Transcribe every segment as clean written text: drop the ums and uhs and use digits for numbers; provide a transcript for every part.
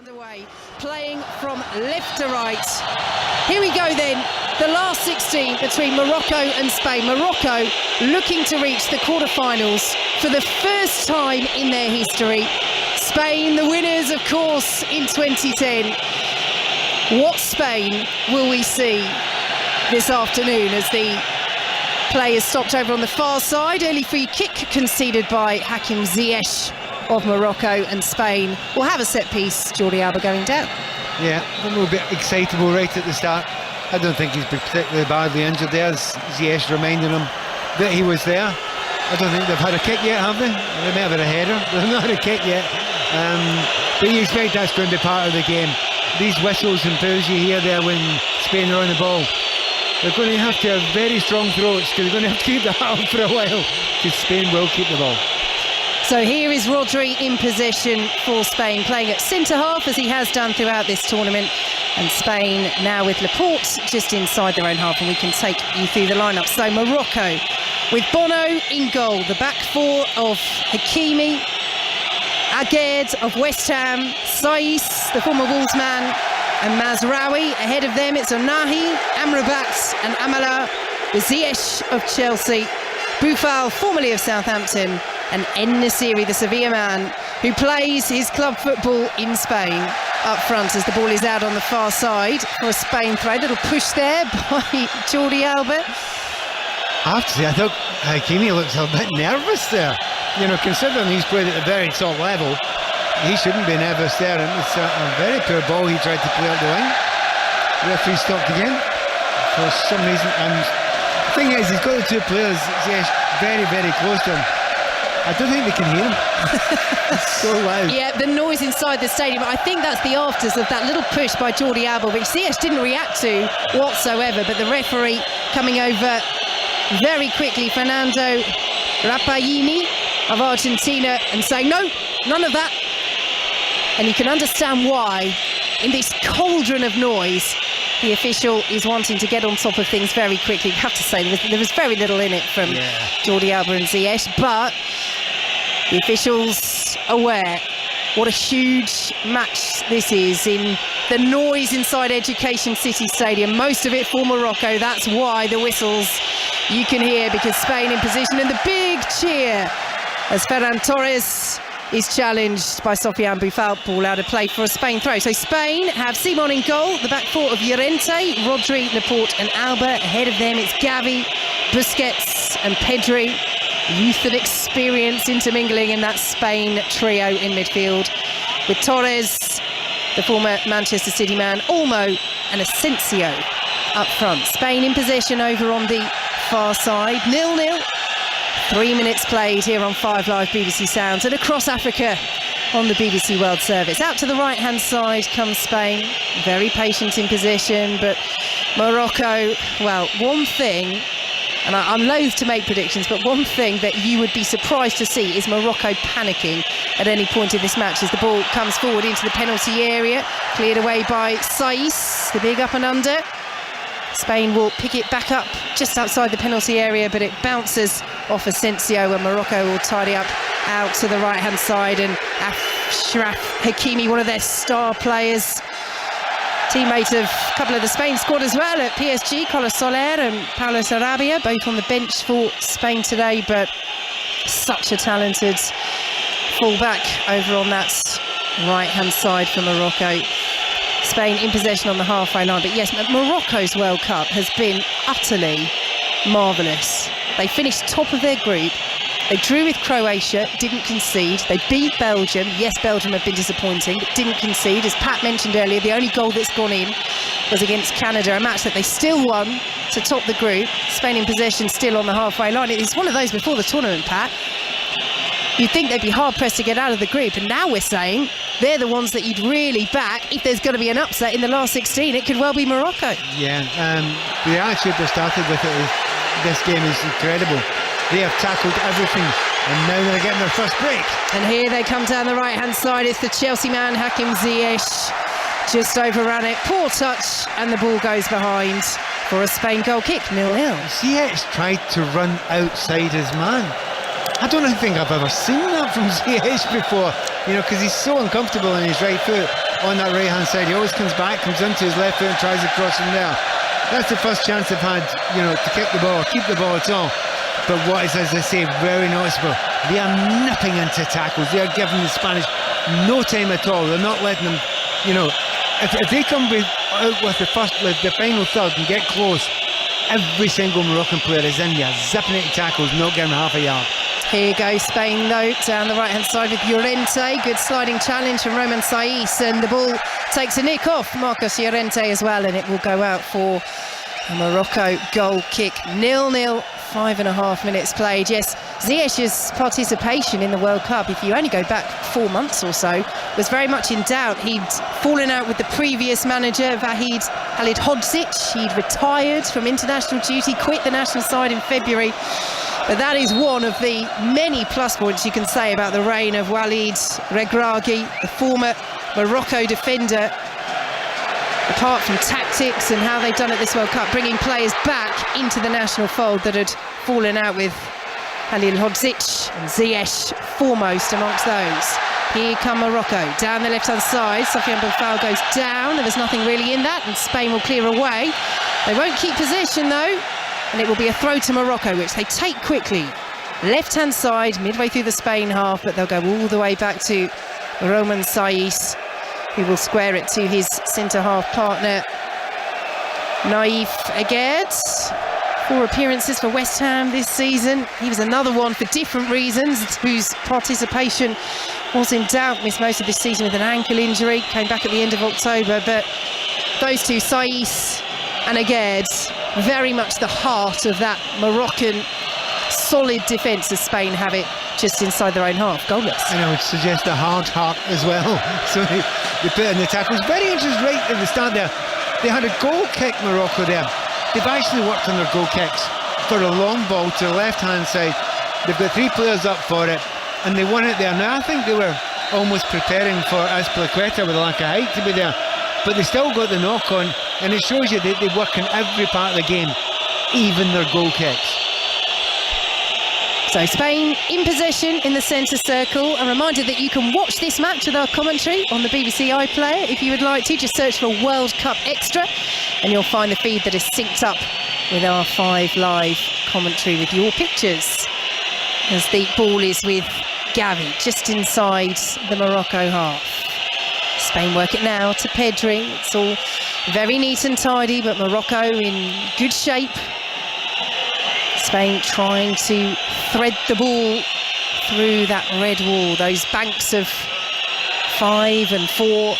Underway, playing from left to right. Here we go then, the last 16 between Morocco and Spain. Morocco looking to reach the quarterfinals for the first time in their history. Spain, the winners, of course, in 2010. What Spain will we see this afternoon as the play is stopped over on the far side? Early free kick conceded by Hakim Ziyech of Morocco, and Spain will have a set piece. Jordi Alba going down. Yeah, a little bit excitable right at the start. I don't think he's particularly badly injured there. Ziyech reminding him that he was there. I don't think they've had a kick yet, have they? They may have had a header, but they've not had a kick yet. But you expect that's going to be part of the game. These whistles and boos you hear there when Spain are on the ball, they're going to have to have very strong throats, because they're going to have to keep that up for a while, because Spain will keep the ball. So here is Rodri in possession for Spain, playing at centre-half as he has done throughout this tournament. And Spain now with Laporte just inside their own half, and we can take you through the lineup. So Morocco with Bono in goal, the back four of Hakimi, Aguerd of West Ham, Saiss, the former Wolves man, and Mazraoui. Ahead of them it's Onahi, Amrabat and Amala, Ziyech of Chelsea, Boufal, formerly of Southampton, and En-Nesyri, the Sevilla man, who plays his club football in Spain, up front as the ball is out on the far side for a Spain throw. Little push there by Jordi Alba. I have to say, I thought Hakimi looks a bit nervous there. You know, considering he's played at a very top level, he shouldn't be nervous there. And it's a very poor ball he tried to play out the wing. The referee stopped again for some reason. And the thing is, he's got the two players very, very close to him. I don't think they can hear him. It's so loud. Yeah, the noise inside the stadium. I think that's the afters of that little push by Jordi Alba, which Ziyech didn't react to whatsoever. But the referee coming over very quickly, Fernando Rappaini of Argentina, and saying, no, none of that. And you can understand why, in this cauldron of noise, the official is wanting to get on top of things very quickly. I have to say, there was very little in it from Jordi Alba and Ziyech, but the officials aware what a huge match this is in the noise inside Education City Stadium, most of it for Morocco. That's why the whistles you can hear, because Spain in position, and the big cheer as Ferran Torres is challenged by Sofiane Boufal. Ball out of play for a Spain throw. So Spain have Simon in goal, the back four of Llorente, Rodri, Laporte and Alba. Ahead of them it's Gavi, Busquets and Pedri. Youth and experience intermingling in that Spain trio in midfield, with Torres, the former Manchester City man, Olmo and Asensio up front. Spain in possession over on the far side, 0-0. 3 minutes played here on 5 Live BBC Sounds and across Africa on the BBC World Service. Out to the right-hand side comes Spain, very patient in possession, but Morocco, well, one thing, and I'm loath to make predictions, but one thing that you would be surprised to see is Morocco panicking at any point in this match as the ball comes forward into the penalty area, cleared away by Saiss, the big up and under. Spain will pick it back up just outside the penalty area, but it bounces off Asensio, and Morocco will tidy up out to the right-hand side. And Achraf Hakimi, one of their star players, teammate of a couple of the Spain squad as well at PSG, Carlos Soler and Paulo Sarabia, both on the bench for Spain today, but such a talented full-back over on that right-hand side for Morocco. Spain in possession on the halfway line, but yes, Morocco's World Cup has been utterly marvellous. They finished top of their group. They drew with Croatia, didn't concede. They beat Belgium. Yes, Belgium have been disappointing, but didn't concede. As Pat mentioned earlier, the only goal that's gone in was against Canada, a match that they still won to top the group. Spain in possession still on the halfway line. It's one of those before the tournament, Pat. You'd think they'd be hard-pressed to get out of the group, and now we're saying they're the ones that you'd really back. If there's going to be an upset in the last 16, it could well be Morocco. Yeah, the attitude they started with it is, this game is incredible. They have tackled everything, and now they're getting their first break. And here they come down the right-hand side. It's the Chelsea man, Hakim Ziyech, just overran it. Poor touch, and the ball goes behind for a Spain goal kick, 0-0. Ziyech tried to run outside his man. I don't think I've ever seen that from Ziyech before, you know, because he's so uncomfortable on his right foot on that right hand side. He always comes back, comes into his left foot and tries to cross from there. That's the first chance they've had, you know, to kick the ball, keep the ball at all. But what is, as I say, very noticeable, they are nipping into tackles. They are giving the Spanish no time at all. They're not letting them, you know, if they come out with the final third and get close, every single Moroccan player is in there, zipping it to tackles, not getting half a yard. Here goes Spain though, down the right hand side with Llorente. Good sliding challenge from Roman Saiz, and the ball takes a nick off Marcos Llorente as well, and it will go out for a Morocco goal kick. 0-0, 5.5 minutes played. Yes, Ziyech's participation in the World Cup, if you only go back 4 months or so, was very much in doubt. He'd fallen out with the previous manager, Vahid Halilhodžić. He'd retired from international duty, quit the national side in February. But that is one of the many plus points you can say about the reign of Walid Regragui, the former Morocco defender. Apart from tactics and how they've done at this World Cup, bringing players back into the national fold that had fallen out with Halilhodžić and Ziyech foremost amongst those. Here come Morocco, down the left-hand side. Sofiane Boufal goes down, and there's nothing really in that, and Spain will clear away. They won't keep possession though, and it will be a throw to Morocco, which they take quickly. Left-hand side, midway through the Spain half, but they'll go all the way back to Roman Saiz, who will square it to his centre-half partner, Naïf Aguerd. 4 appearances for West Ham this season. He was another one for different reasons, whose participation was in doubt. Missed most of this season with an ankle injury, came back at the end of October. But those two, Saiz and Aguerd, very much the heart of that Moroccan solid defence as Spain have it just inside their own half, goalless. And I would suggest a hard heart as well. So they put in the tackles. Very interesting right at the start there. They had a goal kick, Morocco there. They've actually worked on their goal kicks for a long ball to the left-hand side. They've got 3 players up for it, and they won it there. Now, I think they were almost preparing for Azpilicueta with a lack of height to be there, but they still got the knock-on, and it shows you that they work in every part of the game, even their goal kicks. So Spain in possession in the centre circle. A reminder that you can watch this match with our commentary on the BBC iPlayer if you would like to. Just search for World Cup Extra and you'll find the feed that is synced up with our 5 live commentary with your pictures. As the ball is with Gavi just inside the Morocco half. Spain work it now to Pedri. It's all very neat and tidy, but Morocco in good shape. Spain trying to thread the ball through that red wall, those banks of 5 and 4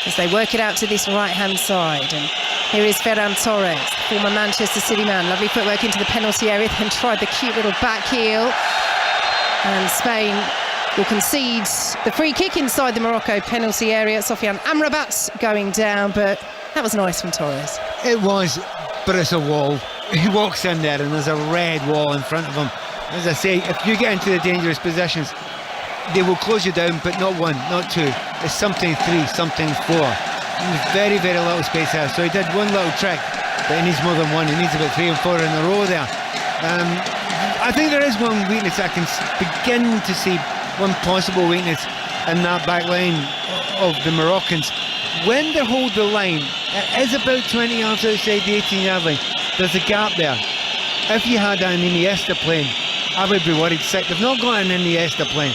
as they work it out to this right-hand side. And here is Ferran Torres, former Manchester City man. Lovely footwork into the penalty area, then tried the cute little back heel. And Spain will concede the free kick inside the Morocco penalty area. Sofiane Amrabat going down, but that was nice from Torres. It was, but it's a wall. He walks in there and there's a red wall in front of him. As I say, if you get into the dangerous positions, they will close you down, but not 1, not 2. It's something 3, something 4. There's very, very little space there. So he did one little trick, but he needs more than 1. He needs about 3 and 4 in a row there. I think there is one weakness. I can begin to see one possible weakness in that back line of the Moroccans. When they hold the line, it is about 20 yards outside the 18-yard line. There's a gap there. If you had an Iniesta playing, I would be worried sick. They've not got an Iniesta playing,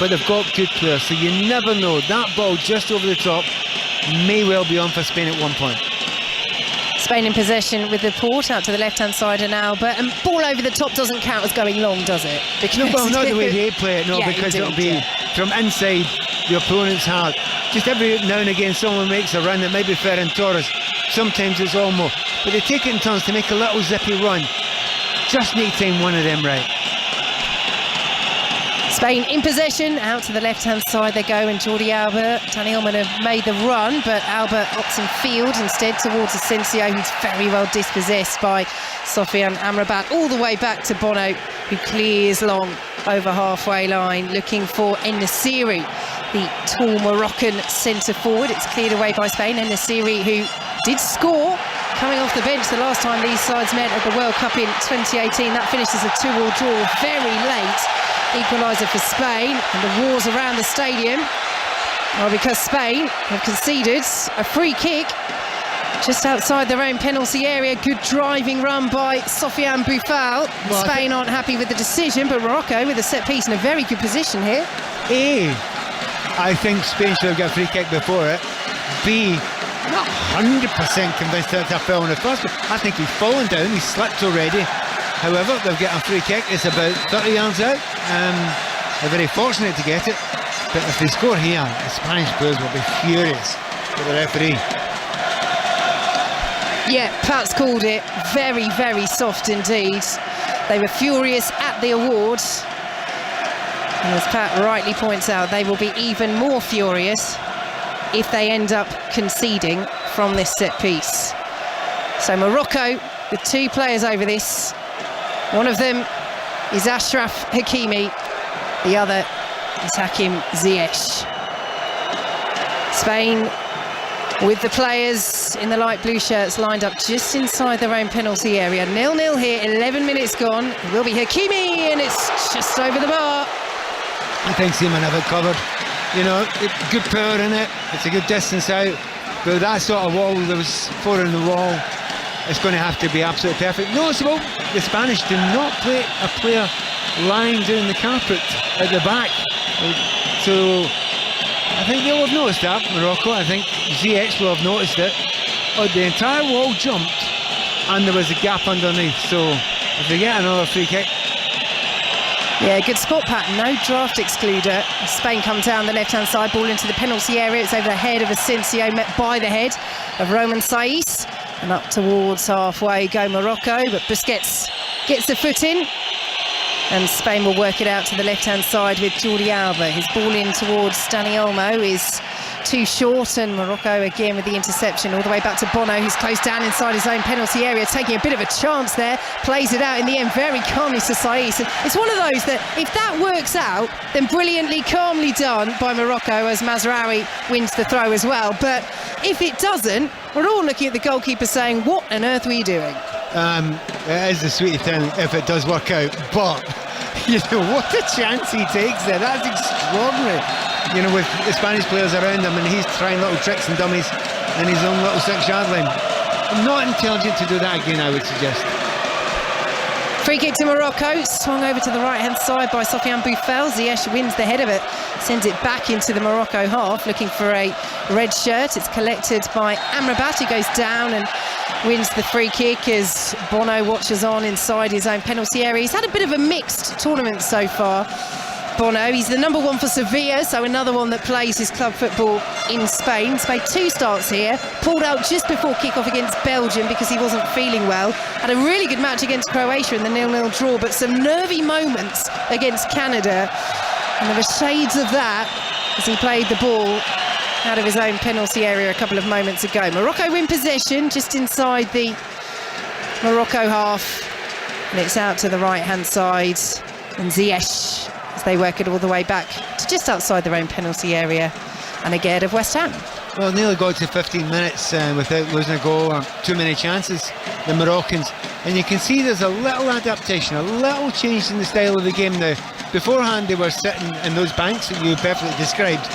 but they've got good players, so you never know. That ball just over the top may well be on for Spain at one point. Spain in possession with the port out to the left-hand side and Albert, and ball over the top doesn't count as going long, does it? Because no, well, not the way they play it, no, yeah, because indeed, it'll be from inside the opponent's heart. Just every now and again someone makes a run. It might be Ferran Torres, sometimes it's Olmo, but they take it in turns to make a little zippy run. Just need to time one of them right. Spain in possession, out to the left-hand side they go, and Jordi Alba, Dani Olmo have made the run, but Alba opts in field instead towards Asensio, who's very well dispossessed by Sofiane Amrabat, all the way back to Bono, who clears long over halfway line, looking for En-Nesyri, the tall Moroccan centre-forward. It's cleared away by Spain. En-Nesyri, who did score coming off the bench the last time these sides met at the World Cup in 2018. That finished as a 2-2 draw very late equaliser for Spain, and the wars around the stadium are because Spain have conceded a free kick just outside their own penalty area. Good driving run by Sofiane Boufal. Well, Spain aren't happy with the decision, but Morocco with a set piece in a very good position here. A, I think Spain should have got a free kick before it. B, not 100% convinced that I fell in the first, but I think he's fallen down, he's slipped already. However, they've got a free kick, it's about 30 yards out. They're very fortunate to get it, but if they score here, the Spanish players will be furious with the referee. Yeah, Pat's called it very, very soft indeed. They were furious at the award. And as Pat rightly points out, they will be even more furious if they end up conceding from this set piece. So Morocco with two players over this. One of them is Achraf Hakimi, the other is Hakim Ziyech. Spain with the players in the light blue shirts lined up just inside their own penalty area. 0-0 here, 11 minutes gone. It will be Hakimi, and it's just over the bar. I think Seaman have it covered. You know, good power in it, it's a good distance out, but that sort of wall, there was four in the wall, it's going to have to be absolutely perfect. Noticeable, the Spanish do not play a player lying down the carpet at the back. So I think they'll have noticed that, Morocco. I think Ziyech will have noticed it. Oh, the entire wall jumped and there was a gap underneath, so if they get another free kick. Yeah, good spot, Pat. No draft excluder. Spain come down the left-hand side, ball into the penalty area. It's over the head of Asensio, met by the head of Roman Saiz. And up towards halfway go Morocco, but Busquets gets the foot in. And Spain will work it out to the left-hand side with Jordi Alba. His ball in towards Dani Olmo is too short, and Morocco again with the interception all the way back to Bono, who's close down inside his own penalty area, taking a bit of a chance there, plays it out in the end very calmly to Saiz. It's one of those that if that works out, then brilliantly calmly done by Morocco, as Mazraoui wins the throw as well. But if it doesn't, we're all looking at the goalkeeper saying, what on earth were you doing? It is the sweetest thing if it does work out, but you know what a chance he takes there. That's extraordinary. You know, with the Spanish players around him, and he's trying little tricks and dummies in his own little 6-yard line. Not intelligent to do that again, I would suggest. Free kick to Morocco, swung over to the right-hand side by Sofiane Boufal. Ziyech wins the head of it, sends it back into the Morocco half, looking for a red shirt. It's collected by Amrabat, who goes down and wins the free kick as Bono watches on inside his own penalty area. He's had a bit of a mixed tournament so far, Bono. He's the number one for Sevilla, so another one that plays his club football in Spain. He's made 2 starts here, pulled out just before kickoff against Belgium because he wasn't feeling well. Had a really good match against Croatia in the 0-0 draw, but some nervy moments against Canada. And there were shades of that as he played the ball out of his own penalty area a couple of moments ago. Morocco win possession just inside the Morocco half, and it's out to the right-hand side, and Ziyech, as they work it all the way back to just outside their own penalty area and ahead of West Ham. Well, nearly got to 15 minutes without losing a goal or too many chances, the Moroccans. And you can see there's a little adaptation, a little change in the style of the game now. Beforehand, they were sitting in those banks that you perfectly described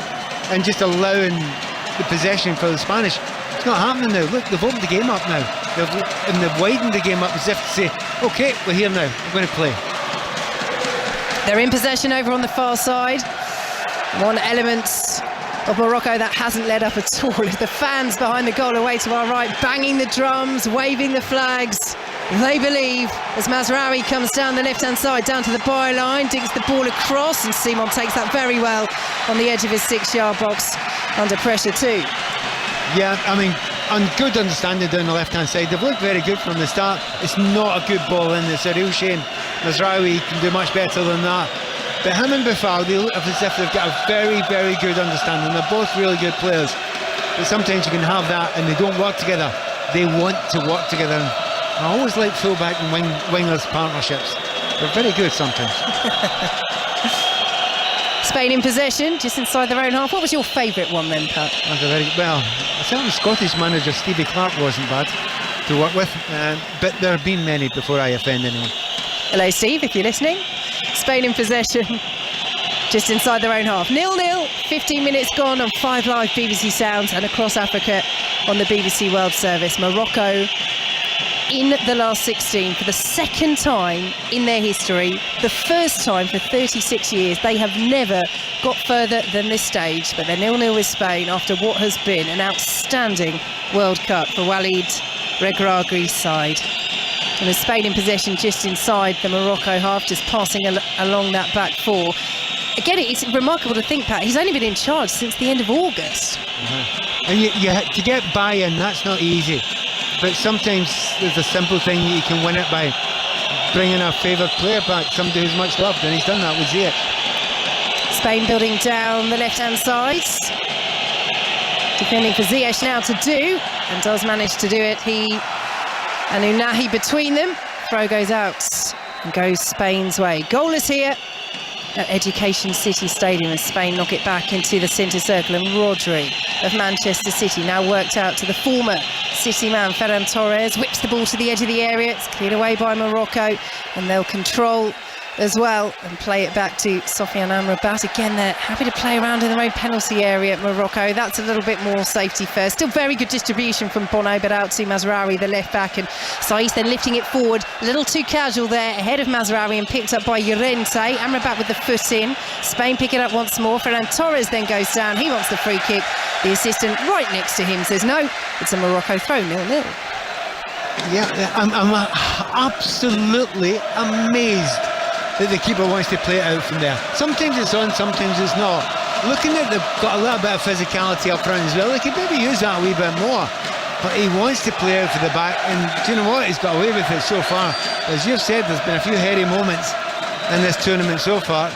and just allowing the possession for the Spanish. It's not happening now. Look, they've opened the game up now. They've widened the game up as if to say, OK, we're here now, we're going to play. They're in possession over on the far side. One element of Morocco that hasn't let up at all is the fans behind the goal away to our right, banging the drums, waving the flags. They believe, as Mazraoui comes down the left-hand side, down to the byline, digs the ball across, and Simon takes that very well on the edge of his 6-yard box, under pressure too. Yeah, I mean, on good understanding down the left-hand side. They've looked very good from the start. It's not a good ball in, it's a real shame. Mazraoui can do much better than that. But him and Boufal, they look as if they've got a very, very good understanding. They're both really good players. But sometimes you can have that and they don't work together. They want to work together. I always like fullback and wingers partnerships. They're very good sometimes. Spain in possession, just inside their own half. What was your favourite one then, Pat? Well, certainly Scottish manager Stevie Clark wasn't bad to work with, but there have been many before I offend anyone. Hello, Steve, if you're listening. Spain in possession, just inside their own half. 0-0, 15 minutes gone on 5 Live BBC Sounds and across Africa on the BBC World Service. Morocco in the last 16 for the second time in their history, the first time for 36 years. They have never got further than this stage, but they're 0-0 with Spain after what has been an outstanding World Cup for Walid Regragui's side. And with Spain in possession just inside the Morocco half, just passing along that back four. Again, it's remarkable to think, Pat, he's only been in charge since the end of August. And to get buy-in, that's not easy. But sometimes there's a simple thing that you can win it by bringing a favoured player back, somebody who's much loved, and he's done that with Ziyech. Spain building down the left-hand side. Defending for Ziyech now to do, and does manage to do it. He and Unahi between them. Throw goes out and goes Spain's way. Goalless here at Education City Stadium as Spain knock it back into the centre circle, and Rodri of Manchester City now worked out to the former City man Ferran Torres, whips the ball to the edge of the area. It's cleared away by Morocco, and they'll control as well and play it back to Sofiane Amrabat. Again, they're happy to play around in their own penalty area, Morocco. That's a little bit more safety first. Still very good distribution from Bono, but out to Mazraoui, the left back, and Saiss then lifting it forward. A little too casual there, ahead of Mazraoui, and picked up by Llorente. Amrabat with the foot in. Spain pick it up once more. Ferran Torres then goes down. He wants the free kick. The assistant right next to him says no. It's a Morocco throw, 0-0. Yeah, I'm absolutely amazed that the keeper wants to play it out from there. Sometimes it's on, sometimes it's not. Looking at they've got a little bit of physicality up front as well. They could maybe use that a wee bit more. But he wants to play out for the back, and do you know what? He's got away with it so far. As you've said, there's been a few hairy moments in this tournament so far.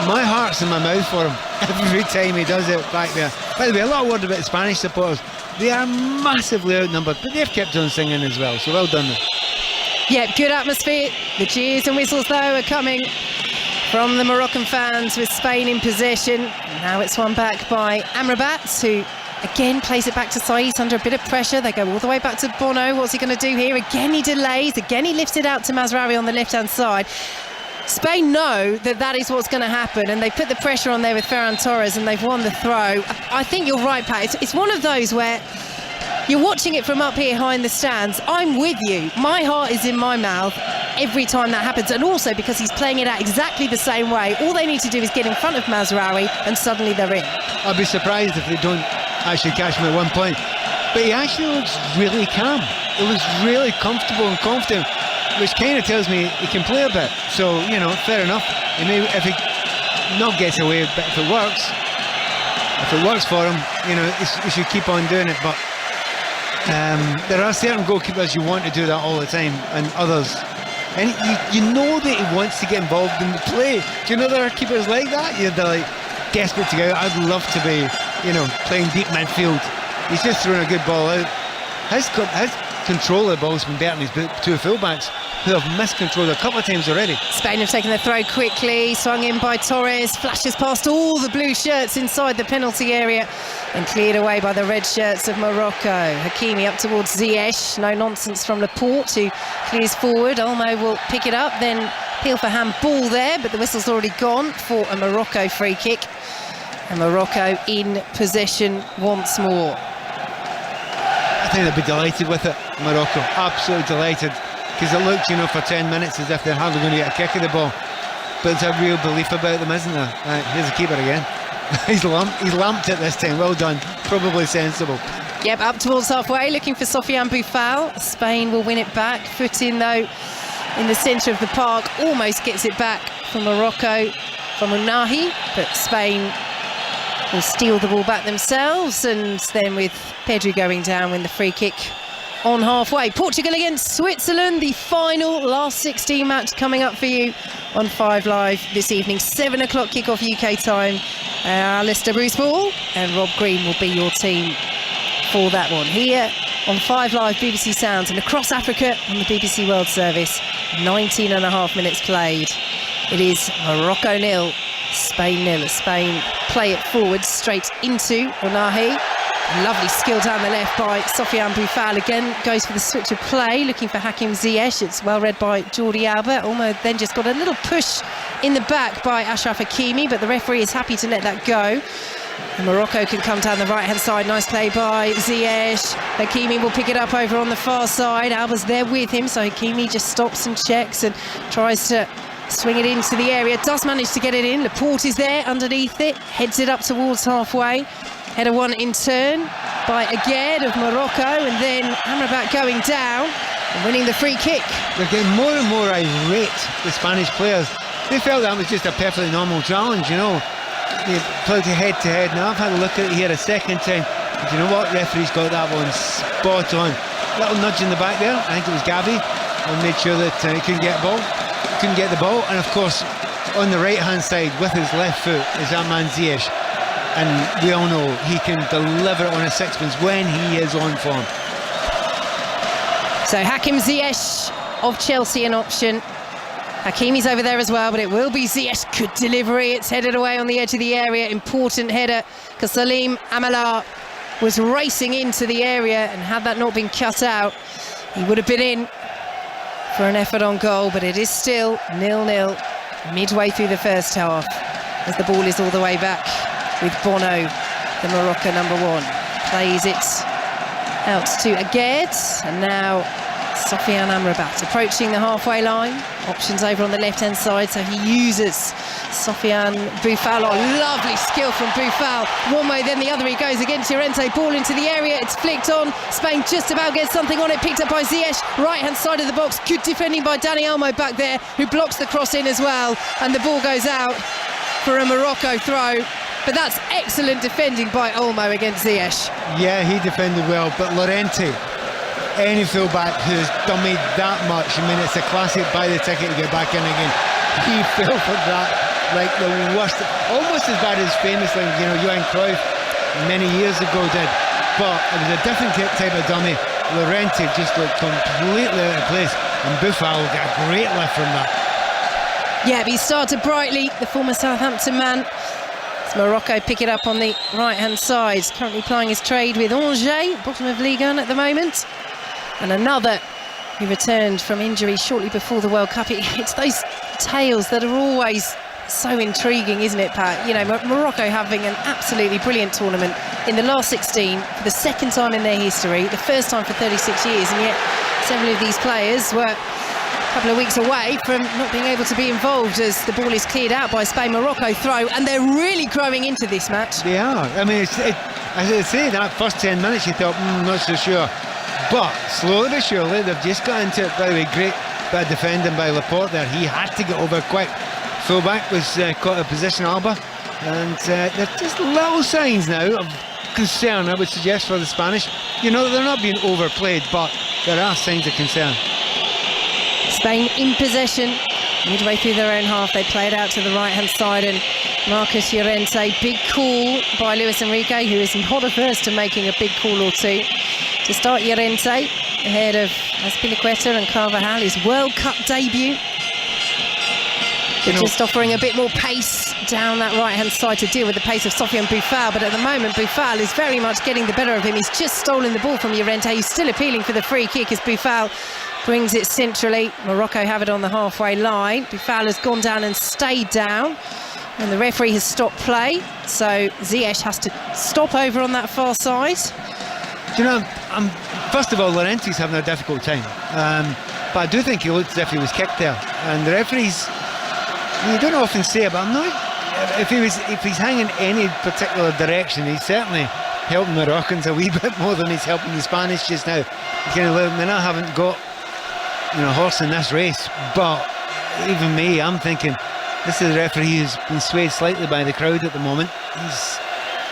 My heart's in my mouth for him every time he does it back there. By the way, a lot of word about Spanish supporters. They are massively outnumbered, but they've kept on singing as well, so well done them. Yeah, good atmosphere. The cheers and whistles, though, are coming from the Moroccan fans with Spain in possession. Now it's won back by Amrabat, who again plays it back to Saiss under a bit of pressure. They go all the way back to Bono. What's he going to do here? Again, he delays. Again, he lifts it out to Mazraoui on the left-hand side. Spain know that that is what's going to happen, and they put the pressure on there with Ferran Torres, and they've won the throw. I think you're right, Pat. It's one of those where you're watching it from up here high in the stands. I'm with you. My heart is in my mouth every time that happens, and also because he's playing it out exactly the same way. All they need to do is get in front of Mazraoui, and suddenly they're in. I'd be surprised if they don't actually catch him at one point. But he actually looks really calm. He looks really comfortable and confident, which kind of tells me he can play a bit. So, you know, fair enough. He may, if he not gets away, but if it works for him, you know, he should keep on doing it. But there are certain goalkeepers you want to do that all the time, and others, and you know that he wants to get involved in the play. Do you know there are keepers like that? They're like desperate to go out. I'd love to be, you know, playing deep midfield. He's just throwing a good ball out. His control of the ball's been better than his two fullbacks, who have miscontrolled a couple of times already. Spain have taken the throw quickly, swung in by Torres, flashes past all the blue shirts inside the penalty area, and cleared away by the red shirts of Morocco. Hakimi up towards Ziyech, no nonsense from Laporte, who clears forward. Olmo will pick it up, then appeal for handball there, but the whistle's already gone for a Morocco free kick. And Morocco in possession once more. I think they'll be delighted with it, Morocco, absolutely delighted, because it looked, you know, for 10 minutes as if they're hardly going to get a kick of the ball. But there's a real belief about them, isn't there? Here's the keeper again. He's lamped it this time, well done, probably sensible. Yep, up towards halfway, looking for Sofiane Boufal. Spain will win it back, foot in though, in the centre of the park, almost gets it back from Morocco, from Unahi, but Spain will steal the ball back themselves, and then with Pedri going down with the free kick on halfway. Portugal against Switzerland, the final last 16 match coming up for you on 5 Live this evening. 7 o'clock kickoff UK time. Alistair Bruce-Ball and Rob Green will be your team for that one. Here on 5 Live BBC Sounds and across Africa on the BBC World Service. 19 and a half minutes played. It is Morocco 0, Spain 0. Spain play it forward straight into Unahi. Lovely skill down the left by Sofiane Boufal. Again goes for the switch of play, looking for Hakim Ziyech. It's well read by Jordi Alba. Almost then just got a little push in the back by Achraf Hakimi, but the referee is happy to let that go. And Morocco can come down the right-hand side. Nice play by Ziyech. Hakimi will pick it up over on the far side. Alba's there with him, so Hakimi just stops and checks and tries to swing it into the area. Does manage to get it in. Laporte is there underneath it. Heads it up towards halfway. Header one in turn by Aguerd of Morocco, and then Amrabat going down and winning the free kick. They're getting more and more irate, the Spanish players. They felt that was just a perfectly normal challenge, you know. They played head-to-head. Now I've had a look at it here a second time. But you know what? Referee's got that one spot on. Little nudge in the back there. I think it was Gavi, and made sure that he couldn't get the ball. Couldn't get the ball. And of course, on the right-hand side with his left foot is that man Ziyech. And we all know he can deliver on a sixpence when he is on form. So Hakim Ziyech of Chelsea in option. Hakimi's over there as well, but it will be Ziyech. Good delivery. It's headed away on the edge of the area. Important header, because Salim Amala was racing into the area, and had that not been cut out, he would have been in for an effort on goal. But it is still 0-0 midway through the first half, as the ball is all the way back with Bono, the Morocco #1. Plays it out to Aguerd, and now Sofiane Amrabat approaching the halfway line. Options over on the left-hand side, so he uses Sofiane Boufal. Oh, lovely skill from Boufal. One way, then the other. He goes against Llorente. Ball into the area. It's flicked on. Spain just about gets something on it. Picked up by Ziyech. Right-hand side of the box. Good defending by Dani Olmo back there, who blocks the cross in as well. And the ball goes out for a Morocco throw. But that's excellent defending by Olmo against Ziyech. Yeah, he defended well, but Llorente, any fullback who's dummied that much, I mean, it's a classic buy the ticket to get back in again. He fell for that like the worst, almost as bad as famously, you know, Johan Cruyff many years ago did, but it was a different type of dummy. Llorente just looked completely out of place, and Boufal got a great lift from that. Yeah, he started brightly, the former Southampton man. Morocco pick it up on the right-hand side. Currently plying his trade with Angers, bottom of Ligue 1 at the moment. And another who returned from injury shortly before the World Cup. It's those tales that are always so intriguing, isn't it, Pat? You know, Morocco having an absolutely brilliant tournament in the last 16 for the second time in their history, the first time for 36 years, and yet several of these players were a couple of weeks away from not being able to be involved as the ball is cleared out by Spain. Morocco throw, and they're really growing into this match. They are. I mean, as I say, that first 10 minutes you thought, not so sure, but slowly but surely they've just got into it. By the way, great bit of defending by Laporte there. He had to get over quick. Fullback was caught a position, Alba, and there's just little signs now of concern, I would suggest, for the Spanish. You know, they're not being overplayed, but there are signs of concern. Spain in possession midway through their own half. They play it out to the right-hand side, and Marcus Llorente, big call by Luis Enrique, who is not averse to making a big call or two. To start Llorente ahead of Azpilicueta and Carvajal, his World Cup debut. Just offering a bit more pace down that right-hand side to deal with the pace of Sofiane Boufal, but at the moment Boufal is very much getting the better of him. He's just stolen the ball from Llorente. He's still appealing for the free kick as Boufal brings it centrally. Morocco have it on the halfway line. Boufal has gone down and stayed down, and the referee has stopped play, so Ziyech has to stop over on that far side. Do you know, first of all, Llorente's having a difficult time, but I do think he looked as if he was kicked there, and the referees, you don't often say it, but I'm not, if he's hanging any particular direction, he's certainly helping the Moroccans a wee bit more than he's helping the Spanish just now. Kind of, I haven't got, you know, horse in this race, but even me, I'm thinking this is a referee who's been swayed slightly by the crowd at the moment.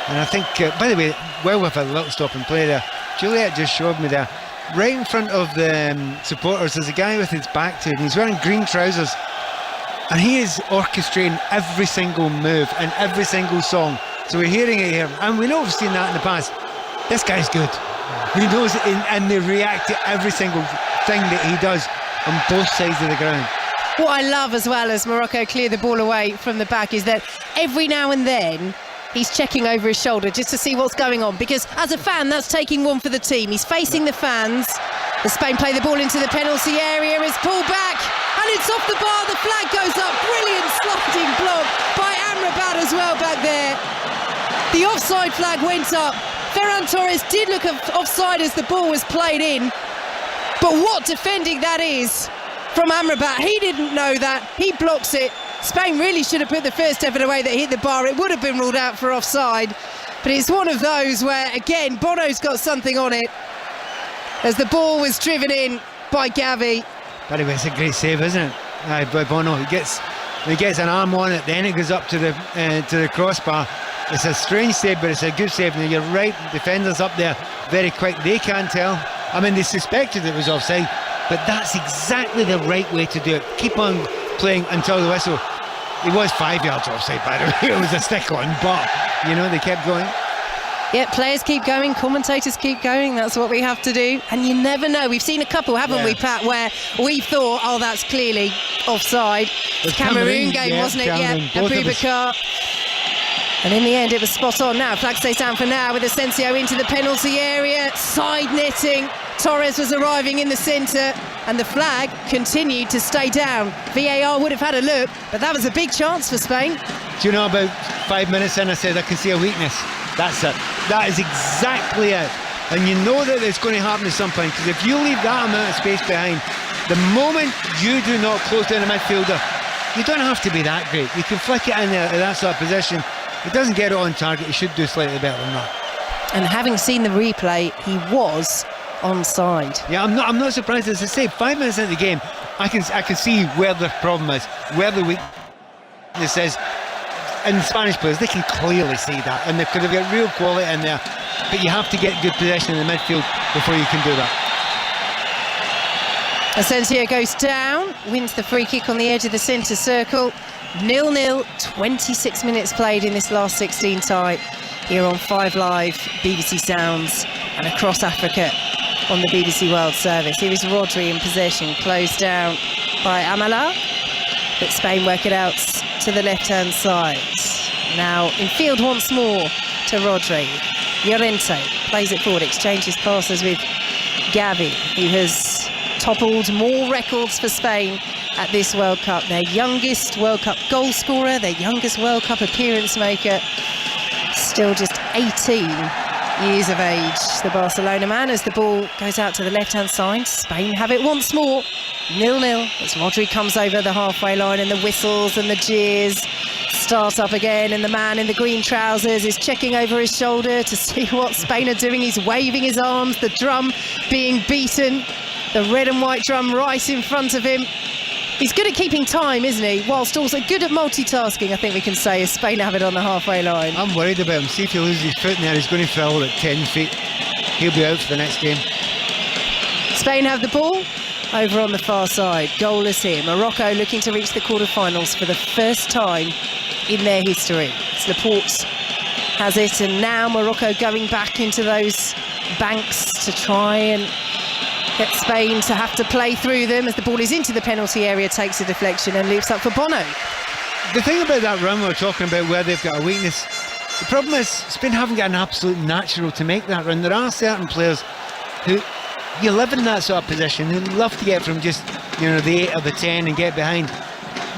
And I think, by the way, well, with a little stop and play there, Juliet just showed me there, right in front of the supporters, there's a guy with his back to it, and he's wearing green trousers, and he is orchestrating every single move and every single song. So we're hearing it here, and we know we've seen that in the past. This guy's good. He knows it, and they react to every single thing that he does on both sides of the ground. What I love as well as Morocco clear the ball away from the back is that every now and then he's checking over his shoulder just to see what's going on, because as a fan that's taking one for the team. He's facing the fans. The Spain play the ball into the penalty area, is pulled back, and it's off the bar. The flag goes up. Brilliant sliding block by Amrabat as well back there. The offside flag went up. Ferran Torres did look offside as the ball was played in, but what defending that is from Amrabat. He didn't know that. He blocks it. Spain really should have put the first effort away that hit the bar. It would have been ruled out for offside, but it's one of those where, again, Bono's got something on it as the ball was driven in by Gavi. By the way, it's a great save, isn't it? By Bono. He gets an arm on it, then it goes up to the crossbar. It's a strange save, but it's a good save. Now, you're right, defenders up there very quick. They can't tell. I mean, they suspected it was offside, but that's exactly the right way to do it. Keep on playing until the whistle. He was 5 yards offside, by the way. It was a stick on, but, you know, they kept going. Yeah, players keep going, commentators keep going. That's what we have to do. And you never know. We've seen a couple, haven't we, Pat, where we thought, oh, that's clearly offside. It's Cameroon game, wasn't it? Cameroon, Yeah, Abubakar. And in the end, it was spot on. Now, flag stays down for now with Asensio into the penalty area. Side netting. Torres was arriving in the centre, and the flag continued to stay down. VAR would have had a look, but that was a big chance for Spain. Do you know, about 5 minutes in, I said I can see a weakness. That's it. That is exactly it. And you know that it's going to happen at some point, because if you leave that amount of space behind, the moment you do not close down a midfielder, you don't have to be that great. You can flick it in there in that sort of position. He doesn't get it on target. He should do slightly better than that. And having seen the replay, he was onside. Yeah, I'm not surprised. As I say, 5 minutes into the game, I can see where the problem is, where the weakness is. And Spanish players, they can clearly see that, and they've got real quality in there. But you have to get good possession in the midfield before you can do that. Asensio goes down, wins the free kick on the edge of the centre circle. 0-0, 26 minutes played in this last 16 tie here on 5 Live, BBC Sounds, and across Africa on the BBC World Service. Here is Rodri in possession, closed down by Amala, but Spain work it out to the left-hand side. Now in field once more to Rodri. Llorente plays it forward, exchanges passes with Gavi, who has toppled more records for Spain at this World Cup. Their youngest World Cup goal scorer, their youngest World Cup appearance maker, still just 18 years of age, the Barcelona man, as the ball goes out to the left-hand side. Spain have it once more, 0-0, as Rodri comes over the halfway line, and the whistles and the jeers start up again, and the man in the green trousers is checking over his shoulder to see what Spain are doing. He's waving his arms, the drum being beaten, the red and white drum right in front of him. He's good at keeping time, isn't he? Whilst also good at multitasking, I think we can say, as Spain have it on the halfway line. I'm worried about him. See if he loses his foot in there, he's going to fall at 10 feet. He'll be out for the next game. Spain have the ball over on the far side. Goalless here. Morocco looking to reach the quarterfinals for the first time in their history. It's Laporte has it, and now Morocco going back into those banks to try and get Spain to have to play through them, as the ball is into the penalty area, takes a deflection and loops up for Bono. The thing about that run we were talking about, where they've got a weakness, the problem is Spain haven't got an absolute natural to make that run. There are certain players who, you live in that sort of position, who love to get from just, you know, the 8 or the 10 and get behind.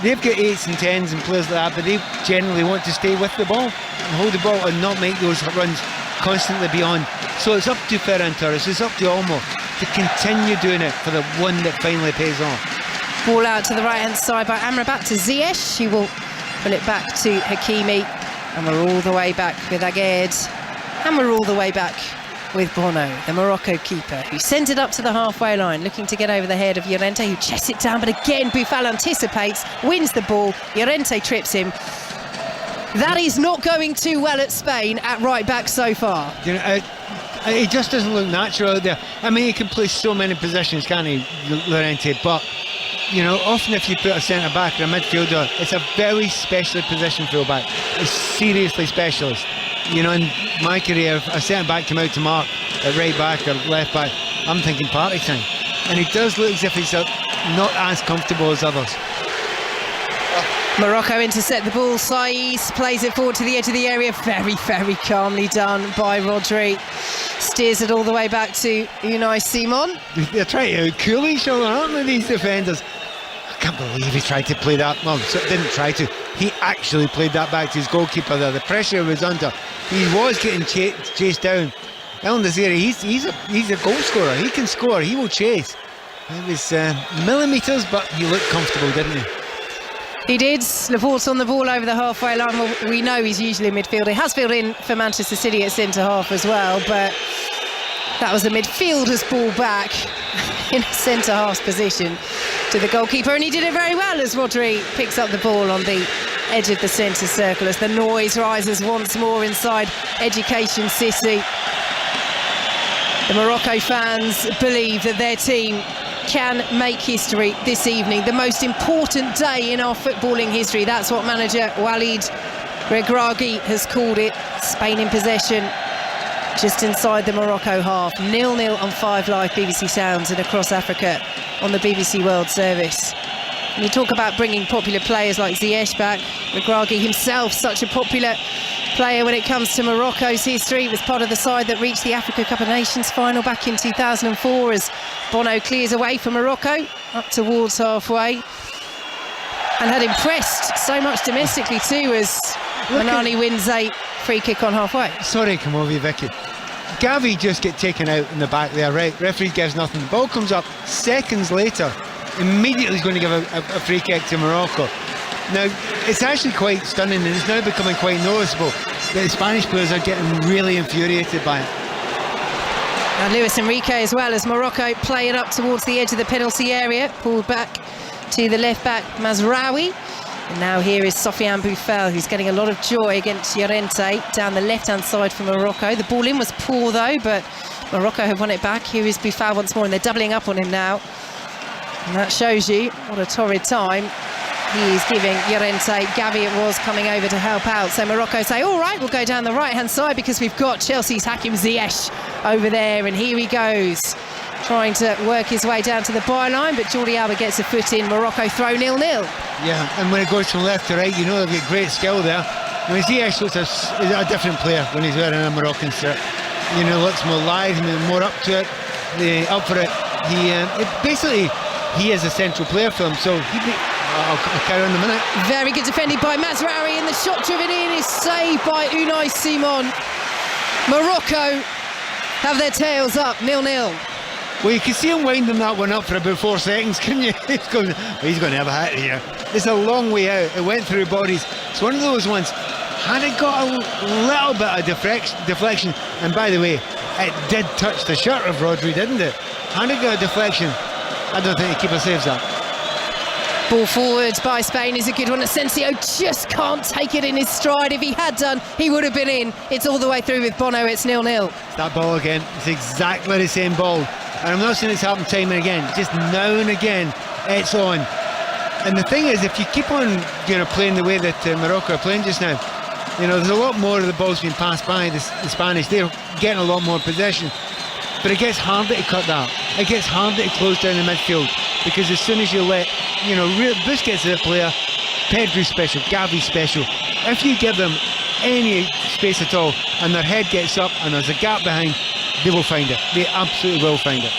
They've got 8s and 10s and players like that, but they generally want to stay with the ball and hold the ball and not make those runs constantly beyond. So it's up to Ferran Torres, it's up to Olmo to continue doing it for the one that finally pays off. Ball out to the right hand side by Amrabat to Ziyech. He will pull it back to Hakimi, and we're all the way back with Aguerd, and we're all the way back with Bono, the Morocco keeper, who sends it up to the halfway line, looking to get over the head of Llorente, who chests it down, but again Boufal anticipates, wins the ball. Llorente trips him. That is not going too well at Spain at right back so far. You know, it just doesn't look natural out there. I mean, he can play so many positions, can't he, Llorente? But, you know, often if you put a centre back or a midfielder, it's a very specialist position full back. It's seriously specialist. You know, in my career, if a centre back came out to mark at right back or left back, I'm thinking party time. And he does look as if he's not as comfortable as others. Morocco intercept the ball. Saiss plays it forward to the edge of the area. Very, very calmly done by Rodri. Steers it all the way back to Unai Simon. They're trying to cool each other, aren't they, these defenders? can't believe he tried to play that. Well, didn't try to. He actually played that back to his goalkeeper there. The pressure was under. He was getting chased down. El Naziri, he's a goal scorer. He can score. He will chase. It was millimetres, but he looked comfortable, didn't he? He did. Laporte's on the ball over the halfway line. Well, we know he's usually a midfielder. He has filled in for Manchester City at centre half as well, but that was a midfielder's ball back in a centre half's position to the goalkeeper, and he did it very well as Rodri picks up the ball on the edge of the centre circle as the noise rises once more inside Education City. The Morocco fans believe that their team can make history this evening, the most important day in our footballing history. That's what manager Walid Regragui has called it. Spain in possession just inside the Morocco half. 0-0 on 5 Live BBC Sounds and across Africa on the BBC World Service. And you talk about bringing popular players like Ziyech back. Regragui himself, such a popular player when it comes to Morocco's history. He was part of the side that reached the Africa Cup of Nations final back in 2004 as Bono clears away for Morocco up towards halfway, and had impressed so much domestically too as Manani wins a free kick on halfway. Sorry, come over you, Vicky. Gavi just get taken out in the back there, right? Referee gives nothing. The ball comes up seconds later. Immediately he's going to give a free kick to Morocco. Now, it's actually quite stunning, and it's now becoming quite noticeable that the Spanish players are getting really infuriated by it. And Luis Enrique as well, as Morocco play it up towards the edge of the penalty area, pulled back to the left back Mazraoui. And now here is Sofiane Boufal, who's getting a lot of joy against Llorente down the left-hand side for Morocco. The ball in was poor though, but Morocco have won it back. Here is Boufal once more, and they're doubling up on him now. And that shows you what a torrid time he is giving Llorente. Gavi it was coming over to help out. So Morocco say, all right, we'll go down the right-hand side because we've got Chelsea's Hakim Ziyech over there. And here he goes, trying to work his way down to the byline, but Jordi Alba gets a foot in. Morocco throw 0-0. Yeah, and when it goes from left to right, you know they've got great skill there. I mean, Ziyech looks a different player when he's wearing a Moroccan shirt. You know, looks more live, more up to it, up for it. He is a central player for him, so I'll carry on in a minute. Very good defending by Mazraoui, and the shot driven in is saved by Unai Simon. Morocco have their tails up, 0-0. Well, you can see him winding that one up for about 4 seconds, can you? He's going to have a hat here. It's a long way out. It went through bodies. It's one of those ones. Had it got a little bit of deflection, and by the way, it did touch the shirt of Rodri, didn't it? Had it got a deflection, I don't think the keeper saves that. Ball forwards by Spain is a good one. Asensio just can't take it in his stride. If he had done, he would have been in. It's all the way through with Bono. It's 0-0. It's that ball again. It's exactly the same ball. And I'm not saying it's happened time and again. Just now and again, it's on. And the thing is, if you keep on, playing the way that Morocco are playing just now, there's a lot more of the balls being passed by the Spanish. They're getting a lot more possession. But it gets harder to cut that. It gets harder to close down the midfield, because as soon as you let, Busquets is a player, Pedro's special, Gavi's special. If you give them any space at all and their head gets up and there's a gap behind, they will find it. They absolutely will find it.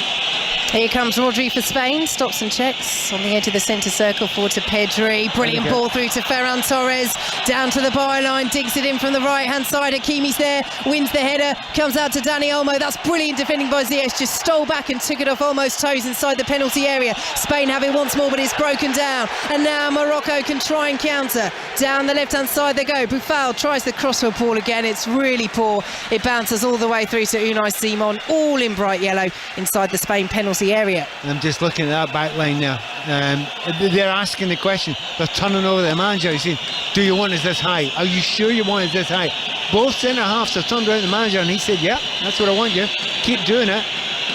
Here comes Rodri for Spain, stops and checks on the edge of the centre circle, forward to Pedri. Brilliant ball through to Ferran Torres, down to the byline, digs it in from the right-hand side. Hakimi's there, wins the header, comes out to Dani Olmo. That's brilliant defending by Ziyech, just stole back and took it off Olmo's toes inside the penalty area. Spain have it once more, but it's broken down. And now Morocco can try and counter. Down the left-hand side they go. Boufal tries the crossfield ball again. It's really poor. It bounces all the way through to Unai Simon, all in bright yellow inside the Spain penalty area. I'm just looking at that back line there. They're asking the question. They're turning over the manager. He's saying, do you want us this high? Are you sure you want us this high? Both centre halves have turned around the manager and he said, yeah, that's what I want you. Keep doing it.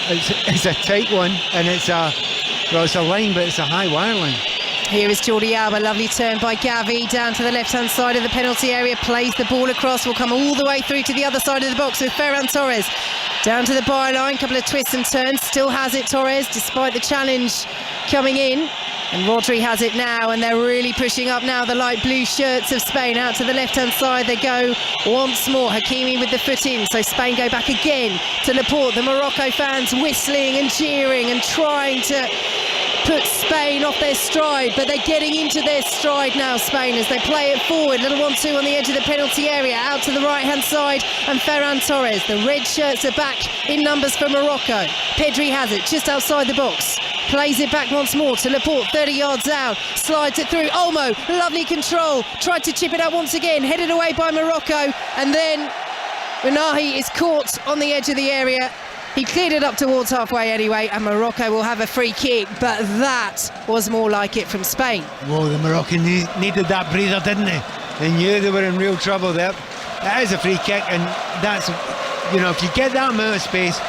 It's a tight one, and it's a line, but it's a high wire line. Here is Jordi Alba, lovely turn by Gavi, down to the left-hand side of the penalty area, plays the ball across, will come all the way through to the other side of the box with Ferran Torres. Down to the byline, couple of twists and turns, still has it Torres, despite the challenge coming in. And Rodri has it now, and they're really pushing up now, the light blue shirts of Spain. Out to the left-hand side they go once more. Hakimi with the foot in, so Spain go back again to Laporte. The Morocco fans whistling and cheering and trying to put Spain off their stride, but they're getting into their stride now, Spain, as they play it forward. Little 1-2 on the edge of the penalty area, out to the right-hand side, and Ferran Torres. The red shirts are back in numbers for Morocco. Pedri has it just outside the box. Plays it back once more to Laporte, 30 yards out, slides it through. Olmo, lovely control, tried to chip it out once again, headed away by Morocco, and then Renahi is caught on the edge of the area. He cleared it up towards halfway anyway, and Morocco will have a free kick, but that was more like it from Spain. Whoa, the Moroccans needed that breather, didn't they? They knew they were in real trouble there. That is a free kick, and that's, you know, if you get that amount of space,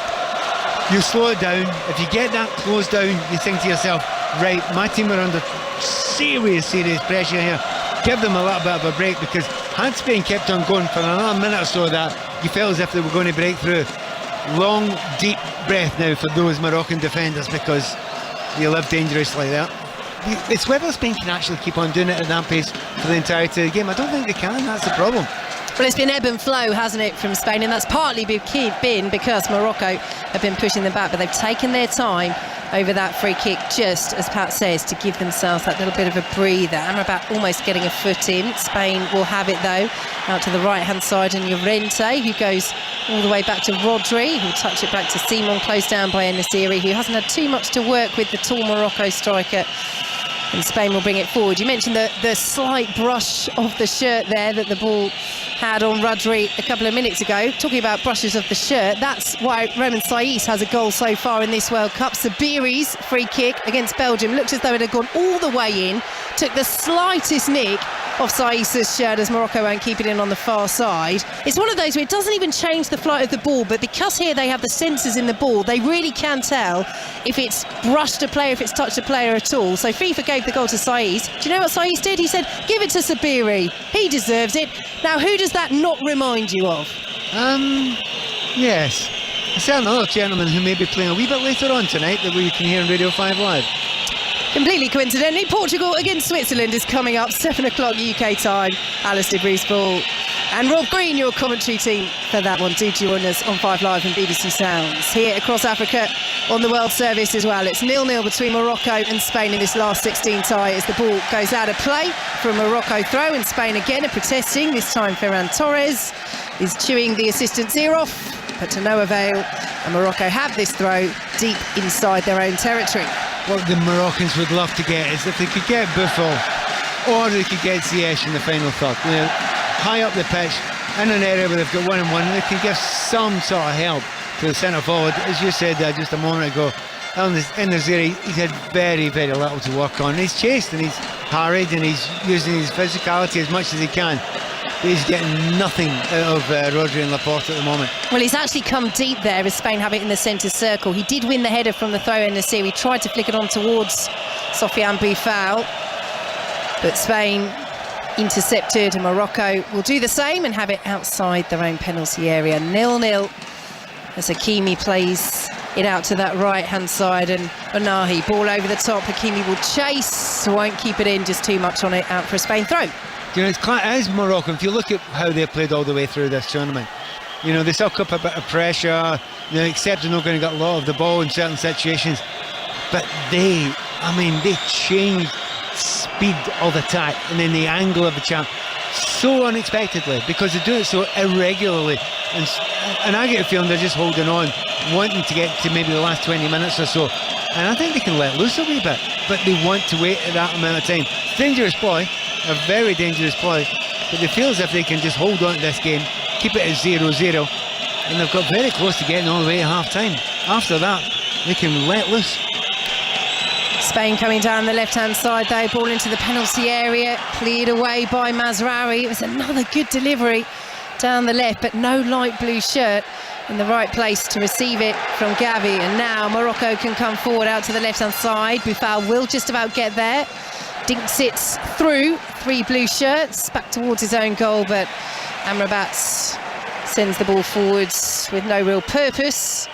you slow it down. If you get that closed down, you think to yourself, right, my team are under serious pressure here. Give them a little bit of a break, because had Spain kept on going for another minute or so, that you felt as if they were going to break through. Long, deep breath now for those Moroccan defenders, because they live dangerously there. It's whether Spain can actually keep on doing it at that pace for the entirety of the game. I don't think they can, that's the problem. Well, it's been ebb and flow, hasn't it, from Spain, and that's partly been because Morocco have been pushing them back, but they've taken their time over that free kick, just as Pat says, to give themselves that little bit of a breather. Amrabat almost getting a foot in. Spain will have it though, out to the right-hand side, and Llorente, who goes all the way back to Rodri, who'll touch it back to Simon, closed down by En-Nesyri, who hasn't had too much to work with, the tall Morocco striker. And Spain will bring it forward. You mentioned the slight brush of the shirt there that the ball had on Rodri a couple of minutes ago. Talking about brushes of the shirt, that's why Romain Saïss has a goal so far in this World Cup. Sabiri's free kick against Belgium looked as though it had gone all the way in, took the slightest nick off Saïss's shirt as Morocco won't keep it in on the far side. It's one of those where it doesn't even change the flight of the ball, but because here they have the sensors in the ball, they really can tell if it's brushed a player, if it's touched a player at all. So FIFA gave the goal to Saïss. Do you know what Saïss did? He said, give it to Sabiri. He deserves it. Now, who does that not remind you of? Yes. A certain other gentleman who may be playing a wee bit later on tonight that we can hear on Radio 5 Live. Completely coincidentally, Portugal against Switzerland is coming up, 7 o'clock UK time. Alistair Breeze-Ball and Rob Green, your commentary team for that one. Do join us on 5 Live and BBC Sounds. Here across Africa on the World Service as well. It's 0-0 between Morocco and Spain in this last 16 tie as the ball goes out of play for a Morocco throw, and Spain again are protesting. This time Ferran Torres is chewing the assistant's ear off, but to no avail, and Morocco have this throw deep inside their own territory. What the Moroccans would love to get is if they could get Buffon or they could get Ziyech in the final third. You know, high up the pitch, in an area where they've got 1-1, and they can give some sort of help to the centre forward. As you said just a moment ago, En-Nesyri, he's had very, very little to work on. He's chased and he's harried and he's using his physicality as much as he can. He's getting nothing out of Rodri and Laporte at the moment. Well, he's actually come deep there as Spain have it in the centre circle. He did win the header from the throw in the series. He tried to flick it on towards Sofiane Boufal, but Spain intercepted, and Morocco will do the same and have it outside their own penalty area. 0-0 as Hakimi plays it out to that right-hand side, and Onahi, ball over the top. Hakimi will chase, won't keep it in, just too much on it, out for a Spain throw. You know, as Morocco, if you look at how they played all the way through this tournament, you know, they suck up a bit of pressure, you know, except they're not going to get a lot of the ball in certain situations, but they change speed of attack and then the angle of the champ so unexpectedly, because they do it so irregularly, and I get a feeling they're just holding on, wanting to get to maybe the last 20 minutes or so, and I think they can let loose a wee bit, but they want to wait at that amount of time. Dangerous ploy, a very dangerous ploy, but they feel as if they can just hold on to this game, keep it at 0-0, and they've got very close to getting all the way at half time. After that, they can let loose. Spain coming down the left-hand side though, ball into the penalty area, cleared away by Mazraoui. It was another good delivery down the left, but no light blue shirt in the right place to receive it from Gavi. And now Morocco can come forward out to the left-hand side. Boufal will just about get there. Dinks it through 3 blue shirts back towards his own goal, but Amrabat sends the ball forwards with no real purpose,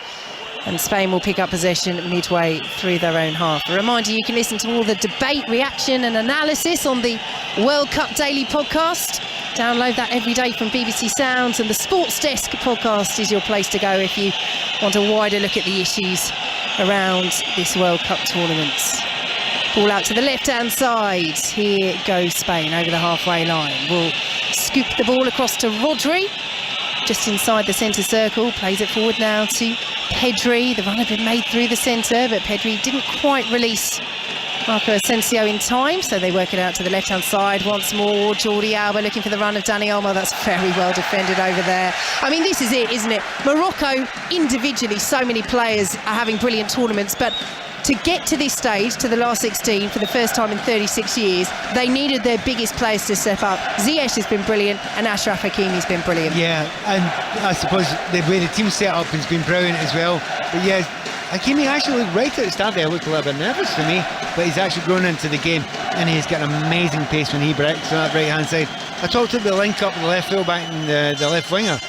and Spain will pick up possession midway through their own half. A reminder, you can listen to all the debate, reaction and analysis on the World Cup Daily podcast. Download that every day from BBC Sounds, and the Sports Desk podcast is your place to go if you want a wider look at the issues around this World Cup tournament. Ball out to the left-hand side. Here goes Spain over the halfway line. Will scoop the ball across to Rodri, just inside the centre circle. Plays it forward now to Pedri. The run had been made through the centre, but Pedri didn't quite release Marco Asensio in time, so they work it out to the left-hand side once more. Jordi Alba looking for the run of Dani Olmo. That's very well defended over there. I mean, this is it, isn't it? Morocco, individually, so many players are having brilliant tournaments, but to get to this stage, to the last 16 for the first time in 36 years, they needed their biggest players to step up. Ziyech has been brilliant and Achraf Hakimi's been brilliant. Yeah, and I suppose the way the team set up has been brilliant as well. But yeah, Hakimi actually looked right at the start there, looked a little bit nervous to me, but he's actually grown into the game and he's got amazing pace when he breaks on that right hand side. I talked about the link up with the left full back and the left winger.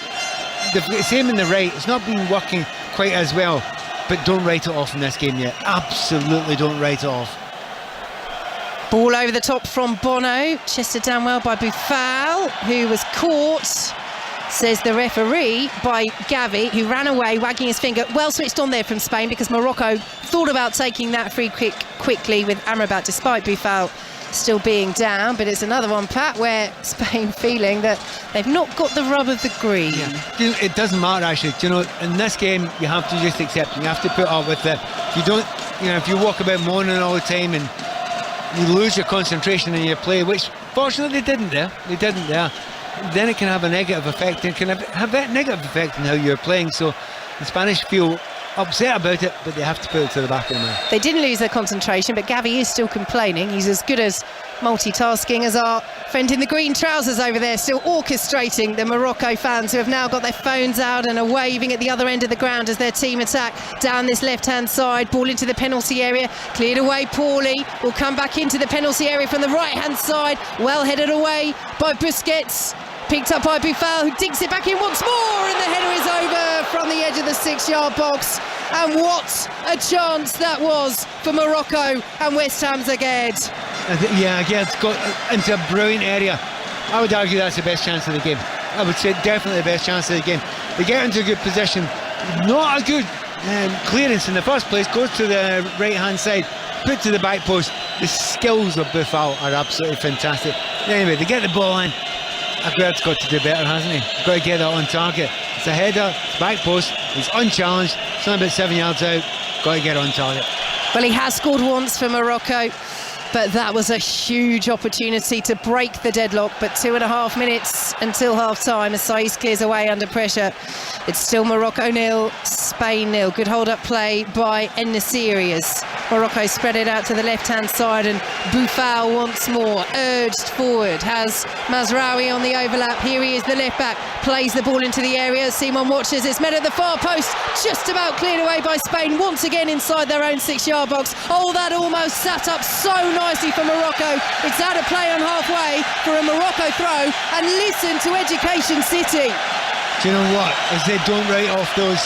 The same in the right, it's not been working quite as well. But don't write it off in this game yet. Absolutely don't write it off. Ball over the top from Bono. Chested down well by Boufal, who was caught, says the referee, by Gavi, who ran away, wagging his finger. Well switched on there from Spain, because Morocco thought about taking that free kick quickly with Amrabat, despite Boufal still being down. But it's another one, Pat, where Spain feeling that they've not got the rub of the green. Yeah. It doesn't matter, actually. Do you know, in this game you have to just accept it. You have to put up with it. You don't, you know, if you walk about moaning all the time and you lose your concentration in your play, which fortunately they didn't there, then it can have a negative effect, and can have that negative effect on how you're playing. So the Spanish feel upset about it, but they have to put it to the back of the mind. They didn't lose their concentration, but Gavi is still complaining. He's as good as multitasking as our friend in the green trousers over there, still orchestrating the Morocco fans, who have now got their phones out and are waving at the other end of the ground as their team attack down this left-hand side. Ball into the penalty area, cleared away poorly. Will come back into the penalty area from the right-hand side. Well headed away by Busquets. Picked up by Boufal, who digs it back in once more, and the header is over from the edge of the 6-yard box. And what a chance that was for Morocco and West Ham Zagreb. Yeah, again, it's got into a brilliant area. I would argue that's the best chance of the game. I would say definitely the best chance of the game. They get into a good position. Not a good clearance in the first place. Goes to the right-hand side, put to the back post. The skills of Boufal are absolutely fantastic. Anyway, they get the ball in. Aguilar's got to do better, hasn't he? Got to get that on target. It's a header, it's back post, he's unchallenged, it's only about 7 yards out, got to get on target. Well, he has scored once for Morocco, but that was a huge opportunity to break the deadlock. But 2.5 minutes until half-time as Saiss clears away under pressure. It's still Morocco 0, Spain 0. Good hold-up play by En-Nesyri as Morocco spread it out to the left-hand side, and Boufal once more urged forward. Has Mazraoui on the overlap. Here he is, the left-back. Plays the ball into the area. Simon watches. It's met at the far post. Just about cleared away by Spain. Once again inside their own 6-yard box. Oh, that almost sat up so nicely for Morocco. It's out of play on halfway for a Morocco throw. And listen to Education City. Do you know what? Is they don't write off those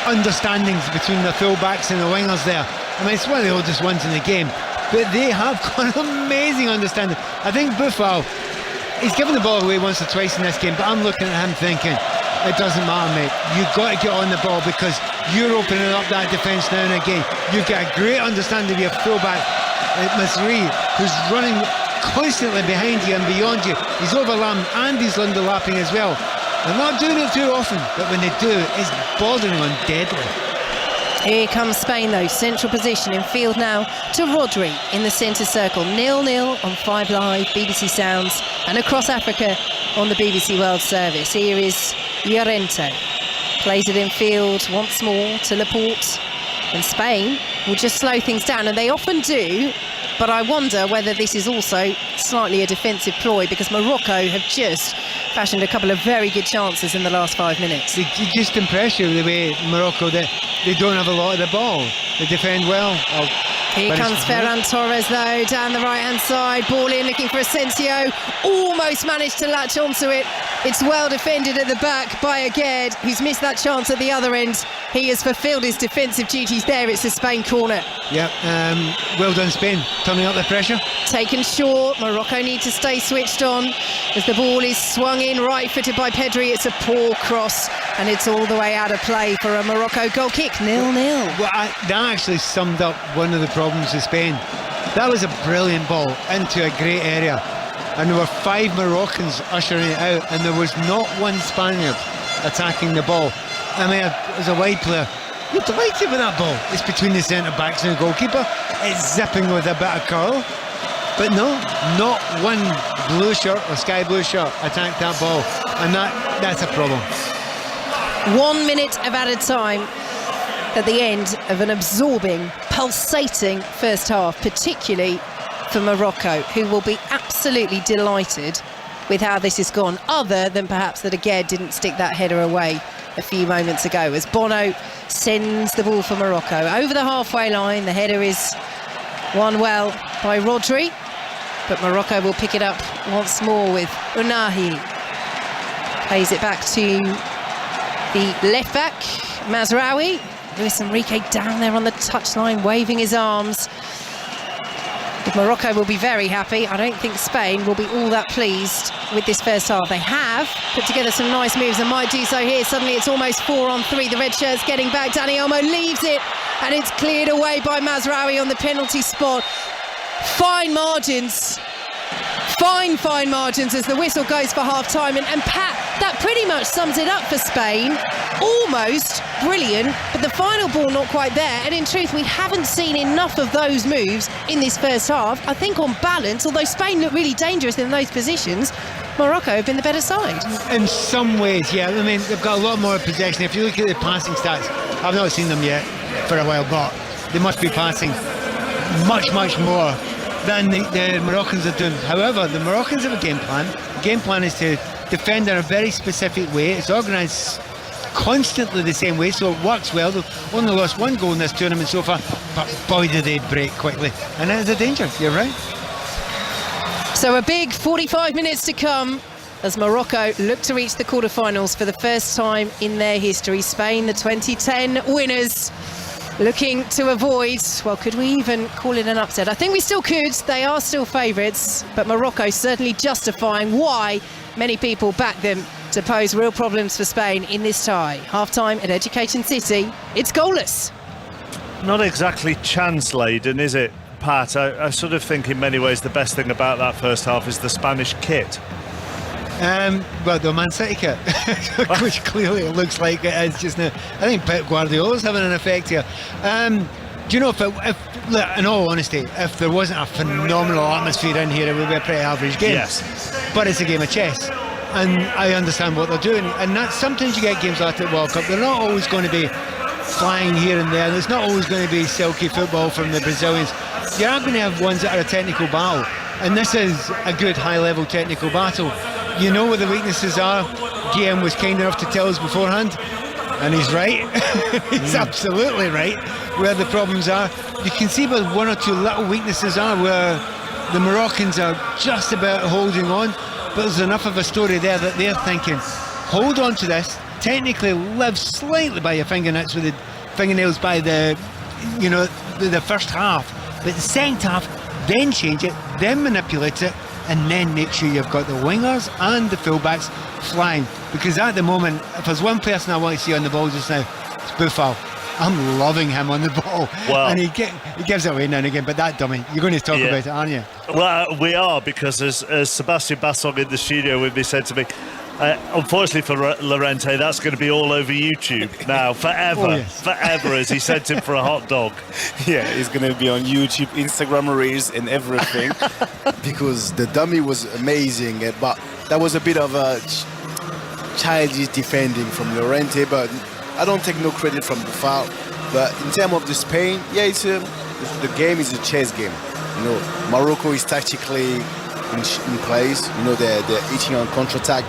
understandings between the full-backs and the wingers there. I mean, it's one of the oldest ones in the game, but they have got an amazing understanding. I think Boufal, he's given the ball away once or twice in this game, but I'm looking at him thinking, it doesn't matter, mate. You've got to get on the ball because you're opening up that defence now and again. You've got a great understanding of your full-back, Mazraoui, who's running constantly behind you and beyond you. He's overlapping and he's underlapping as well. They're not doing it too often, but when they do, it's bordering on deadly. Here comes Spain though, central position in field now to Rodri in the centre circle. 0-0 on 5 Live, BBC Sounds, and across Africa on the BBC World Service. Here is Llorente, plays it in field once more to Laporte, and Spain will just slow things down, and they often do. But I wonder whether this is also slightly a defensive ploy, because Morocco have just fashioned a couple of very good chances in the last 5 minutes. They just impress you the way Morocco, they don't have a lot of the ball. They defend well. Here comes Ferran Torres though, down the right-hand side. Ball in, looking for Asensio. Almost managed to latch onto it. It's well defended at the back by Aguerd, who's missed that chance at the other end. he has fulfilled his defensive duties there. It's the Spain corner. Yeah, well done Spain, turning up the pressure. Taken short, Morocco need to stay switched on as the ball is swung in, right-footed by Pedri. It's a poor cross and it's all the way out of play for a Morocco goal kick, 0-0. Well, that actually summed up one of the problems with Spain. That was a brilliant ball into a great area, and there were 5 Moroccans ushering it out, and there was not one Spaniard attacking the ball. I mean, as a wide player, you're delighted with that ball. It's between the centre-backs and the goalkeeper. It's zipping with a bit of curl. But no, not one blue shirt or sky blue shirt attacked that ball, and that's a problem. 1 minute of added time at the end of an absorbing, pulsating first half, particularly for Morocco, who will be absolutely delighted with how this has gone, other than perhaps that Aguerd didn't stick that header away a few moments ago, as Bono sends the ball for Morocco over the halfway line. The header is won well by Rodri, but Morocco will pick it up once more with Unahi. Plays it back to the left back, Mazraoui. Luis Enrique down there on the touchline, waving his arms. Morocco will be very happy. I don't think Spain will be all that pleased with this first half. They have put together some nice moves and might do so here. Suddenly it's almost 4-on-3. The red shirt's getting back. Dani Olmo leaves it and it's cleared away by Mazraoui on the penalty spot. Fine margins. Fine margins as the whistle goes for half-time. And Pat, that pretty much sums it up for Spain. Almost brilliant, but the final ball not quite there. And in truth, we haven't seen enough of those moves in this first half. I think on balance, although Spain look really dangerous in those positions, Morocco have been the better side. In some ways, yeah. I mean, they've got a lot more possession. If you look at the passing stats, I've not seen them yet for a while, but they must be passing much more than the Moroccans are doing. However, the Moroccans have a game plan. The game plan is to defend in a very specific way. It's organised constantly the same way, so it works well. They've only lost 1 goal in this tournament so far, but boy do they break quickly, and it is a danger, you're right. So a big 45 minutes to come as Morocco look to reach the quarterfinals for the first time in their history. Spain, the 2010 winners, looking to avoid, well, could we even call it an upset? I think we still could. They are still favourites, but Morocco certainly justifying why many people back them to pose real problems for Spain in this tie. Half-time at Education City, it's goalless. Not exactly chance-laden, is it, Pat? I sort of think in many ways the best thing about that first half is the Spanish kit. Well, the Man City kit, which clearly it looks like it is just now. I think Pep Guardiola's having an effect here. Do you know, if look, in all honesty, if there wasn't a phenomenal atmosphere in here, it would be a pretty average game. Yes. But it's a game of chess, and I understand what they're doing. And that's sometimes you get games like the World Cup. They're not always going to be flying here and there. There's not always going to be silky football from the Brazilians. You are going to have ones that are a technical battle, and this is a good high-level technical battle. You know where the weaknesses are. Guillaume was kind enough to tell us beforehand, and he's right. He's absolutely right where the problems are. You can see where 1 or 2 little weaknesses are, where the Moroccans are just about holding on, but there's enough of a story there that they're thinking, hold on to this, technically live slightly by your fingernails with the fingernails by the first half, but the second half, then change it, then manipulate it, and then make sure you've got the wingers and the fullbacks flying. Because at the moment, if there's one person I want to see on the ball just now, it's Buffal. I'm loving him on the ball. Well, and he gives it away now and again, but that dummy, you're going to talk about it, aren't you? Well, we are, because as Sebastian Bassong in the studio with me said to me, unfortunately for Llorente, that's going to be all over YouTube now, forever, forever, as he sent him for a hot dog. Yeah, it's going to be on YouTube, Instagram Reels and everything, because the dummy was amazing, but that was a bit of a childish defending from Llorente, but I don't take no credit from the foul. But in terms of the Spain, yeah, the game is a chess game. You know, Morocco is tactically in place. You know, they're eating on counter-attack,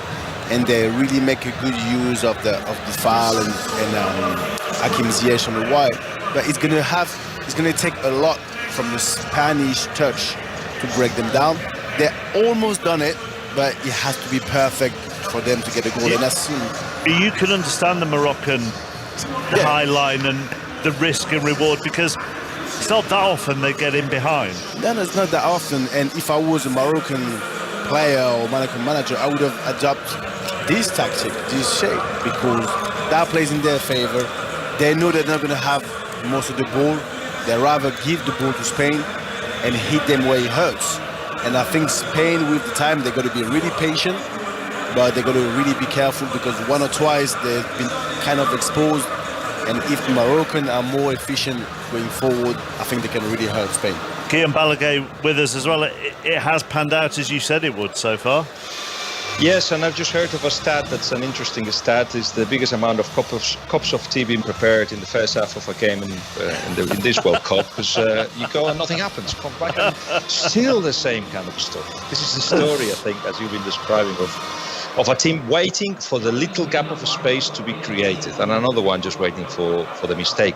and they really make a good use of the foul and Hakim Ziyech on the wide. But it's gonna take a lot from the Spanish touch to break them down. They're almost done it, but it has to be perfect for them to get a goal. Yeah. And that's soon. You can understand the Moroccan high line and the risk and reward, because it's not that often they get in behind. No, it's not that often. And if I was a Moroccan player or Moroccan manager, I would have adopted this tactic, this shape, because that plays in their favor. They know they're not going to have most of the ball. They rather give the ball to Spain and hit them where it hurts. And I think Spain, with the time, they're going to be really patient, but they're going to really be careful, because one or twice they've been kind of exposed. And if the Moroccan are more efficient going forward, I think they can really hurt Spain. Guillaume Balaguer with us as well. It has panned out as you said it would so far. Yes, and I've just heard of a stat that's an interesting stat. Is the biggest amount of cups of tea being prepared in the first half of a game in this World Cup, because you go and nothing happens. Come back and still the same kind of stuff. This is the story, I think, as you've been describing, of a team waiting for the little gap of space to be created, and another one just waiting for the mistake.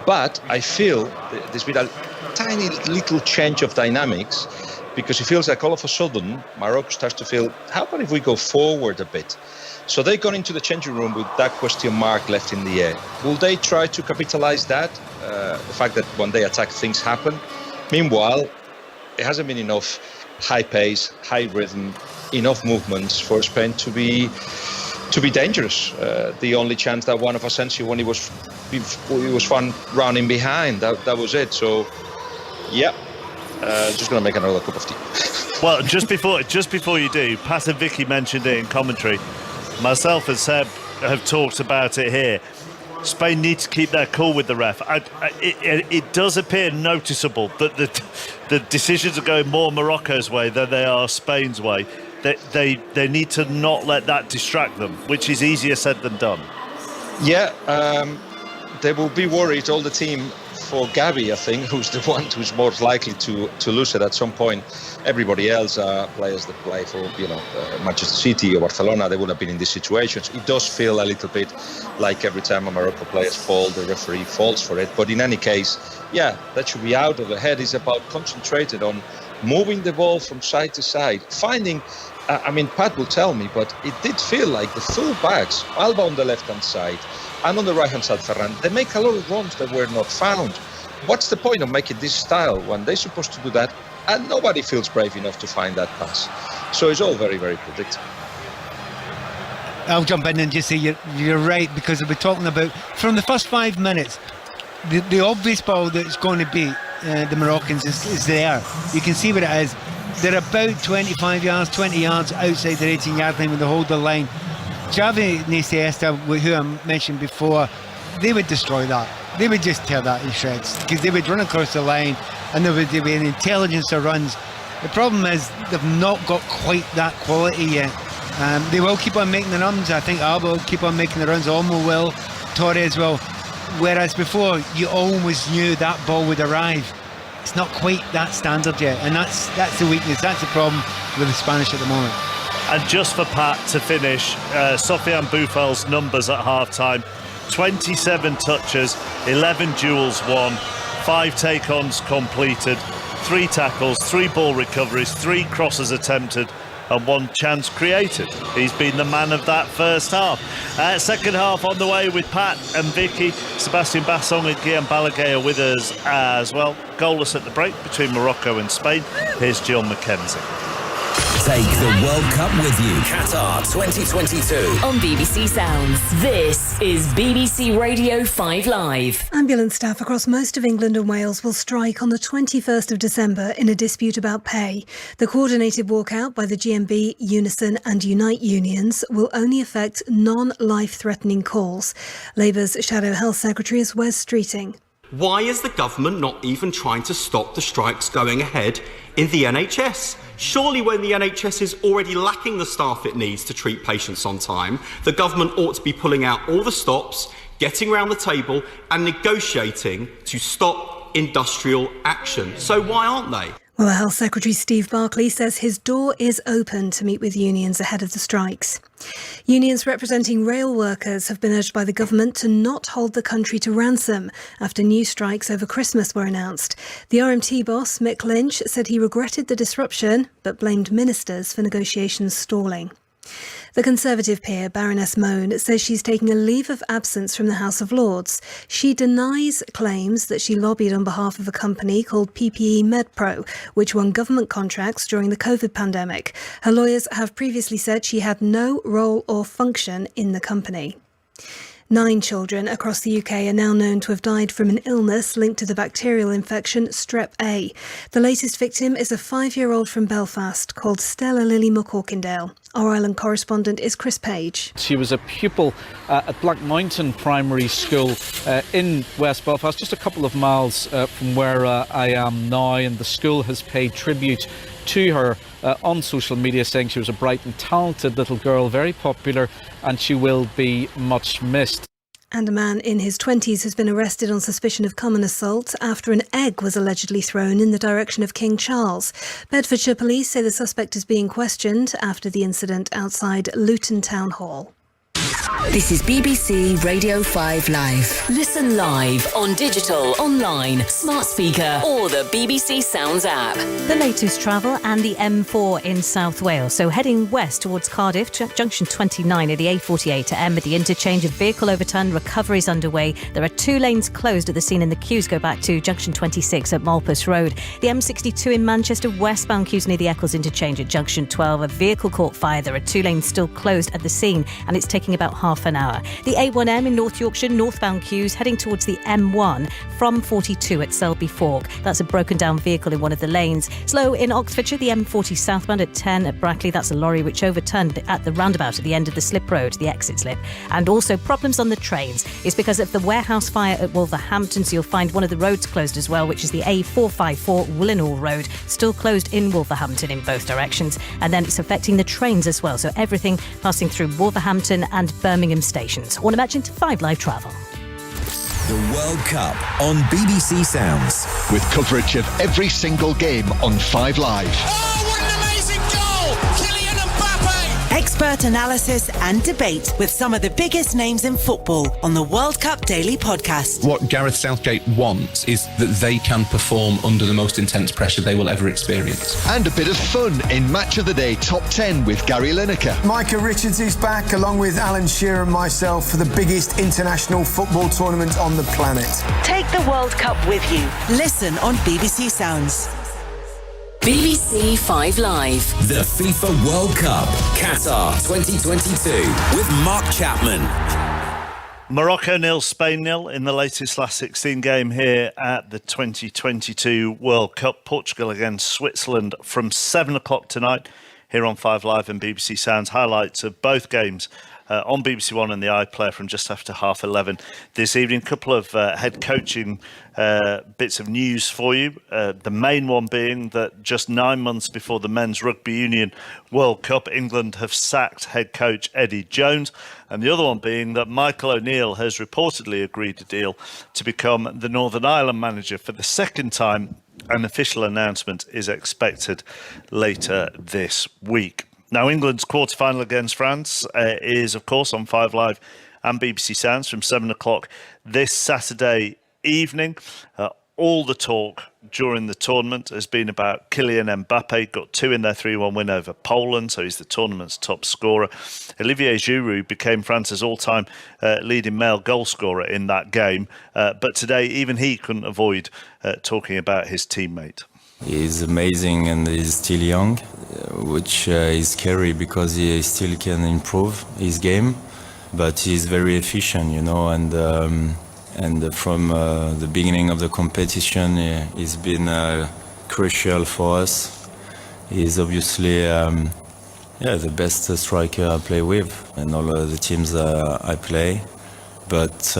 But I feel there's been a tiny little change of dynamics, because it feels like all of a sudden Morocco starts to feel, how about if we go forward a bit? So they got into the changing room with that question mark left in the air. Will they try to capitalize that? The fact that when they attack, things happen. Meanwhile, it hasn't been enough high pace, high rhythm, enough movements for Spain to be dangerous. The only chance that one of Asensio, when he was fun running behind, that was it. So, yeah. Just going to make another cup of tea. Well, just before you do, Pat and Vicky mentioned it in commentary. Myself and Seb have talked about it here. Spain need to keep their cool with the ref. It does appear noticeable that the decisions are going more Morocco's way than they are Spain's way. They need to not let that distract them, which is easier said than done. Yeah, they will be worried, all the team, for Gavi, I think, who's the one who's most likely to lose it at some point. Everybody else are players that play for, Manchester City or Barcelona. They would have been in these situations. It does feel a little bit like every time a Morocco players fall, the referee falls for it. But in any case, yeah, that should be out of the head. It's about concentrated on moving the ball from side to side, finding. Pat will tell me, but it did feel like the full backs, Alba on the left-hand side and on the right-hand side, Ferran, they make a lot of runs that were not found. What's the point of making this style when they're supposed to do that and nobody feels brave enough to find that pass? So it's all very, very predictable. I'll jump in and just say you're right, because we're talking about, from the first 5 minutes, the obvious ball that's going to beat the Moroccans is there. You can see what it is. They're about 25 yards, 20 yards outside their 18-yard line when they hold the line. Xavi and Iniesta, who I mentioned before, they would destroy that. They would just tear that in shreds, because they would run across the line and there would be an intelligence of runs. The problem is they've not got quite that quality yet. They will keep on making the runs. I think Alba will keep on making the runs. Olmo will, Torres will. Whereas before, you always knew that ball would arrive. It's not quite that standard yet, and that's the weakness. That's the problem with the Spanish at the moment. And just for Pat to finish, Sofiane Bouffel's numbers at half-time: 27 touches, 11 duels won, 5 take-ons completed, 3 tackles, 3 ball recoveries, 3 crosses attempted, and 1 chance created. He's been the man of that first half. Second half on the way with Pat and Vicky. Sebastian Bassong and Guillaume Balaguer are with us as well. Goalless at the break between Morocco and Spain. Here's Jill McKenzie. Take the World Cup with you. Qatar 2022. On BBC Sounds, this is BBC Radio 5 Live. Ambulance staff across most of England and Wales will strike on the 21st of December in a dispute about pay. The coordinated walkout by the GMB, Unison and Unite unions will only affect non-life-threatening calls. Labour's Shadow Health Secretary is Wes Streeting. Why is the government not even trying to stop the strikes going ahead in the NHS? Surely when the NHS is already lacking the staff it needs to treat patients on time, the government ought to be pulling out all the stops, getting round the table and negotiating to stop industrial action. So why aren't they? Well, the Health Secretary Steve Barclay says his door is open to meet with unions ahead of the strikes. Unions representing rail workers have been urged by the government to not hold the country to ransom after new strikes over Christmas were announced. The RMT boss, Mick Lynch, said he regretted the disruption but blamed ministers for negotiations stalling. The Conservative peer, Baroness Mohn, says she's taking a leave of absence from the House of Lords. She denies claims that she lobbied on behalf of a company called PPE MedPro, which won government contracts during the COVID pandemic. Her lawyers have previously said she had no role or function in the company. 9 children across the UK are now known to have died from an illness linked to the bacterial infection Strep A. The latest victim is a 5-year-old from Belfast called Stella Lily McCorkindale. Our Ireland correspondent is Chris Page. She was a pupil at Black Mountain Primary School in West Belfast, just a couple of miles from where I am now, and the school has paid tribute to her on social media, saying she was a bright and talented little girl, very popular, and she will be much missed. And a man in his 20s has been arrested on suspicion of common assault after an egg was allegedly thrown in the direction of King Charles. Bedfordshire police say the suspect is being questioned after the incident outside Luton Town Hall. This is BBC Radio 5 Live. Listen live on digital, online, smart speaker, or the BBC Sounds app. The latest travel and the M4 in South Wales. So heading west towards Cardiff, junction 29 at the A48 to M at the interchange. A vehicle overturned, recovery is underway. There are 2 lanes closed at the scene and the queues go back to junction 26 at Malpas Road. The M62 in Manchester, westbound queues near the Eccles interchange at junction 12. A vehicle caught fire. There are 2 lanes still closed at the scene and it's taking about half an hour. The A1M in North Yorkshire, northbound queues heading towards the M1 from 42 at Selby Fork. That's a broken down vehicle in one of the lanes. Slow in Oxfordshire, the M40 southbound at 10 at Brackley. That's a lorry which overturned at the roundabout at the end of the slip road, the exit slip. And also problems on the trains is because of the warehouse fire at Wolverhampton. So you'll find one of the roads closed as well, which is the A454 Willenhall Road, still closed in Wolverhampton in both directions. And then it's affecting the trains as well. So everything passing through Wolverhampton and Birmingham stations. On Imagine 5 Live Travel. The World Cup on BBC Sounds. With coverage of every single game on 5 Live. Oh, what an amazing goal! Kylian Mbappe! Expert analysis and debate with some of the biggest names in football on the World Cup Daily Podcast. What Gareth Southgate wants is that they can perform under the most intense pressure they will ever experience. And a bit of fun in Match of the Day Top 10 with Gary Lineker. Micah Richards is back along with Alan Shearer and myself for the biggest international football tournament on the planet. Take the World Cup with you. Listen on BBC Sounds. BBC 5 Live. The FIFA World Cup, Qatar 2022 with Mark Chapman. Morocco 0, Spain 0 in the latest last 16 game here at the 2022 World Cup. Portugal against Switzerland from 7 o'clock tonight here on 5 Live and BBC Sounds. Highlights of both games on BBC One and the iPlayer from just after 11:30 this evening. A couple of head coaching bits of news for you. The main one being that just 9 months before the Men's Rugby Union World Cup, England have sacked head coach Eddie Jones. And the other one being that Michael O'Neill has reportedly agreed a deal to become the Northern Ireland manager for the second time. An official announcement is expected later this week. Now, England's quarter-final against France is, of course, on 5 Live and BBC Sounds from 7 o'clock this Saturday evening. All the talk during the tournament has been about Kylian Mbappe. Got 2 in their 3-1 win over Poland, so he's the tournament's top scorer. Olivier Giroud became France's all-time leading male goal scorer in that game. But today, even he couldn't avoid talking about his teammate. He's amazing and he's still young, which is scary because he still can improve his game, but he's very efficient, you know, and from the beginning of the competition, he's been crucial for us. He's obviously the best striker I play with and all of the teams I play, but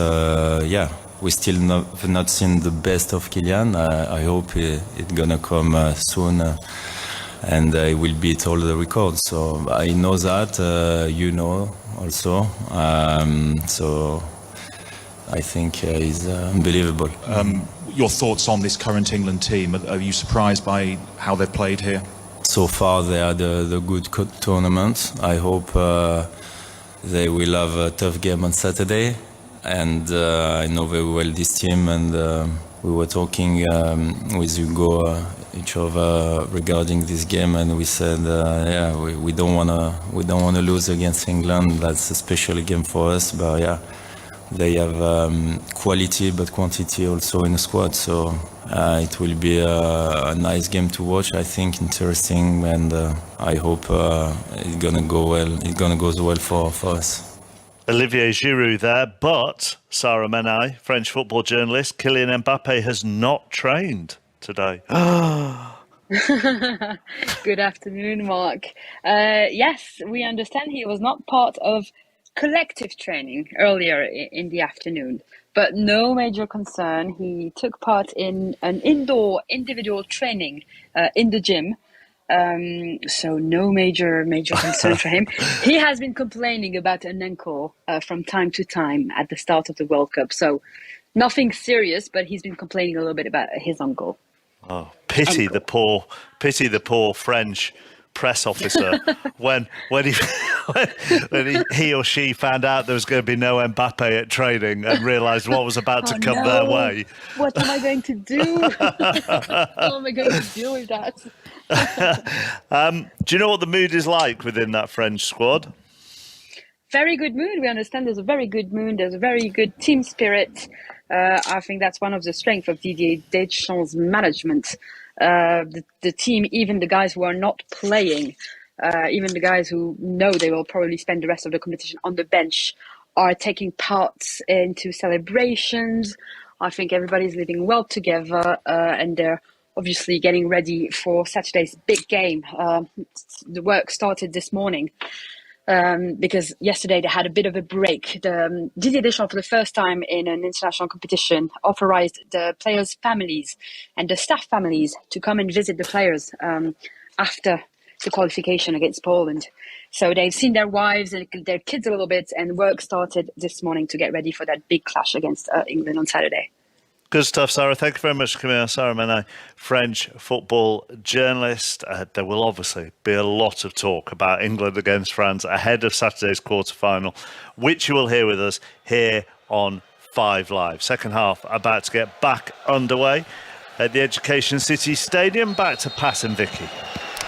we still have not seen the best of Kylian. I hope it's gonna come soon, and he will beat all the records. So I know that, you know, also. So I think he's unbelievable. Your thoughts on this current England team? Are you surprised by how they've played here? So far, they had the good tournament. I hope they will have a tough game on Saturday. And I know very well this team, and we were talking with Hugo each other regarding this game, and we said, we don't wanna lose against England. That's a special game for us, but yeah, they have quality but quantity also in the squad. So it will be a nice game to watch. I think interesting, and I hope it's gonna go well. It's gonna go well for us. Olivier Giroud there, but Sarah Menai, French football journalist, Kylian Mbappe has not trained today. Good afternoon, Mark. Yes, we understand he was not part of collective training earlier in the afternoon, but no major concern. He took part in an indoor individual training in the gym. So no major concern for him. He has been complaining about an ankle from time to time at the start of the World Cup. So nothing serious, but he's been complaining a little bit about his ankle. Oh, pity the poor French press officer when he or she found out there was going to be no Mbappe at training and realised what was about to come their way. What am I going to do? How am I going to deal with that? Do you know what the mood is like within that French squad? Very good mood. We understand there's a very good mood. There's a very good team spirit. I think that's one of the strengths of Didier Deschamps' management. The team, even the guys who are not playing, even the guys who know they will probably spend the rest of the competition on the bench, are taking part into celebrations. I think everybody's living well together, and they're obviously getting ready for Saturday's big game. The work started this morning because yesterday they had a bit of a break. Didier Deschamps, for the first time in an international competition, authorized the players' families and the staff families to come and visit the players after the qualification against Poland. So they've seen their wives and their kids a little bit, and work started this morning to get ready for that big clash against England on Saturday. Good stuff, Sarah. Thank you very much, Camille. Sarah Menai, French football journalist. There will obviously be a lot of talk about England against France ahead of Saturday's quarter-final, which you will hear with us here on 5 Live. Second half about to get back underway at the Education City Stadium. Back to Pat and Vicky.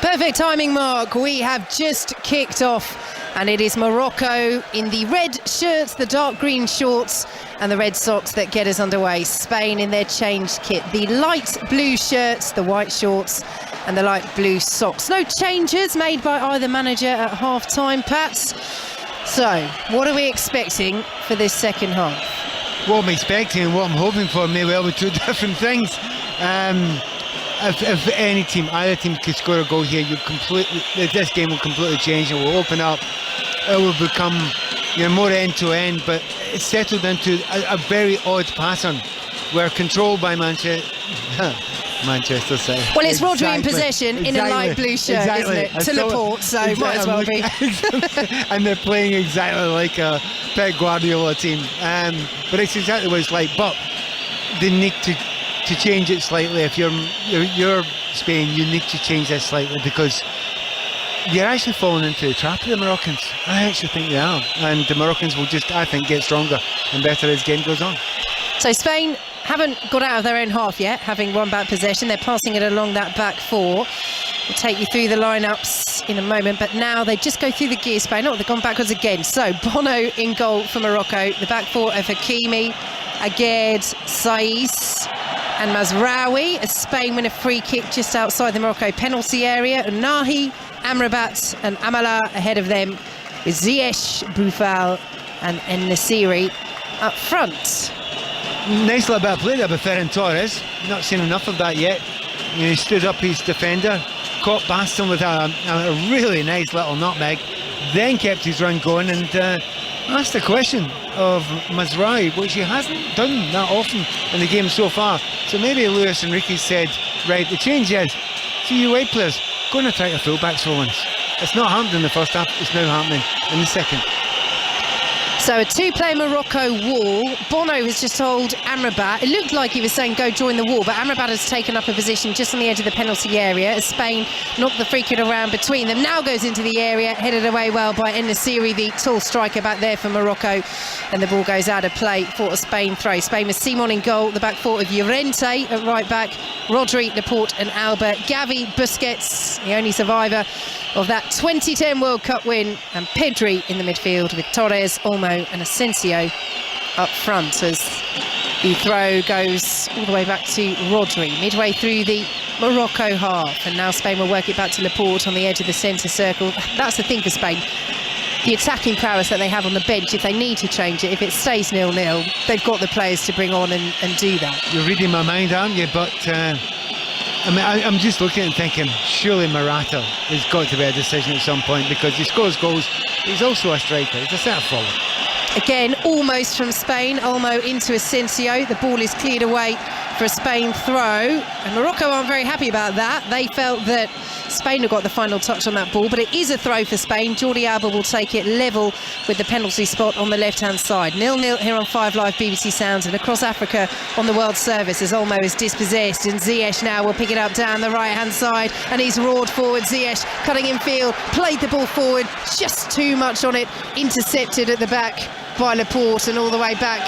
Perfect timing, Mark. We have just kicked off, and it is Morocco in the red shirts, the dark green shorts, and the red socks that get us underway. Spain in their changed kit, the light blue shirts, the white shorts, and the light blue socks. No changes made by either manager at half-time, Pat. So, what are we expecting for this second half? What I'm expecting and what I'm hoping for may well be two different things. If any team, either team could score a goal here, this game will completely change. It will open up. It will become more end-to-end, but it's settled into a very odd pattern. We're controlled by Manchester City. Well, it's Rodri in possession in a light blue shirt, isn't it? To Laporte, so might as well be. And they're playing exactly like a Pep Guardiola team. But it's exactly what it's like. But they need to change it slightly. If you're Spain, you need to change this slightly, because you're actually falling into the trap of the Moroccans. I actually think they are, and the Moroccans will just, I think, get stronger and better as game goes on. So Spain haven't got out of their own half yet, having won back possession. They're passing it along that back four. We'll take you through the lineups in a moment, but now they just go through the gear, Spain. Oh, they've gone backwards again. So Bono in goal for Morocco. The back four of Hakimi, Aguerd, Saiss and Mazraoui, as Spain win a free kick just outside the Morocco penalty area. Nahi, Amrabat and Amala ahead of them, with Ziyech, Boufal and En-Nesyri up front. Nice little bit of play there by Ferran Torres. Not seen enough of that yet. He stood up his defender, caught Baston with a really nice little nutmeg, then kept his run going and asked the question of Mazraoui, which he hasn't done that often in the game so far. So maybe Luis Enrique said, right, the change is, see you wide players, go and try your fullbacks for once. It's not happened in the first half, it's now happening in the second. So a two-player Morocco wall. Bono has just told Amrabat, it looked like he was saying go join the wall, but Amrabat has taken up a position just on the edge of the penalty area as Spain knocked the free kick around between them. Now goes into the area, headed away well by En-Nesyri, the tall striker back there for Morocco, and the ball goes out of play for a Spain throw. Spain with Simon in goal, the back four of Llorente at right back, Rodri, Laporte and Alba. Gavi, Busquets, the only survivor of that 2010 World Cup win, and Pedri in the midfield with Torres, Olmo and Asensio up front as the throw goes all the way back to Rodri, midway through the Morocco half, and now Spain will work it back to Laporte on the edge of the centre circle. That's the thing for Spain, the attacking prowess that they have on the bench. If they need to change it, if it stays 0-0, they've got the players to bring on and do that. You're reading my mind, aren't you? But I'm just looking and thinking, surely Morata has got to be a decision at some point, because he scores goals. He's also a striker. He's a centre forward. Again, almost from Spain. Olmo into Asensio. The ball is cleared away for a Spain throw. And Morocco aren't very happy about that. They felt that Spain have got the final touch on that ball, but it is a throw for Spain. Jordi Alba will take it level with the penalty spot on the left-hand side. 0-0 here on 5 Live BBC Sounds, and across Africa on the World Service as Olmo is dispossessed, and Ziyech now will pick it up down the right-hand side, and he's roared forward. Ziyech cutting in field, played the ball forward, just too much on it, intercepted at the back by Laporte and all the way back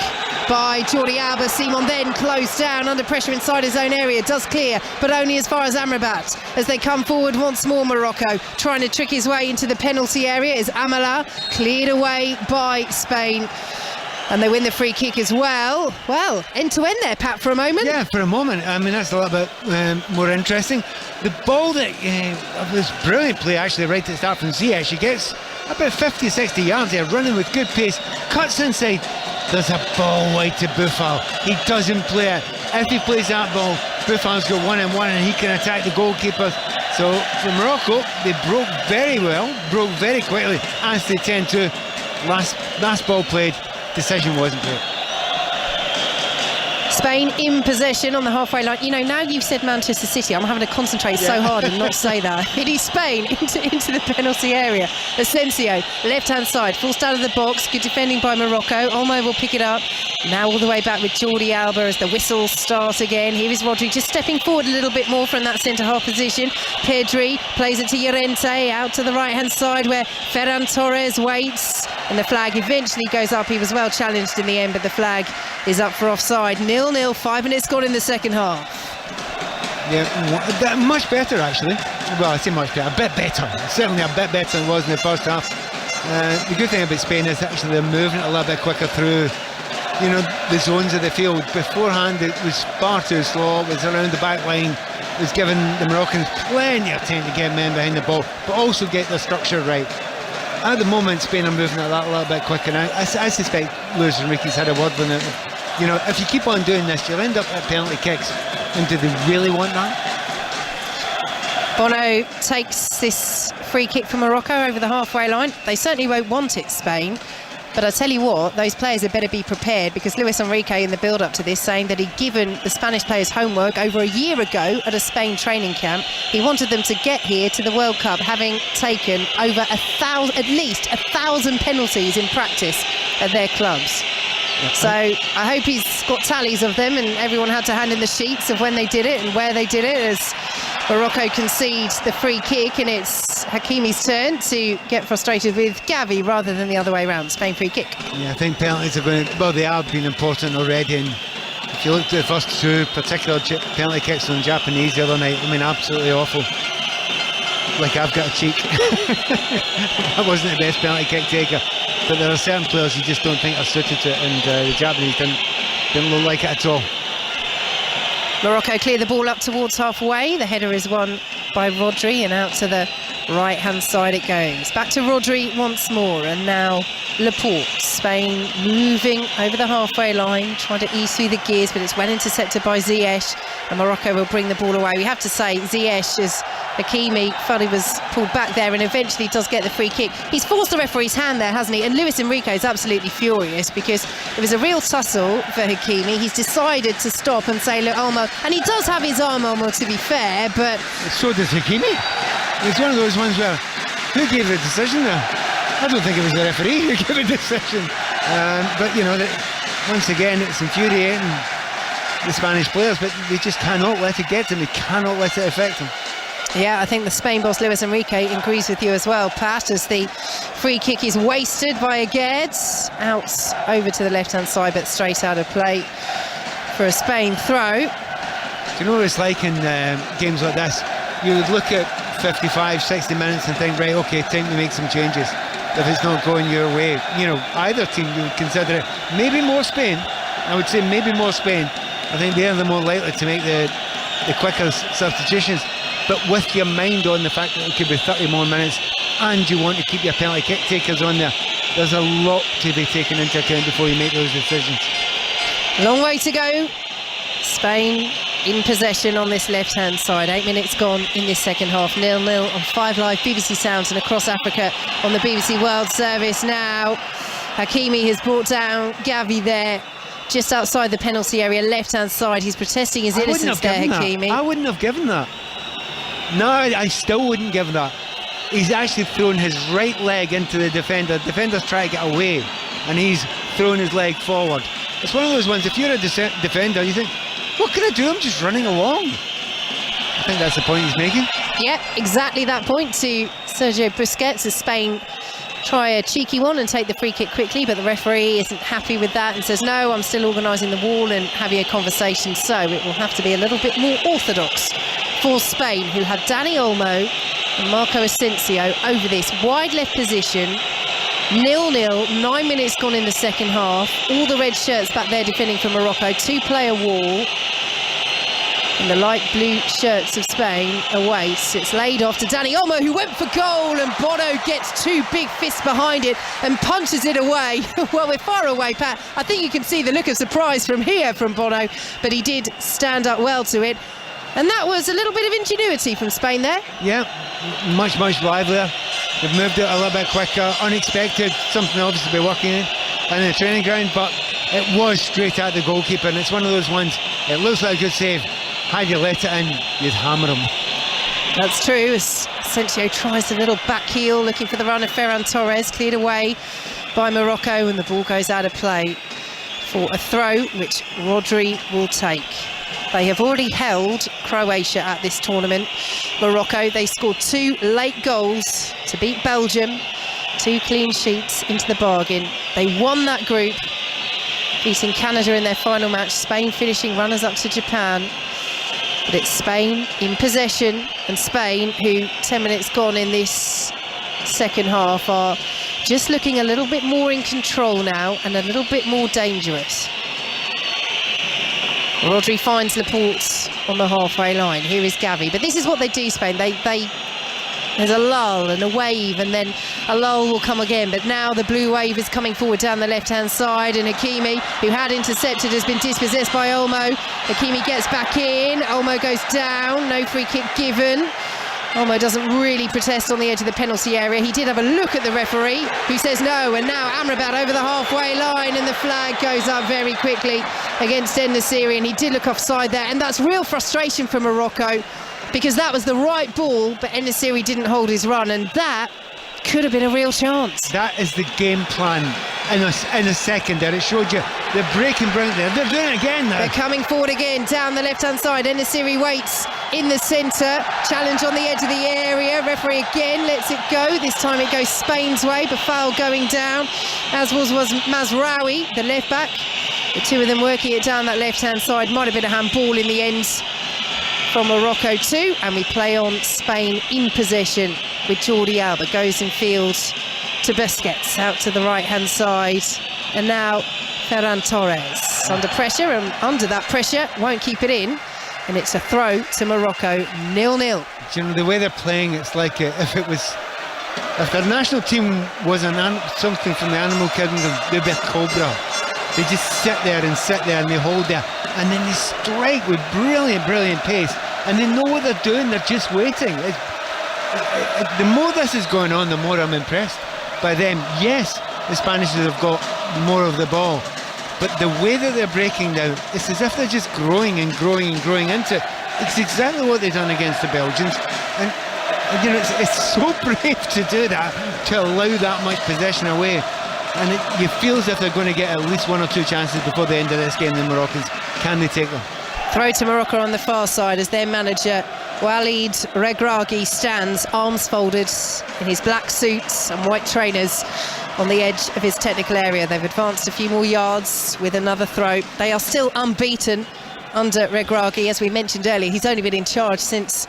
by Jordi Alba. Simon then closed down under pressure inside his own area, does clear, but only as far as Amrabat as they come forward once more. Morocco trying to trick his way into the penalty area is Amala, cleared away by Spain, and they win the free kick as well. Well, end to end there, Pat, for a moment. Yeah, for a moment. I mean, that's a little bit more interesting. The ball that was brilliant play actually right at the start from Ziyech. He gets about 50-60 yards there, running with good pace, cuts inside. There's a ball wide to Boufal. He doesn't play it. If he plays that ball, Boufal's got 1-on-1 and he can attack the goalkeeper. So for Morocco, they broke very well, broke very quickly, as they tend to. Last ball played, decision wasn't great. Spain in possession on the halfway line. You know, now you've said Manchester City, I'm having to concentrate so hard and not say that. It is Spain into the penalty area. Asensio, left-hand side, forced out of the box. Good defending by Morocco. Olmo will pick it up. Now all the way back with Jordi Alba as the whistles start again. Here is Rodri just stepping forward a little bit more from that centre-half position. Pedri plays it to Llorente, out to the right-hand side where Ferran Torres waits. And the flag eventually goes up. He was well challenged in the end, but the flag is up for offside. 0-0, 5 minutes gone in the second half. Yeah, much better actually. Well, I say much better, a bit better. Certainly a bit better than it was in the first half. The good thing about Spain is actually they're moving a little bit quicker through, you know, the zones of the field. Beforehand it was far too slow. It was around the back line. It was giving the Moroccans plenty of time to get men behind the ball, but also get the structure right. At the moment, Spain are moving at that a little bit quicker now. I suspect Luis Enrique's had a word with it. You know, if you keep on doing this, you'll end up at penalty kicks. And do they really want that? Bono takes this free kick from Morocco over the halfway line. They certainly won't want it, Spain. But I tell you what, those players had better be prepared, because Luis Enrique in the build-up to this saying that he'd given the Spanish players homework over a year ago at a Spain training camp. He wanted them to get here to the World Cup having taken over at least 1,000 penalties in practice at their clubs. So I hope he's got tallies of them, and everyone had to hand in the sheets of when they did it and where they did it, as Morocco concedes the free kick, and it's Hakimi's turn to get frustrated with Gavi rather than the other way around. Spain free kick. Yeah, I think penalties are going to, well, they have been important already, and if you look at the first two particular penalty kicks on Japanese the other night, I mean, absolutely awful. Like, I've got a cheek. I wasn't the best penalty kick taker, but there are certain players you just don't think are suited to it, and the Japanese didn't look like it at all. Morocco clear the ball up towards halfway. The header is won by Rodri, and out to the right-hand side it goes. Back to Rodri once more, and now Laporte. Spain moving over the halfway line, trying to ease through the gears, but it's well intercepted by Ziyech, and Morocco will bring the ball away. We have to say, Ziyech, as Hakimi felt he was pulled back there and eventually does get the free kick. He's forced the referee's hand there, hasn't he? And Luis Enrique is absolutely furious, because it was a real tussle for Hakimi. He's decided to stop and say, look, Olmo, and he does have his arm, Olmo, to be fair, but... So does Hakimi. It's one of those ones where, who gave the decision there? I don't think it was the referee who gave a decision. But, you know, once again, it's infuriating the Spanish players, but they just cannot let it get to them. They cannot let it affect them. Yeah, I think the Spain boss Luis Enrique agrees with you as well, Pat, as the free kick is wasted by Aguerd. Out over to the left-hand side, but straight out of play for a Spain throw. Do you know what it's like in games like this? You would look at 55, 60 minutes and think, right, okay, time to make some changes. If it's not going your way, you know, either team you would consider it. Maybe more Spain. I would say maybe more Spain. I think they're the more likely to make the quicker substitutions. But with your mind on the fact that it could be 30 more minutes and you want to keep your penalty kick takers on there, there's a lot to be taken into account before you make those decisions. Long way to go. Spain in possession on this left-hand side. 8 minutes gone in this second half. 0-0 on 5 Live, BBC Sounds and across Africa on the BBC World Service. Now Hakimi has brought down Gavi there, just outside the penalty area, left-hand side. He's protesting his innocence there, Hakimi. I wouldn't have given that. No, I still wouldn't give that. He's actually thrown his right leg into the defender. The defender's trying to get away, and he's thrown his leg forward. It's one of those ones, if you're a defender, you think, what can I do? I'm just running along. I think that's the point he's making. Yeah, exactly that point to Sergio Busquets as Spain try a cheeky one and take the free kick quickly, but the referee isn't happy with that and says, no, I'm still organising the wall and having a conversation. So it will have to be a little bit more orthodox for Spain, who have Dani Olmo and Marco Asensio over this wide left position. 0-0, 9 minutes gone in the second half. All the red shirts back there defending for Morocco. 2-player wall. And the light blue shirts of Spain awaits. It's laid off to Dani Olmo, who went for goal, and Bono gets 2 big fists behind it and punches it away. Well, we're far away, Pat. I think you can see the look of surprise from here from Bono, but he did stand up well to it. And that was a little bit of ingenuity from Spain there. Yeah, much livelier. They've moved it a little bit quicker, unexpected, something obviously to be working in the training ground, but it was straight at the goalkeeper, and it's one of those ones, it looks like a good save. Had you let it in, you'd hammer him. That's true. Asensio tries a little back heel, looking for the run of Ferran Torres, cleared away by Morocco, and the ball goes out of play for a throw, which Rodri will take. They have already held Croatia at this tournament. Morocco, they scored 2 late goals to beat Belgium, 2 clean sheets into the bargain. They won that group, beating Canada in their final match, Spain finishing runners-up to Japan. But it's Spain in possession, and Spain, who 10 minutes gone in this second half, are just looking a little bit more in control now and a little bit more dangerous. Rodri finds Laporte on the halfway line. Here is Gavi. But this is what they do, Spain. There's a lull and a wave, and then a lull will come again. But now the blue wave is coming forward down the left-hand side, and Hakimi, who had intercepted, has been dispossessed by Olmo. Hakimi gets back in. Olmo goes down. No free kick given. Olmo doesn't really protest on the edge of the penalty area. He did have a look at the referee, who says no, and now Amrabat over the halfway line, and the flag goes up very quickly against En-Nesyri, and he did look offside there, and that's real frustration for Morocco, because that was the right ball, but En-Nesyri didn't hold his run, and that could have been a real chance. That is the game plan in a second there. It showed you they're breaking ground there. They're doing it again now. They're coming forward again down the left-hand side. En-Nesyri waits in the centre. Challenge on the edge of the area. Referee again lets it go. This time it goes Spain's way. But foul going down, as was Mazraoui, the left back. The two of them working it down that left-hand side. Might have been a handball in the end from Morocco too, and we play on Spain in possession with Jordi Alba. Goes in field to Busquets, out to the right-hand side, and now Ferran Torres under pressure, and under that pressure won't keep it in, and it's a throw to Morocco. 0-0. You know, the way they're playing, it's like if their national team was something from the animal kingdom, they'd be a cobra. They just sit there and they hold there, and then they strike with brilliant pace, and they know what they're doing. They're just waiting. The more this is going on, the more I'm impressed by them. Yes, the Spanish have got more of the ball, but the way that they're breaking down, it's as if they're just growing into it. It's exactly what they've done against the Belgians, and you know, it's so brave to do that, to allow that much possession away. And you feel as if they're going to get at least 1 or 2 chances before the end of this game, the Moroccans. Can they take them? Throw to Morocco on the far side as their manager Walid Regragui stands, arms folded, in his black suits and white trainers on the edge of his technical area. They've advanced a few more yards with another throw. They are still unbeaten under Regragui. As we mentioned earlier, he's only been in charge since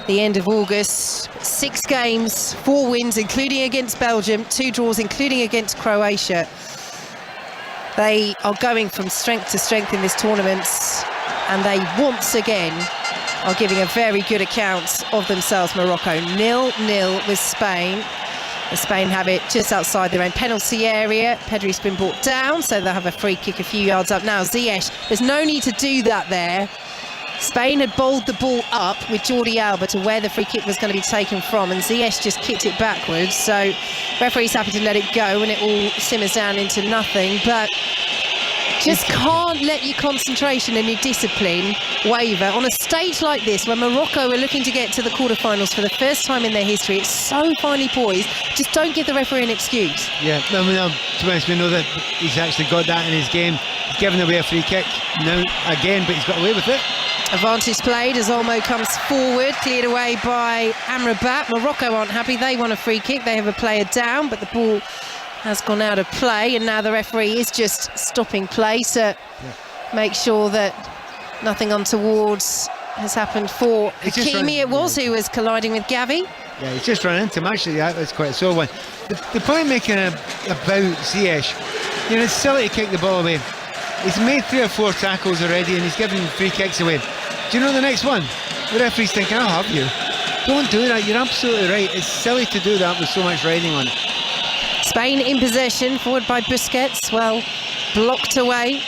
the end of August. 6 games, 4 wins, including against Belgium, 2 draws, including against Croatia. They are going from strength to strength in this tournament, and they once again are giving a very good account of themselves. Morocco 0-0 with Spain. Spain have it just outside their own penalty area. Pedri's been brought down, so they'll have a free kick a few yards up now. Ziyech, there's no need to do that there. Spain had bowled the ball up with Jordi Alba to where the free kick was going to be taken from, and Ziyech just kicked it backwards. So referee's happy to let it go, and it all simmers down into nothing. But just can't let your concentration and your discipline waver on a stage like this, where Morocco are looking to get to the quarterfinals for the first time in their history. It's so finely poised. Just don't give the referee an excuse. Yeah, I mean, to be honest, we know that he's actually got that in his game. He's given away a free kick now again, but he's got away with it. Advantage played as Olmo comes forward, cleared away by Amrabat. Morocco aren't happy. They want a free kick. They have a player down, but the ball has gone out of play, and now the referee is just stopping play to make sure that nothing untowards has happened for Hakimi. It was who was colliding with Gavi. Yeah, he's just run into him. Actually, that was quite a sore one. The point I'm making about Ziyech, you know, it's silly to kick the ball away. He's made 3 or 4 tackles already, and he's given free kicks away. Do you know the next one? The referee's thinking, I'll have you. Don't do that. You're absolutely right. It's silly to do that with so much riding on it. Spain in possession, forward by Busquets. Well, blocked away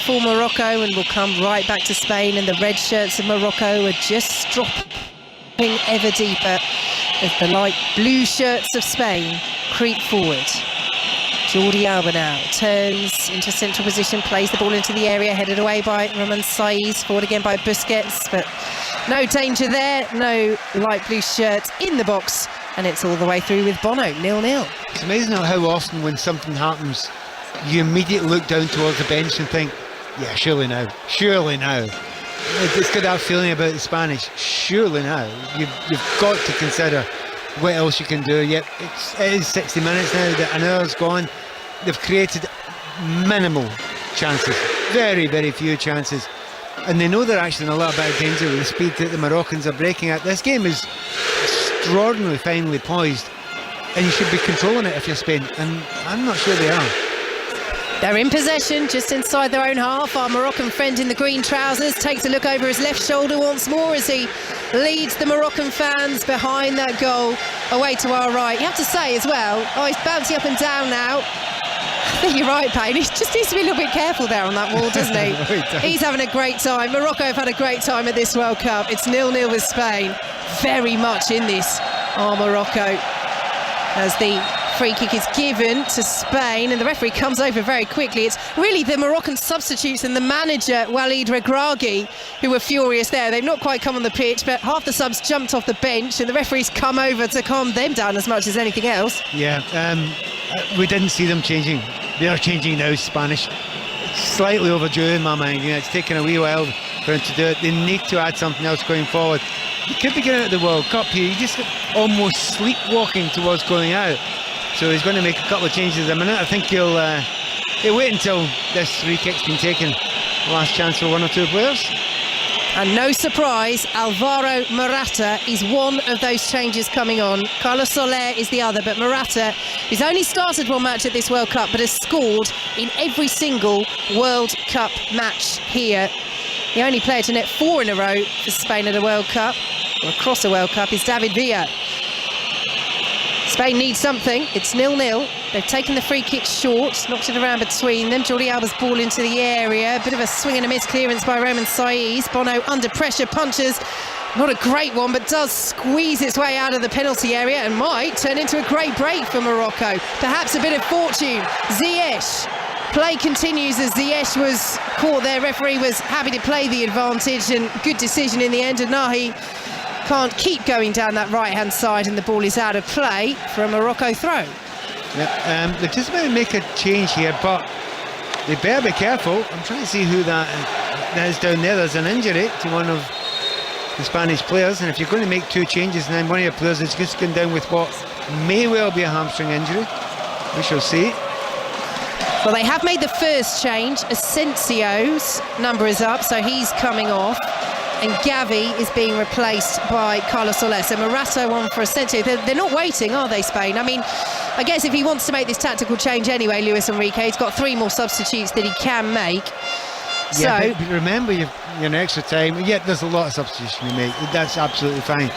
for Morocco, and will come right back to Spain. And the red shirts of Morocco are just dropping ever deeper as the light blue shirts of Spain creep forward. Jordi Alba now turns into central position, plays the ball into the area, headed away by Roman Saiz, forward again by Busquets, but no danger there, no light blue shirt in the box, and it's all the way through with Bono, 0-0. It's amazing how often when something happens, you immediately look down towards the bench and think, yeah, surely now. It's got that feeling about the Spanish, surely now. You've got to consider what else you can do. Yep, it is 60 minutes now, an hour's gone. They've created minimal chances, very, very few chances, and they know they're actually in a little bit of danger with the speed that the Moroccans are breaking at. This game is extraordinarily finely poised, and you should be controlling it if you're Spain, and I'm not sure they are. They're in possession, just inside their own half. Our Moroccan friend in the green trousers takes a look over his left shoulder once more as he leads the Moroccan fans behind that goal away to our right. You have to say as well, he's bouncing up and down now. I think you're right, Payne. He just needs to be a little bit careful there on that wall, doesn't he? He's having a great time. Morocco have had a great time at this World Cup. It's 0-0 with Spain. Very much in this are Morocco, as the free kick is given to Spain, and the referee comes over very quickly. It's really the Moroccan substitutes and the manager, Walid Regragui, who were furious there. They've not quite come on the pitch, but half the subs jumped off the bench, and the referee's come over to calm them down as much as anything else. Yeah, we didn't see them changing. They are changing now, Spanish. It's slightly overdue in my mind. You know, it's taken a wee while for them to do it. They need to add something else going forward. You could be getting out of the World Cup here. You just almost sleepwalking towards going out. So he's going to make a couple of changes in a minute. I think he'll wait until this free kick's been taken. Last chance for 1 or 2 players. And no surprise, Alvaro Morata is one of those changes coming on. Carlos Soler is the other, but Morata, who's only started 1 match at this World Cup, but has scored in every single World Cup match here. The only player to net 4 in a row for Spain at a World Cup, or across a World Cup, is David Villa. Spain needs something. It's 0-0. They've taken the free kick short, knocked it around between them. Jordi Alba's ball into the area. A bit of a swing and a miss clearance by Roman Saiz. Bono under pressure, punches. Not a great one, but does squeeze its way out of the penalty area and might turn into a great break for Morocco. Perhaps a bit of fortune. Ziyech. Play continues as Ziyech was caught there. Referee was happy to play the advantage, and good decision in the end. And Nahi can't keep going down that right-hand side, and the ball is out of play for a Morocco throw. Yeah, they're just about to make a change here, but they better be careful. I'm trying to see who that is down there. There's an injury to one of the Spanish players, and if you're going to make 2 changes and then one of your players is just going down with what may well be a hamstring injury, we shall see. Well, they have made the first change. Asensio's number is up, so he's coming off. And Gavi is being replaced by Carlos Soler. So Morata on for Asensio. They're not waiting, are they, Spain? I mean, I guess if he wants to make this tactical change anyway, Luis Enrique, he's got 3 more substitutes that he can make. Yeah, so but remember, you're in extra time. Yeah, there's a lot of substitution you make. That's absolutely fine.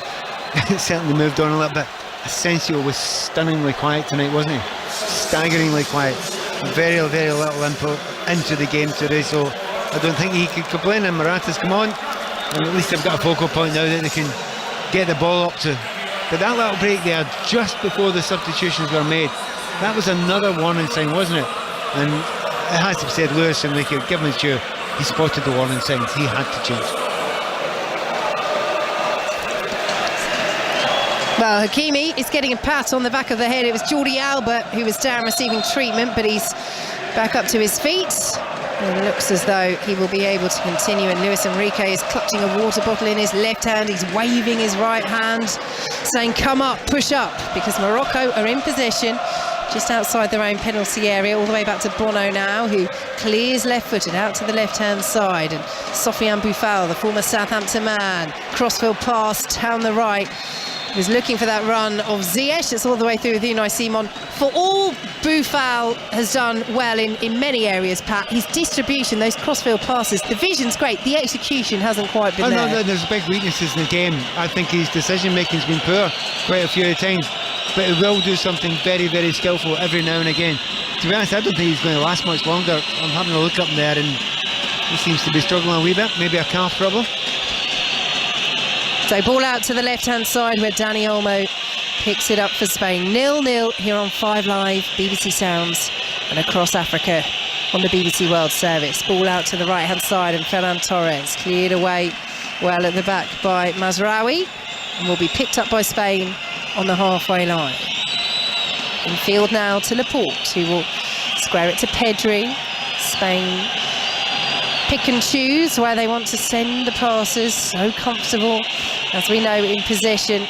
It certainly moved on a little bit. Asensio was stunningly quiet tonight, wasn't he? Staggeringly quiet. Very, very little input into the game today, so I don't think he could complain. And Morata's come on, and at least they've got a focal point now that they can get the ball up to. But that little break there, just before the substitutions were made, that was another warning sign, wasn't it? And it has to be said, Luis Enrique, give him his due, he spotted the warning signs. He had to change. Well, Hakimi is getting a pat on the back of the head. It was Jordi Alba who was down receiving treatment, but he's back up to his feet. And it looks as though he will be able to continue. And Luis Enrique is clutching a water bottle in his left hand. He's waving his right hand, saying, come up, push up, because Morocco are in possession just outside their own penalty area, all the way back to Bono now, who clears left-footed out to the left-hand side. And Sofiane Boufal, the former Southampton man, crossfield pass down the right. He was looking for that run of Ziyech. It's all the way through with Unai Simon. For all Boufal has done well in many areas, Pat, his distribution, those crossfield passes, the vision's great. The execution hasn't quite been there. No, there's big weaknesses in the game. I think his decision-making's been poor quite a few times. But he will do something very, very skillful every now and again. To be honest, I don't think he's going to last much longer. I'm having a look up there and he seems to be struggling a wee bit. Maybe a calf trouble. So ball out to the left-hand side where Dani Olmo picks it up for Spain. 0-0 here on 5 Live, BBC Sounds, and across Africa on the BBC World Service. Ball out to the right-hand side and Ferran Torres cleared away well at the back by Mazraoui and will be picked up by Spain on the halfway line. In field now to Laporte, who will square it to Pedri. Spain pick and choose where they want to send the passes. So comfortable, as we know, in possession.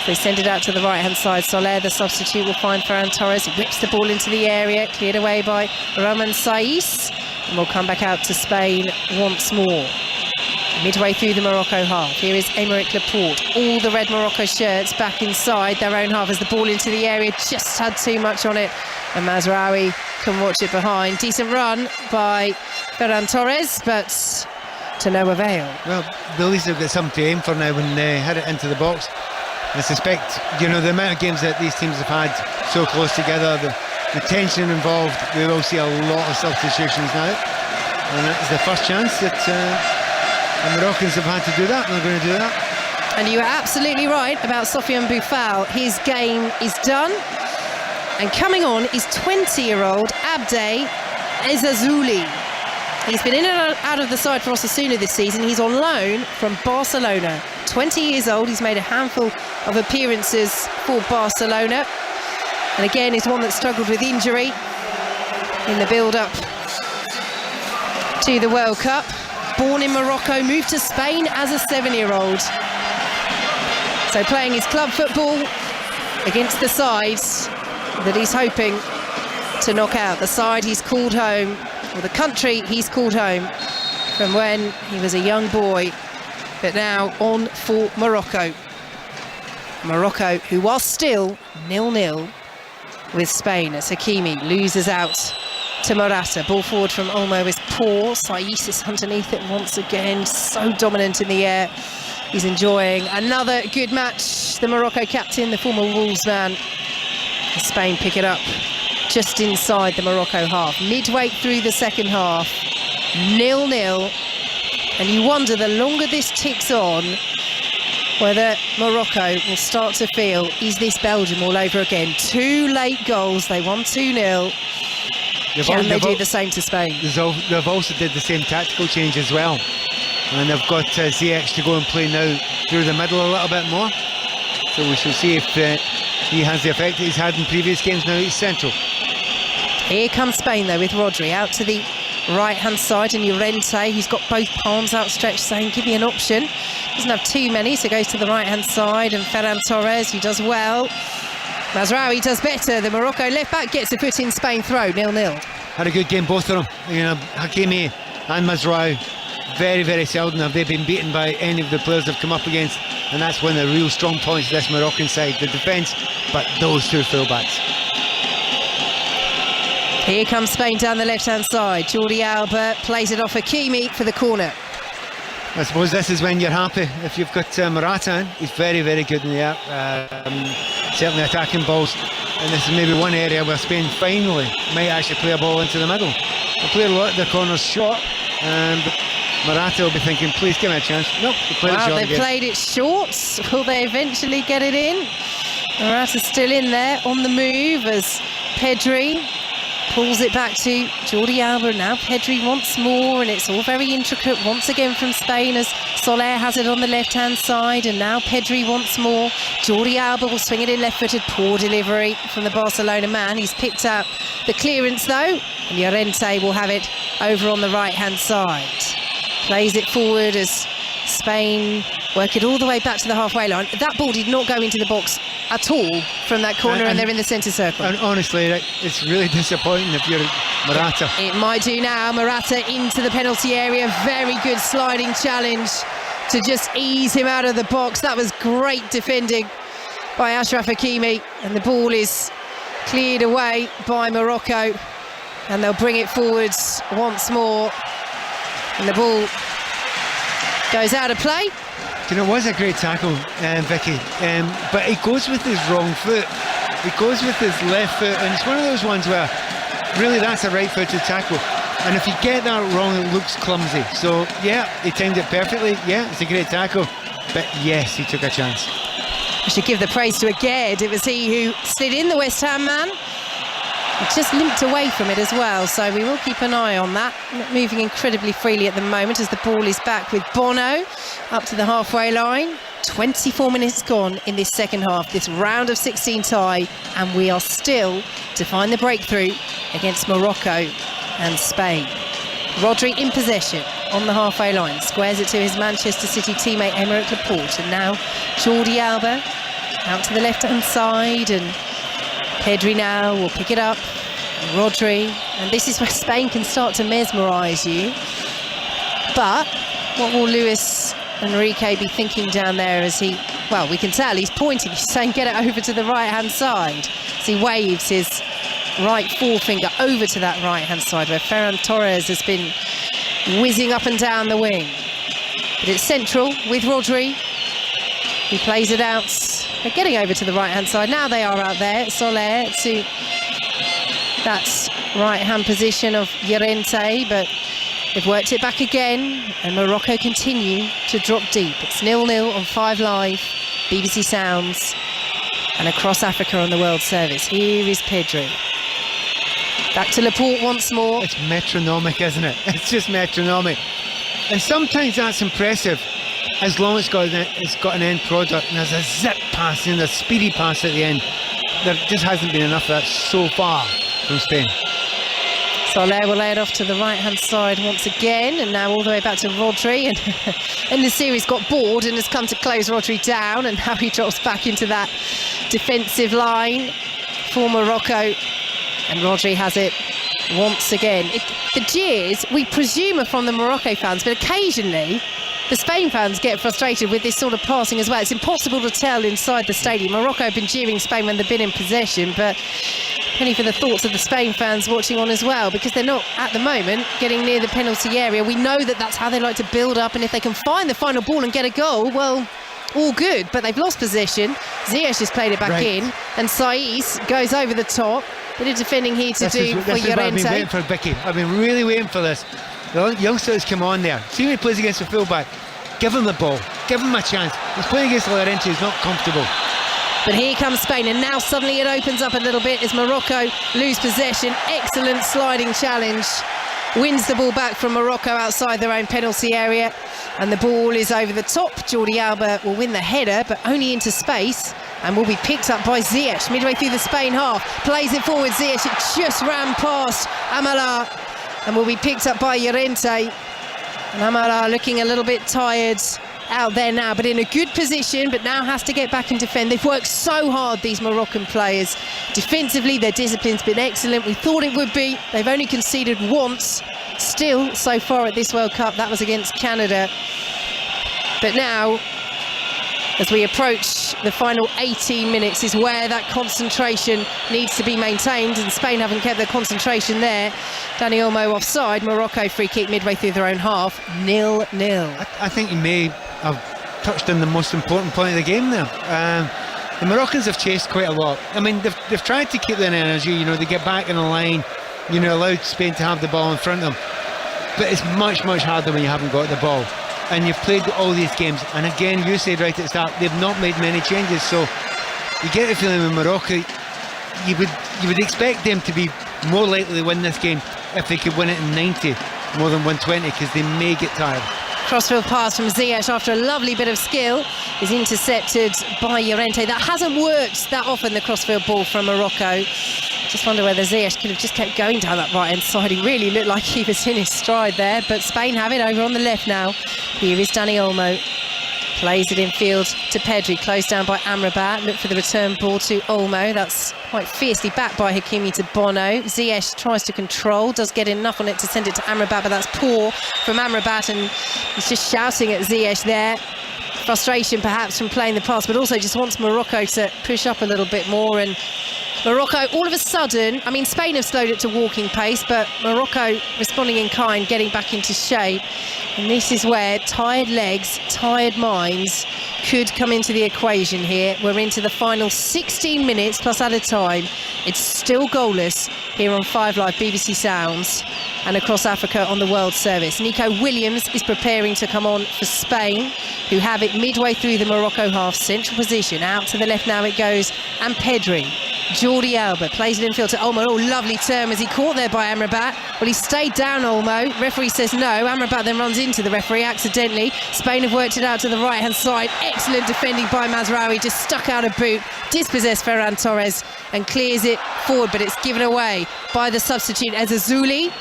They send it out to the right-hand side. Soler, the substitute, will find Ferran Torres. Whips the ball into the area, cleared away by Roman Saiz, and will come back out to Spain once more. Midway through the Morocco half, here is Aymeric Laporte. All the red Morocco shirts back inside their own half as the ball into the area just had too much on it, and Mazraoui can watch it behind. Decent run by Ferran Torres, but to no avail. Well, at least they've got something to aim for now when they hit it into the box. I suspect, you know, the amount of games that these teams have had so close together, the tension involved, we will see a lot of substitutions now, and it's the first chance that the Moroccans have had to do that, and they're going to do that. And you are absolutely right about Sofiane Boufal. His game is done, and coming on is 20-year-old Abde Ezzazzouli. He's been in and out of the side for Osasuna this season. He's on loan from Barcelona. 20 years old, he's made a handful of appearances for Barcelona. And again, he's one that struggled with injury in the build-up to the World Cup. Born in Morocco, moved to Spain as a 7-year-old. So playing his club football against the sides that he's hoping to knock out. The side he's called home, or the country he's called home from when he was a young boy, but now on for Morocco. Morocco, who are still 0-0 with Spain, as Hakimi loses out to Morata. Ball forward from Olmo is poor. Saiz is underneath it once again, so dominant in the air. He's enjoying another good match. The Morocco captain, the former Wolves man. Spain pick it up just inside the Morocco half. Midway through the second half, 0-0. And you wonder, the longer this ticks on, whether Morocco will start to feel, is this Belgium all over again? 2 late goals, they won 2-0. Can they do the same to Spain? They've also did the same tactical change as well. And they've got Ziyech to go and play now through the middle a little bit more. So we shall see if he has the effect he's had in previous games. Now he's central. Here comes Spain though, with Rodri out to the right-hand side, and Llorente, who's got both palms outstretched, saying, give me an option. Doesn't have too many, so goes to the right-hand side, and Ferran Torres, who does well. Mazraoui does better. The Morocco left-back gets a foot in. Spain throw, 0-0. had a good game, both of them. You know, Hakimi and Mazraoui, very, very seldom have they been beaten by any of the players they've come up against, and that's one of the real strong points of this Moroccan side, the defence, but those two full-backs. Here comes Spain down the left-hand side. Jordi Alba plays it off Hakimi for the corner. I suppose this is when you're happy if you've got Morata in. He's very, very good in the air, certainly attacking balls. And this is maybe one area where Spain finally might actually play a ball into the middle. They play a lot of the corners short, but Morata will be thinking, please give me a chance. Nope, they played it short They again. played it short. Will they eventually get it in? Morata's still in there on the move as Pedri pulls it back to Jordi Alba. Now Pedri once more, and it's all very intricate once again from Spain as Soler has it on the left-hand side, and now Pedri once more. Jordi Alba will swing it in left-footed. Poor delivery from the Barcelona man. He's picked up the clearance though, and Llorente will have it over on the right-hand side. Plays it forward as Spain work it all the way back to the halfway line. That ball did not go into the box at all from that corner, and they're in the centre circle. And honestly, it's really disappointing if you're Morata. It might do now. Morata into the penalty area. Very good sliding challenge to just ease him out of the box. That was great defending by Achraf Hakimi, and the ball is cleared away by Morocco, and they'll bring it forwards once more, and the ball goes out of play. You know, it was a great tackle, Vicky, but he goes with his wrong foot. He goes with his left foot, and it's one of those ones where really that's a right-footed tackle, and if you get that wrong, it looks clumsy. So yeah, he timed it perfectly. Yeah, it's a great tackle, but yes, he took a chance. I should give the praise to Aged. It was he who slid in, the West Ham man. He just limped away from it as well, so we will keep an eye on that. Not moving incredibly freely at the moment as the ball is back with Bono up to the halfway line. 24 minutes gone in this second half, this round of 16 tie, and we are still to find the breakthrough against Morocco and Spain. Rodri in possession on the halfway line, squares it to his Manchester City teammate Aymeric Laporte, and now Jordi Alba out to the left-hand side, and Pedri now will pick it up. Rodri, and this is where Spain can start to mesmerise you. But what will Luis Enrique be thinking down there as he, well, we can tell he's pointing, he's saying get it over to the right-hand side as he waves his right forefinger over to that right-hand side where Ferran Torres has been whizzing up and down the wing. But it's central with Rodri. He plays it out. They're getting over to the right-hand side. Now they are out there. Soler to that right-hand position of Llorente, but they've worked it back again, and Morocco continue to drop deep. It's 0-0 on 5 Live, BBC Sounds, and across Africa on the World Service. Here is Pedri. Back to Laporte once more. It's metronomic, isn't it? It's just metronomic. And sometimes that's impressive, as long as it's got an end product, and there's a zip pass and a speedy pass at the end. There just hasn't been enough of that so far from Spain. Soler will lay it off to the right-hand side once again, and now all the way back to Rodri. And the series got bored and has come to close Rodri down, and now he drops back into that defensive line for Morocco. And Rodri has it once again. The jeers, we presume, are from the Morocco fans, but occasionally the Spain fans get frustrated with this sort of passing as well. It's impossible to tell inside the stadium. Morocco have been jeering Spain when they've been in possession, but penny for the thoughts of the Spain fans watching on as well, because they're not at the moment getting near the penalty area. We know that that's how they like to build up, and if they can find the final ball and get a goal, well, all good. But they've lost possession. Ziyech has played it back in, and Saiz goes over the top. Bit of defending here to do for Llorente. I've been waiting for, Vicky. I've been really waiting for this. The youngsters come on there. See when he plays against the fullback. Give him the ball. Give him a chance. He's playing against Llorente. He's not comfortable. But here comes Spain, and now suddenly it opens up a little bit as Morocco lose possession. Excellent sliding challenge. Wins the ball back from Morocco outside their own penalty area, and the ball is over the top. Jordi Alba will win the header, but only into space, and will be picked up by Ziyech midway through the Spain half. Plays it forward, Ziyech. It just ran past Amala and will be picked up by Llorente. And Amala looking a little bit tired out there now, but in a good position, but now has to get back and defend. They've worked so hard, these Moroccan players. Defensively, their discipline's been excellent. We thought it would be. They've only conceded once still so far at this World Cup. That was against Canada. But now, as we approach the final 18 minutes, is where that concentration needs to be maintained, and Spain haven't kept their concentration there. Dani Olmo offside. Morocco free kick midway through their own half. 0-0. I think you may have touched on the most important point of the game there. The Moroccans have chased quite a lot. I mean, they've tried to keep their energy, you know, they get back in the line, you know, allowed Spain to have the ball in front of them. But it's much, much harder when you haven't got the ball. And you've played all these games, and again, you said right at the start, they've not made many changes, so you get the feeling with Morocco, you would expect them to be more likely to win this game if they could win it in 90 more than 120, because they may get tired. Crossfield pass from Ziyech after a lovely bit of skill is intercepted by Llorente. That hasn't worked that often, the crossfield ball from Morocco. Just wonder whether Ziyech could have just kept going down that right-hand side. He really looked like he was in his stride there, but Spain have it over on the left now. Here is Dani Olmo. Plays it in field to Pedri, closed down by Amrabat. Look for the return ball to Olmo. That's quite fiercely backed by Hakimi to Bono. Ziyech tries to control, does get enough on it to send it to Amrabat, but that's poor from Amrabat, and he's just shouting at Ziyech there. Frustration perhaps from playing the pass, but also just wants Morocco to push up a little bit more. And Morocco, all of a sudden, I mean, Spain have slowed it to walking pace, but Morocco responding in kind, getting back into shape. And this is where tired legs, tired minds could come into the equation here. We're into the final 16 minutes plus added time. It's still goalless here on 5 Live BBC Sounds and across Africa on the World Service. Nico Williams is preparing to come on for Spain, who have it midway through the Morocco half, central position. Out to the left now it goes, and Pedri. Jordi Alba plays it in field to Olmo. Oh, lovely turn as he caught there by Amrabat. Well, he stayed down, Olmo. Referee says no. Amrabat then runs into the referee accidentally. Spain have worked it out to the right-hand side. Excellent defending by Mazraoui. Just stuck out a boot, dispossessed Ferran Torres and clears it forward, but it's given away by the substitute Ezazuli.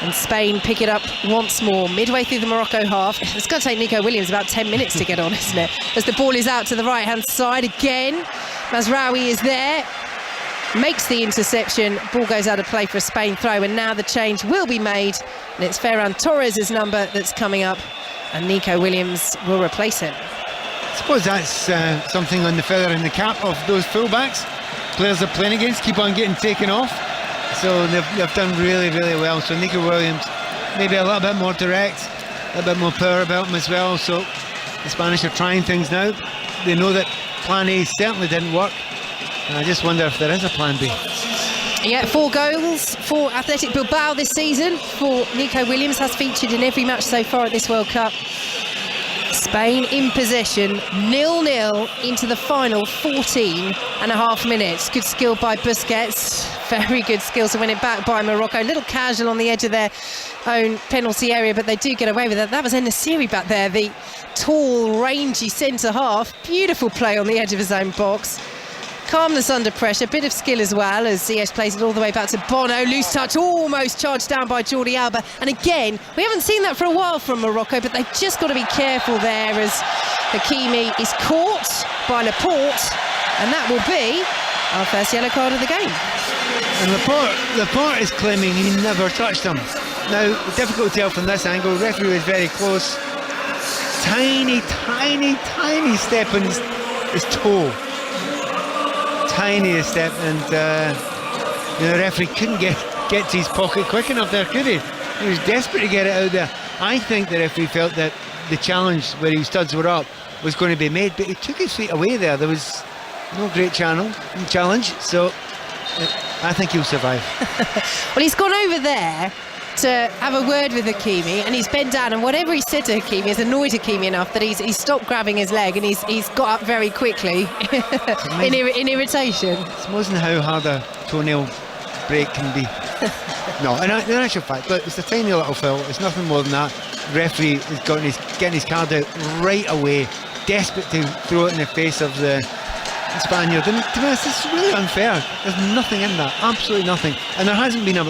And Spain pick it up once more, midway through the Morocco half. It's going to take Nico Williams about 10 minutes to get on, isn't it? As the ball is out to the right-hand side again. Mazraoui is there, makes the interception. Ball goes out of play for a Spain throw, and now the change will be made. And it's Ferran Torres' number that's coming up, and Nico Williams will replace him. I suppose that's something on the feather in the cap of those fullbacks. Players they're playing against keep on getting taken off. So they've done really, really well. So Nico Williams, maybe a little bit more direct, a little bit more power about him as well. So the Spanish are trying things now. They know that plan A certainly didn't work. And I just wonder if there is a plan B. Yeah, 4 goals for Athletic Bilbao this season. For Nico Williams, has featured in every match so far at this World Cup. Spain in possession, 0-0 into the final 14 and a half minutes. Good skill by Busquets, very good skill to win it back by Morocco. A little casual on the edge of their own penalty area, but they do get away with it. That was En-Nesyri back there, the tall, rangy centre-half. Beautiful play on the edge of his own box. Calmness under pressure, bit of skill as well as Ziyech plays it all the way back to Bono. Loose touch, almost charged down by Jordi Alba. And again, we haven't seen that for a while from Morocco, but they've just got to be careful there as Hakimi is caught by Laporte, and that will be our first yellow card of the game. And Laporte is claiming he never touched him. Now, difficult to tell from this angle. The referee was very close. Tiny, tiny, tiny step on his toe. Tiniest step, and the referee couldn't get to his pocket quick enough there, could he? He was desperate to get it out there. I think the referee felt that the challenge where his studs were up was going to be made, but he took his feet away there. There was no great challenge, so I think he'll survive. Well, he's gone over there to have a word with Hakimi, and he's bent down, and whatever he said to Hakimi has annoyed Hakimi enough that he's stopped grabbing his leg, and he's got up very quickly in irritation. It's amazing how hard a toenail break can be. No, in actual fact, look, it's a tiny little foul. It's nothing more than that. The referee is getting his card out right away, desperate to throw it in the face of the Spaniard. And to be honest, it's really unfair. There's nothing in that, absolutely nothing. And there hasn't been a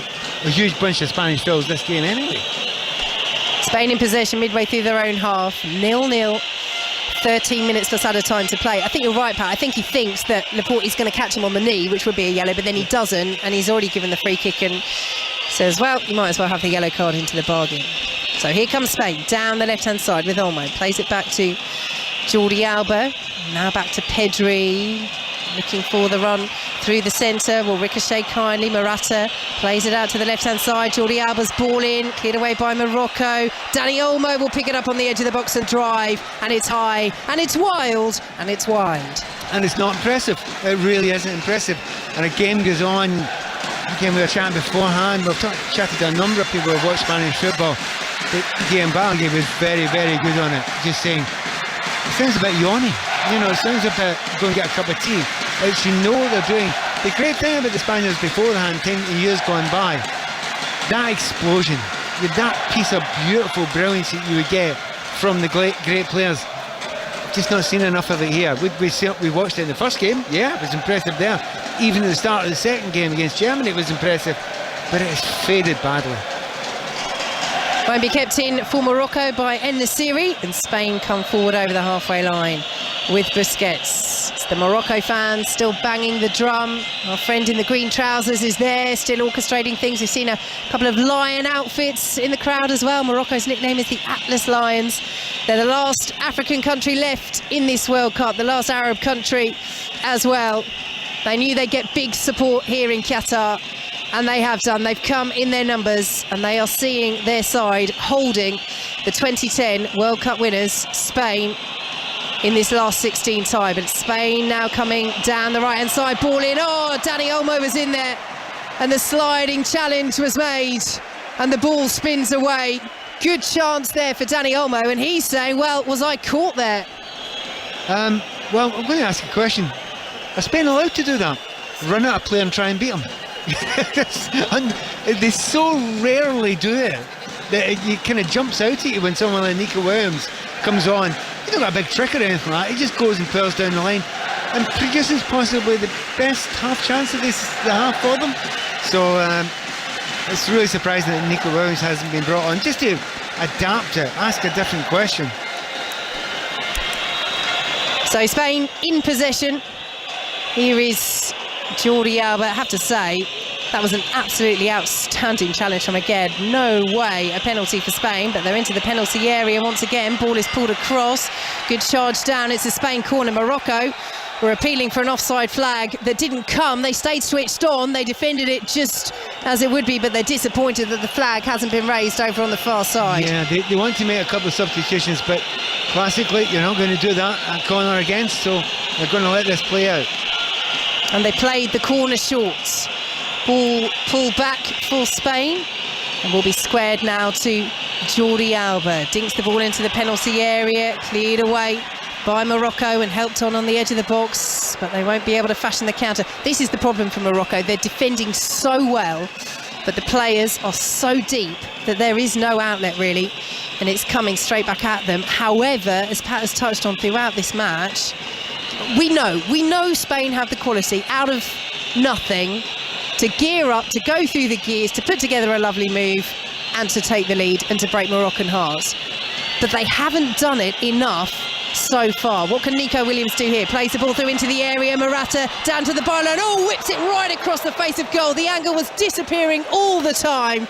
huge bunch of Spanish fouls this game anyway. Spain in possession midway through their own half, 0-0. 13 minutes plus added time to play. I think you're right, Pat. I think he thinks that Laporte is going to catch him on the knee, which would be a yellow, but then he doesn't, and he's already given the free kick and says, well, you might as well have the yellow card into the bargain. So here comes Spain, down the left-hand side with Olmo. Plays it back to Jordi Alba. Now back to Pedri. Looking for the run through the centre. Will ricochet kindly. Morata plays it out to the left-hand side. Jordi Alba's ball in. Cleared away by Morocco. Dani Olmo will pick it up on the edge of the box and drive. And it's high. And it's wild. And it's wide. And it's not impressive. It really isn't impressive. And a game goes on. Again, we were chatting beforehand. We've chatted to a number of people who've watched Spanish football. Guillaume Balaguer was very, very good on it. Just saying, it sounds a bit yawny. You know, it sounds a bit go and get a cup of tea. It's, you know what they're doing. The great thing about the Spaniards beforehand, 10 years gone by, that explosion, with that piece of beautiful brilliance that you would get from the great players, just not seen enough of it here. We watched it in the first game, yeah, it was impressive there. Even at the start of the second game against Germany, it was impressive, but it has faded badly. Won't be kept in for Morocco by En-Nesyri, and Spain come forward over the halfway line with Busquets. It's the Morocco fans still banging the drum. Our friend in the green trousers is there, still orchestrating things. We've seen a couple of lion outfits in the crowd as well. Morocco's nickname is the Atlas Lions. They're the last African country left in this World Cup, the last Arab country as well. They knew they'd get big support here in Qatar, and they have done. They've come in their numbers, and they are seeing their side holding the 2010 World Cup winners, Spain, in this last 16 tie. But Spain now coming down the right-hand side, ball in. Oh, Dani Olmo was in there, and the sliding challenge was made, and the ball spins away. Good chance there for Dani Olmo, and he's saying, well, was I caught there? Well, I'm going to ask a question. Are Spain allowed to do that? Run out a player and try and beat him? And they so rarely do it that it kind of jumps out at you when someone like Nico Williams comes on. He's not got a big trick or anything like that. He just goes and pearls down the line and produces possibly the best half chance of the half for them. So it's really surprising that Nico Williams hasn't been brought on just to adapt it, ask a different question. So Spain in possession. Here is Jordi Alba. I have to say, that was an absolutely outstanding challenge from Aguerd. No way a penalty for Spain, but they're into the penalty area once again. Ball is pulled across. Good charge down. It's a Spain corner. Morocco were appealing for an offside flag that didn't come. They stayed switched on. They defended it just as it would be, but they're disappointed that the flag hasn't been raised over on the far side. Yeah, they want to make a couple of substitutions, but classically, you're not going to do that at corner against, so they're going to let this play out. And they played the corner short. Ball pulled back for Spain, and will be squared now to Jordi Alba. Dinks the ball into the penalty area, cleared away by Morocco and helped on the edge of the box, but they won't be able to fashion the counter. This is the problem for Morocco. They're defending so well, but the players are so deep that there is no outlet really, and it's coming straight back at them. However, as Pat has touched on throughout this match, we know Spain have the quality out of nothing to gear up, to go through the gears, to put together a lovely move and to take the lead and to break Moroccan hearts. But they haven't done it enough so far. What can Nico Williams do here? Plays the ball through into the area. Morata down to the byline. Oh, whips it right across the face of goal. The angle was disappearing all the time.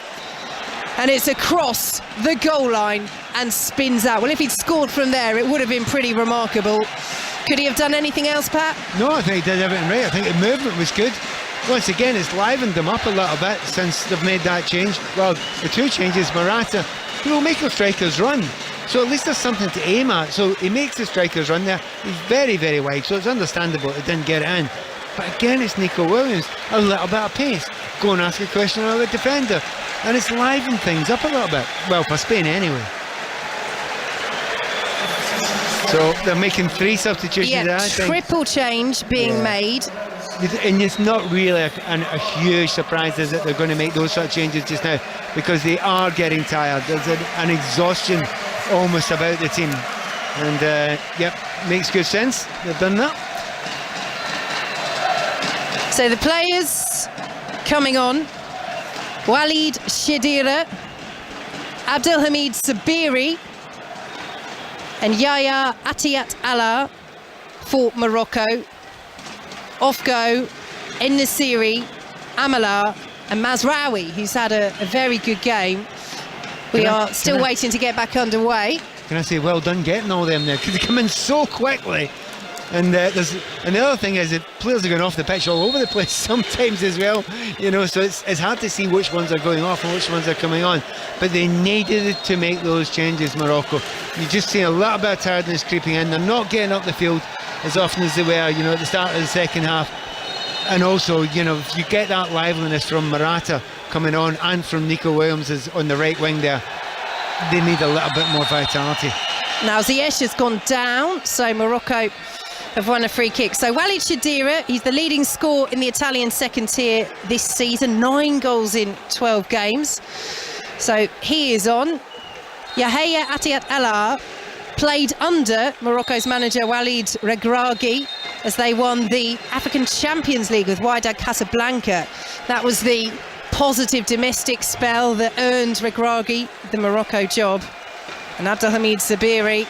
And it's across the goal line and spins out. Well, if he'd scored from there, it would have been pretty remarkable. Could he have done anything else, Pat? No, I think he did everything right. I think the movement was good. Once again, it's livened them up a little bit since they've made that change. Well, the two changes, Morata, he will make the strikers run. So at least there's something to aim at. So he makes the strikers run there. He's very, very wide, so it's understandable he didn't get it in. But again, it's Nico Williams, a little bit of pace. Go and ask a question about the defender. And it's livened things up a little bit. Well, for Spain anyway. So they're making 3 substitutions. Yeah, triple change being made. And it's not really a huge surprise, is it? They're going to make those sort of changes just now because they are getting tired. There's an exhaustion almost about the team. And, yep, makes good sense. They've done that. So the players coming on. Walid Shedira Abdelhamid Sabiri and Yahya Atiyat Allah for Morocco. Off go En-Nesyri, Amala and Mazraoui, who's had a very good game. We are still waiting to get back underway. Can I say well done getting all them there, because they come in so quickly. And the other thing is that players are going off the pitch all over the place sometimes as well, you know, so it's hard to see which ones are going off and which ones are coming on. But they needed to make those changes, Morocco. You just see a little bit of tiredness creeping in. They're not getting up the field as often as they were, you know, at the start of the second half. And also, you know, if you get that liveliness from Morata coming on and from Nico Williams is on the right wing there, they need a little bit more vitality. Now Ziyech has gone down, so Morocco have won a free kick. So Walid Shadira, he's the leading scorer in the Italian second tier this season, 9 goals in 12 games. So he is on. Yahya Atiyat Allah played under Morocco's manager Walid Regragui as they won the African Champions League with Wydad Casablanca. That was the positive domestic spell that earned Regragui the Morocco job. And Abdelhamid Sabiri,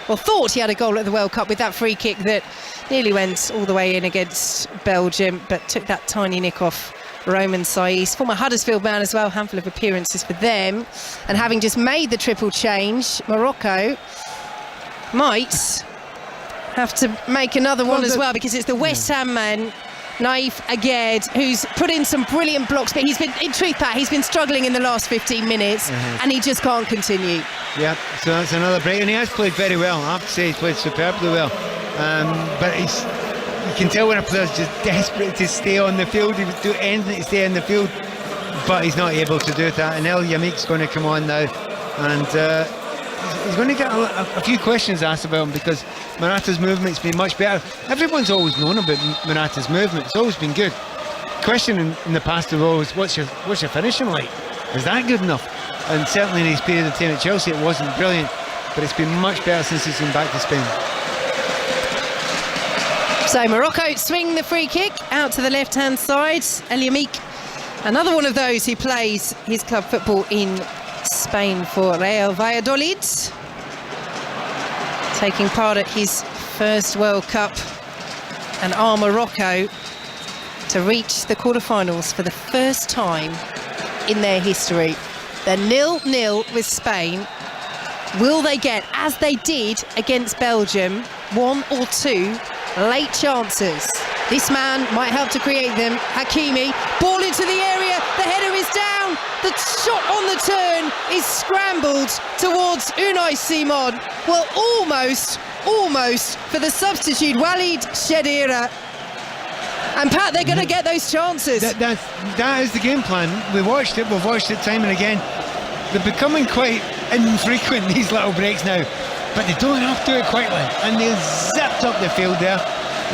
well, thought he had a goal at the World Cup with that free kick that nearly went all the way in against Belgium, but took that tiny nick off Roman Saiz, former Huddersfield man as well, handful of appearances for them. And having just made the triple change, Morocco might have to make another one as well, because it's the West Ham man, Naif Aguerd, who's put in some brilliant blocks, but he's been, in truth, Pat, he's been struggling in the last 15 minutes and he just can't continue. Yeah, so that's another break, and he has played very well. I have to say he's played superbly well, but you can tell when a player's just desperate to stay on the field. He would do anything to stay on the field, but he's not able to do that. And El Yamik's going to come on now, and he's going to get a few questions asked about him, because Morata's movement's been much better. Everyone's always known about Morata's movement. It's always been good. Question in the past was always, what's your finishing like? Is that good enough? And certainly in his period of time at Chelsea it wasn't brilliant, but it's been much better since he's been back to Spain. So Morocco swing the free kick out to the left hand side. El Yamik, another one of those who plays his club football in Spain for Real Valladolid, taking part at his first World Cup, and are Morocco to reach the quarterfinals for the first time in their history. They're 0-0 with Spain. Will they get, as they did against Belgium, 1 or 2 late chances? This man might help to create them. Hakimi, ball into the area, the header is down, the shot on the turn is scrambled towards Unai Simon. Well, almost for the substitute Walid Shadira. And Pat, they're going to get those chances. That is the game plan. We've watched it time and again. They're becoming quite infrequent, these little breaks now, but they don't have to do it quickly, and they zipped up the field there.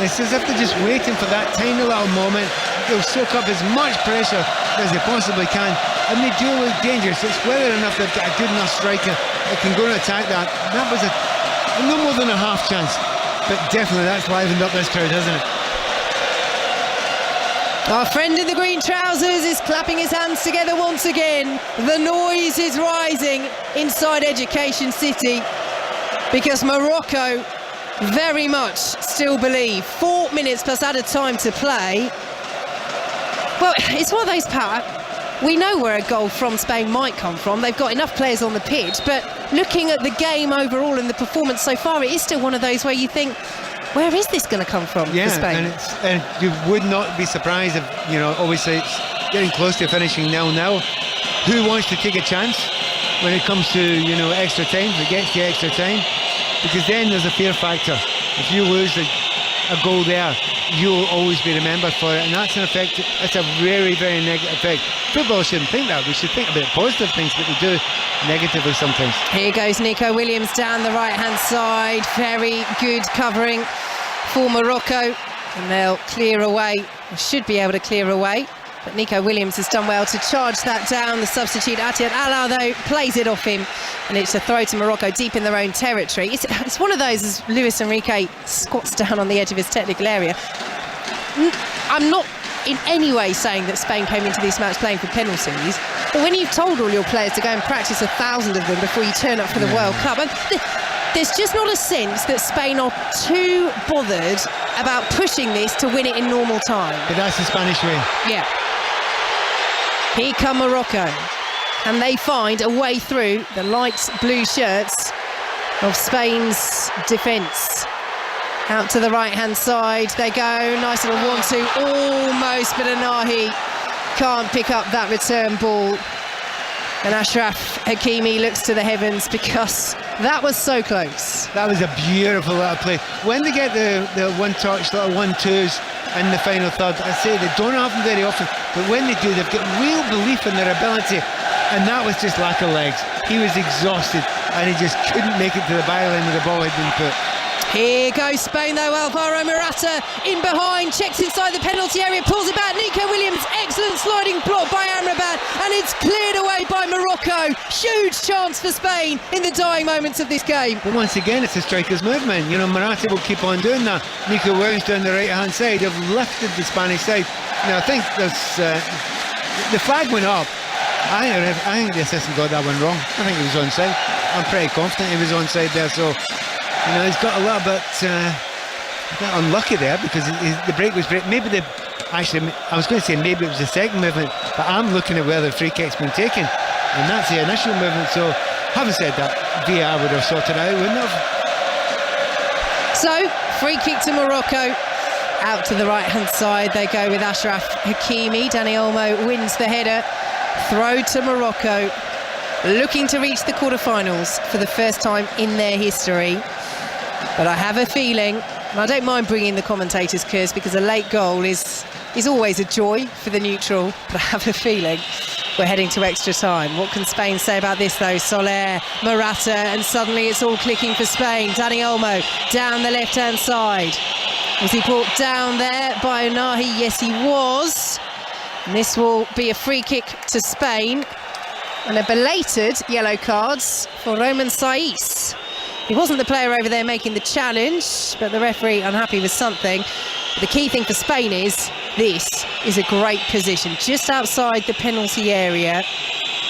It's as if they're just waiting for that tiny little moment. They'll soak up as much pressure as they possibly can, and they do look dangerous. It's whether or not they've got a good enough striker that can go and attack that. That was no more than a half chance, but definitely that's livened up this crowd, hasn't it? Our friend in the green trousers is clapping his hands together once again. The noise is rising inside Education City, because Morocco very much still believe 4 minutes plus added time to play. Well, it's one of those, Pat, we know where a goal from Spain might come from. They've got enough players on the pitch, but looking at the game overall and the performance so far, it is still one of those where you think, where is this going to come from for Spain? And you would not be surprised if, you know, obviously it's getting close to finishing 0-0. Who wants to take a chance when it comes to, you know, extra time, if it gets to extra time? Because then there's a fear factor. If you lose a goal there, you'll always be remembered for it, and that's an effect. It's a very, very negative effect. Football shouldn't think that. We should think about positive things, but we do negatively sometimes. Here goes Nico Williams down the right-hand side. Very good covering for Morocco, and they'll clear away, or should be able to clear away. But Nico Williams has done well to charge that down. The substitute Atiyat Allah, though, plays it off him, and it's a throw to Morocco deep in their own territory. It's one of those as Luis Enrique squats down on the edge of his technical area. I'm not in any way saying that Spain came into this match playing for penalties. But when you've told all your players to go and practice 1,000 of them before you turn up for the World Cup, there's just not a sense that Spain are too bothered about pushing this to win it in normal time. But that's the Spanish way. Yeah. Here come Morocco. And they find a way through the light blue shirts of Spain's defence. Out to the right-hand side they go. Nice little 1-2, almost, but Anahi can't pick up that return ball. And Ashraf Hakimi looks to the heavens because that was so close. That was a beautiful little play. When they get the one-touch, little 1-2s in the final third, I say they don't have them very often, but when they do, they've got real belief in their ability. And that was just lack of legs. He was exhausted and he just couldn't make it to the byline with the ball had been put. Here goes Spain though. Alvaro Morata in behind, checks inside the penalty area, pulls it back. Nico Williams, excellent sliding block by Amrabat, and it's cleared away by Morocco. Huge chance for Spain in the dying moments of this game. But once again, it's a striker's movement. You know, Morata will keep on doing that. Nico Williams down the right-hand side have lifted the Spanish side. Now I think there's the flag went up. I think the assistant got that one wrong. I think he was onside. I'm pretty confident he was onside there. So, you know, he's got a little bit unlucky there because the break was break. Maybe actually, I was going to say maybe it was the second movement, but I'm looking at where the free kick's been taken, and that's the initial movement. So, having said that, VAR would have sorted it out, wouldn't it? So, free kick to Morocco. Out to the right-hand side they go with Ashraf Hakimi. Dani Olmo wins the header. Throw to Morocco, looking to reach the quarterfinals for the first time in their history. But I have a feeling, and I don't mind bringing the commentators' curse because a late goal is always a joy for the neutral, but I have a feeling we're heading to extra time. What can Spain say about this though? Soler, Morata, and suddenly it's all clicking for Spain. Dani Olmo down the left-hand side. Was he brought down there by Anahi? Yes, he was. And this will be a free kick to Spain. And a belated yellow cards for Roman Saiz. He wasn't the player over there making the challenge, but the referee unhappy with something. But the key thing for Spain is this is a great position, just outside the penalty area,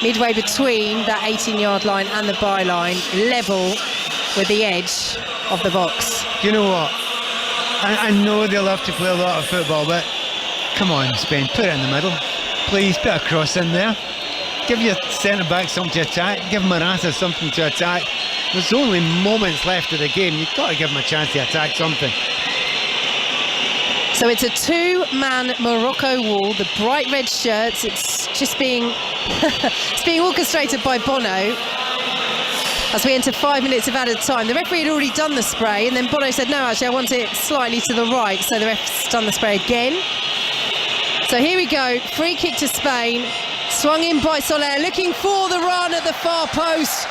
midway between that 18-yard line and the byline, level with the edge of the box. Do you know what? I know they love to play a lot of football, but come on, Spain, put it in the middle. Please, put a cross in there. Give your centre-back something to attack. Give Morata something to attack. There's only moments left of the game. You've got to give him a chance to attack something. So it's a two-man Morocco wall. The bright red shirts. It's just being it's being orchestrated by Bono. As we enter 5 minutes of added time, the referee had already done the spray, and then Bono said, no, actually, I want it slightly to the right. So the ref's done the spray again. So here we go, free kick to Spain. Swung in by Soler, looking for the run at the far post.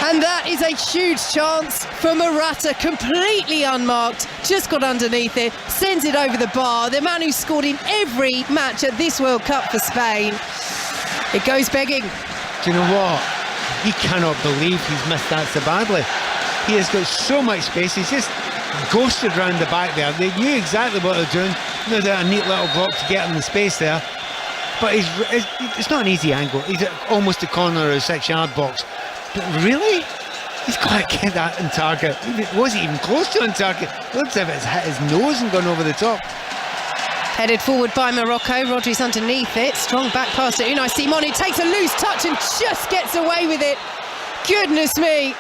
And that is a huge chance for Morata, completely unmarked, just got underneath it, sends it over the bar. The man who scored in every match at this World Cup for Spain. It goes begging. Do you know what? He cannot believe he's missed that so badly. He has got so much space. He's just ghosted round the back there. They knew exactly what they're doing. You know, they're a neat little block to get him the space there. But it's not an easy angle. He's at almost the corner of the 6-yard box. But really? He's got to get that on target. Was he even close to on target? It looks as if it's hit his nose and gone over the top. Headed forward by Morocco. Rodri's underneath it. Strong back pass to Unai Simon. He takes a loose touch and just gets away with it. Goodness me.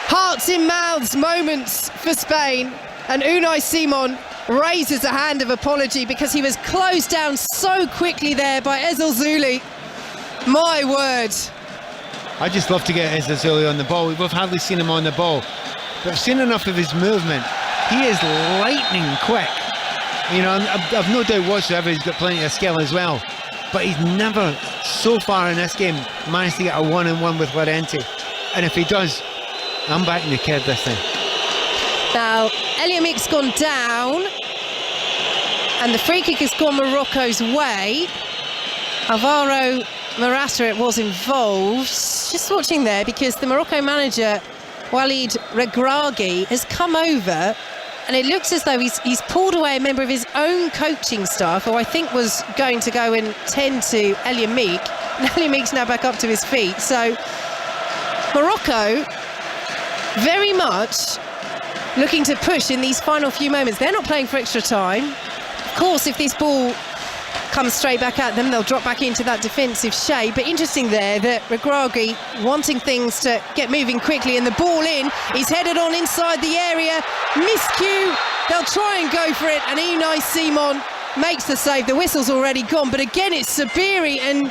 Hearts in mouths moments for Spain. And Unai Simon raises a hand of apology because he was closed down so quickly there by Ezil Zuli. My word. I just love to get Ezil Zuli on the ball. We've hardly seen him on the ball, but I've seen enough of his movement. He is lightning quick. You know, I've no doubt whatsoever he's got plenty of skill as well, but he's never, so far in this game, managed to get a one-on-one with Llorente. And if he does, I'm backing the kid this time. Now, Eliamic's gone down, and the free kick has gone Morocco's way. Alvaro Morata, it was involved. Just watching there, because the Morocco manager, Walid Regragui, has come over, and it looks as though he's pulled away a member of his own coaching staff, who I think was going to go and tend to Eliamic. Nelly Meek's now back up to his feet. So Morocco very much looking to push in these final few moments. They're not playing for extra time. Of course, if this ball comes straight back at them, they'll drop back into that defensive shape. But interesting there that Regragui wanting things to get moving quickly, and the ball in is headed on inside the area. Miscue, they'll try and go for it, and Unai Simon makes the save. The whistle's already gone, but again it's Sabiri and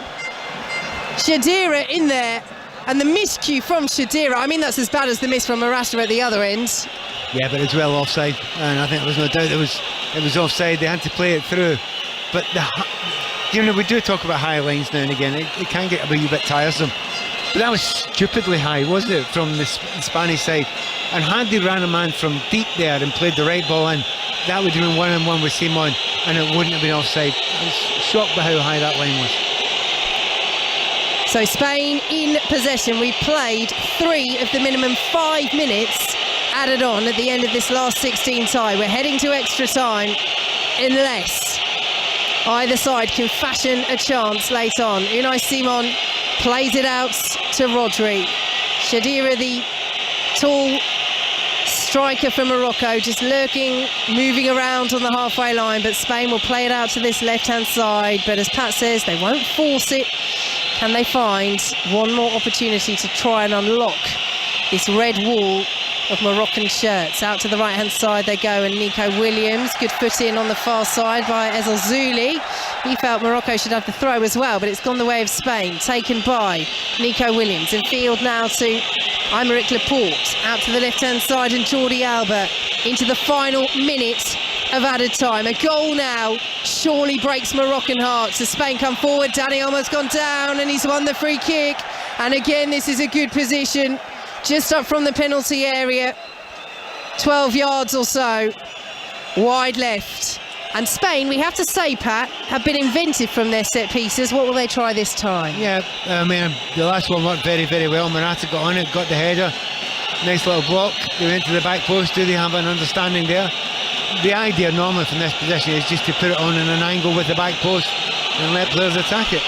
Shadira in there, and the miscue from Shadira. I mean, that's as bad as the miss from Marasta at the other end. Yeah, but it's well offside, and I think there was no doubt it was offside. They had to play it through. But we do talk about high lines now and again. It can get a wee bit tiresome. But that was stupidly high, wasn't it, from the Spanish side? And had they ran a man from deep there and played the right ball in, that would have been 1-on-1 with Simon, and it wouldn't have been offside. I was shocked by how high that line was. So Spain in possession. We played 3 of the minimum 5 minutes added on at the end of this last 16 tie. We're heading to extra time unless either side can fashion a chance late on. Unai Simon plays it out to Rodri. Shadira, the tall striker from Morocco, just lurking, moving around on the halfway line, but Spain will play it out to this left-hand side. But as Pat says, they won't force it. Can they find one more opportunity to try and unlock this red wall of Moroccan shirts? Out to the right-hand side they go, and Nico Williams, good foot in on the far side by Ezel Zuli. He felt Morocco should have the throw as well, but it's gone the way of Spain, taken by Nico Williams. In field now to Aymeric Laporte, out to the left-hand side, and Jordi Alba into the final minute of added time. A goal now surely breaks Moroccan hearts as Spain come forward. Dani Olmo's gone down and he's won the free kick, and again this is a good position just up from the penalty area, 12 yards or so wide left. And Spain, we have to say, Pat, have been inventive from their set pieces. What will they try this time? Yeah, I mean, the last one worked very, very well. Morata got on it, got the header, nice little block. They went to the back post. Do they have an understanding there? The idea normally from this position is just to put it on in an angle with the back post and let players attack it.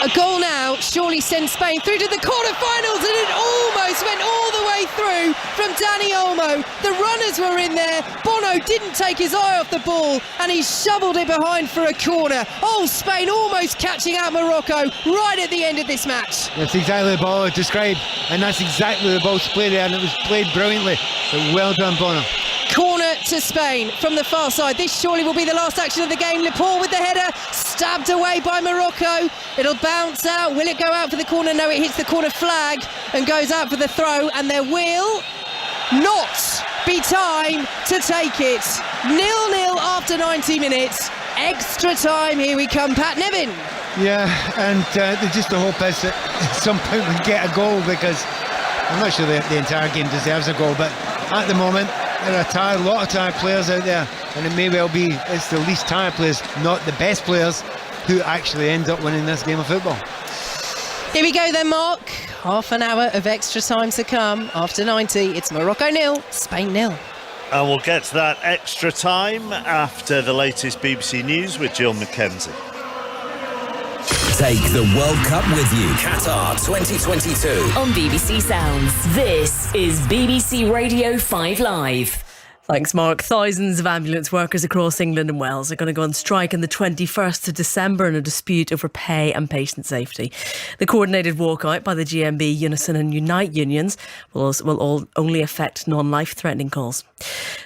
A goal now surely sends Spain through to the quarter-finals, and it almost went all the way through from Dani Olmo. The runners were in there. Bono didn't take his eye off the ball, and he shoveled it behind for a corner. Oh, Spain almost catching out Morocco right at the end of this match. That's exactly the ball I described, and that's exactly the ball to play there, and it was played brilliantly. But well done, Bono. Corner to Spain from the far side. This surely will be the last action of the game. Laporte with the header, stabbed away by Morocco. It'll bounce out. Will it go out for the corner? No, it hits the corner flag and goes out for the throw, and there will not be time to take it. 0-0 after 90 minutes. Extra time, here we come. Pat Nevin. Yeah, and just the hope is that at some point we get a goal, because I'm not sure the entire game deserves a goal, but at the moment there are a lot of tired players out there, and it may well be it's the least tired players, not the best players, who actually end up winning this game of football. Here we go then, Mark. Half an hour of extra time to come. After 90, it's Morocco 0, Spain 0. And we'll get to that extra time after the latest BBC News with Jill Mackenzie. Take the World Cup with you. Qatar 2022. On BBC Sounds, this is BBC Radio 5 Live. Thanks, Mark. Thousands of ambulance workers across England and Wales are going to go on strike on the 21st of December in a dispute over pay and patient safety. The coordinated walkout by the GMB, Unison and Unite unions will all only affect non-life-threatening calls.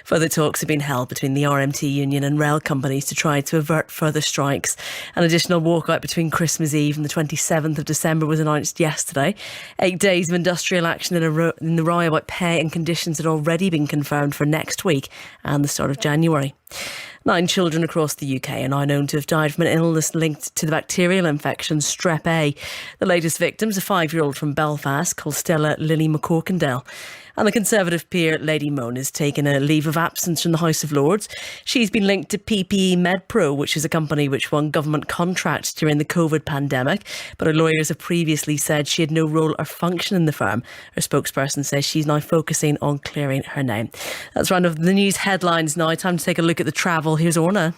Further talks have been held between the RMT union and rail companies to try to avert further strikes. An additional walkout between Christmas Eve and the 27th of December was announced yesterday. 8 days of industrial action in the row about pay and conditions had already been confirmed for next week and the start of January. 9 children across the UK are now known to have died from an illness linked to the bacterial infection Strep A. The latest victim is a 5-year-old from Belfast called Stella Lily McCorkindale. And the Conservative peer Lady Moan has taken a leave of absence from the House of Lords. She's been linked to PPE MedPro, which is a company which won government contracts during the COVID pandemic. But her lawyers have previously said she had no role or function in the firm. Her spokesperson says she's now focusing on clearing her name. That's round of the news headlines now. Time to take a look at the travel. Here's Orna.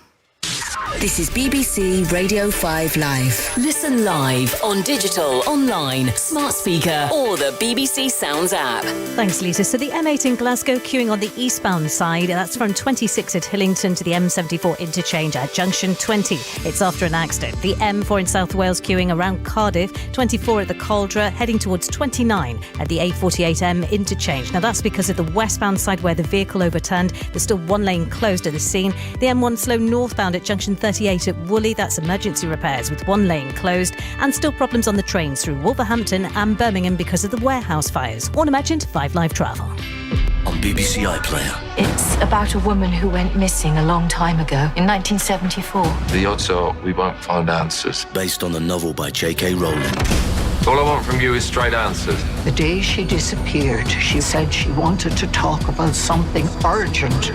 This is BBC Radio 5 Live. Listen live on digital, online, smart speaker, or the BBC Sounds app. Thanks, Lisa. So the M8 in Glasgow queuing on the eastbound side. That's from 26 at Hillington to the M74 interchange at junction 20. It's after an accident. The M4 in South Wales queuing around Cardiff, 24 at the Caldra, heading towards 29 at the A48M interchange. Now that's because of the westbound side where the vehicle overturned. There's still one lane closed at the scene. The M1 slow northbound at junction 38 at Woolley. That's emergency repairs with one lane closed, and still problems on the trains through Wolverhampton and Birmingham because of the warehouse fires. Warner Merchant, 5 Live Travel. On BBC iPlayer. It's about a woman who went missing a long time ago, in 1974. The odds are we won't find answers. Based on the novel by J.K. Rowling. All I want from you is straight answers. The day she disappeared, she said she wanted to talk about something urgent.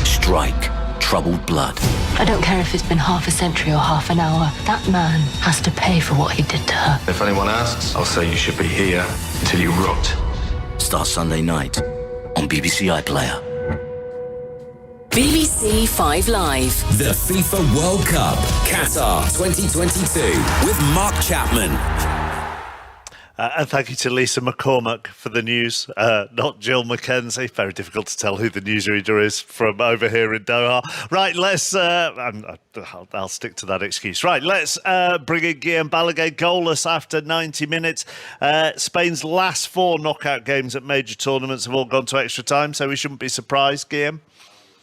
Strike. Troubled blood. I don't care if it's been half a century or half an hour. That man has to pay for what he did to her. If anyone asks, I'll say you should be here until you rot. Starts Sunday night on BBC iPlayer. BBC 5 Live. The FIFA World Cup, Qatar 2022 with Mark Chapman. And thank you to Lisa McCormack for the news, not Jill Mackenzie. Very difficult to tell who the newsreader is from over here in Doha. Right, let's... I'll stick to that excuse. Right, let's bring in Guillaume Balaguer, goalless after 90 minutes. Spain's last 4 knockout games at major tournaments have all gone to extra time, so we shouldn't be surprised, Guillaume.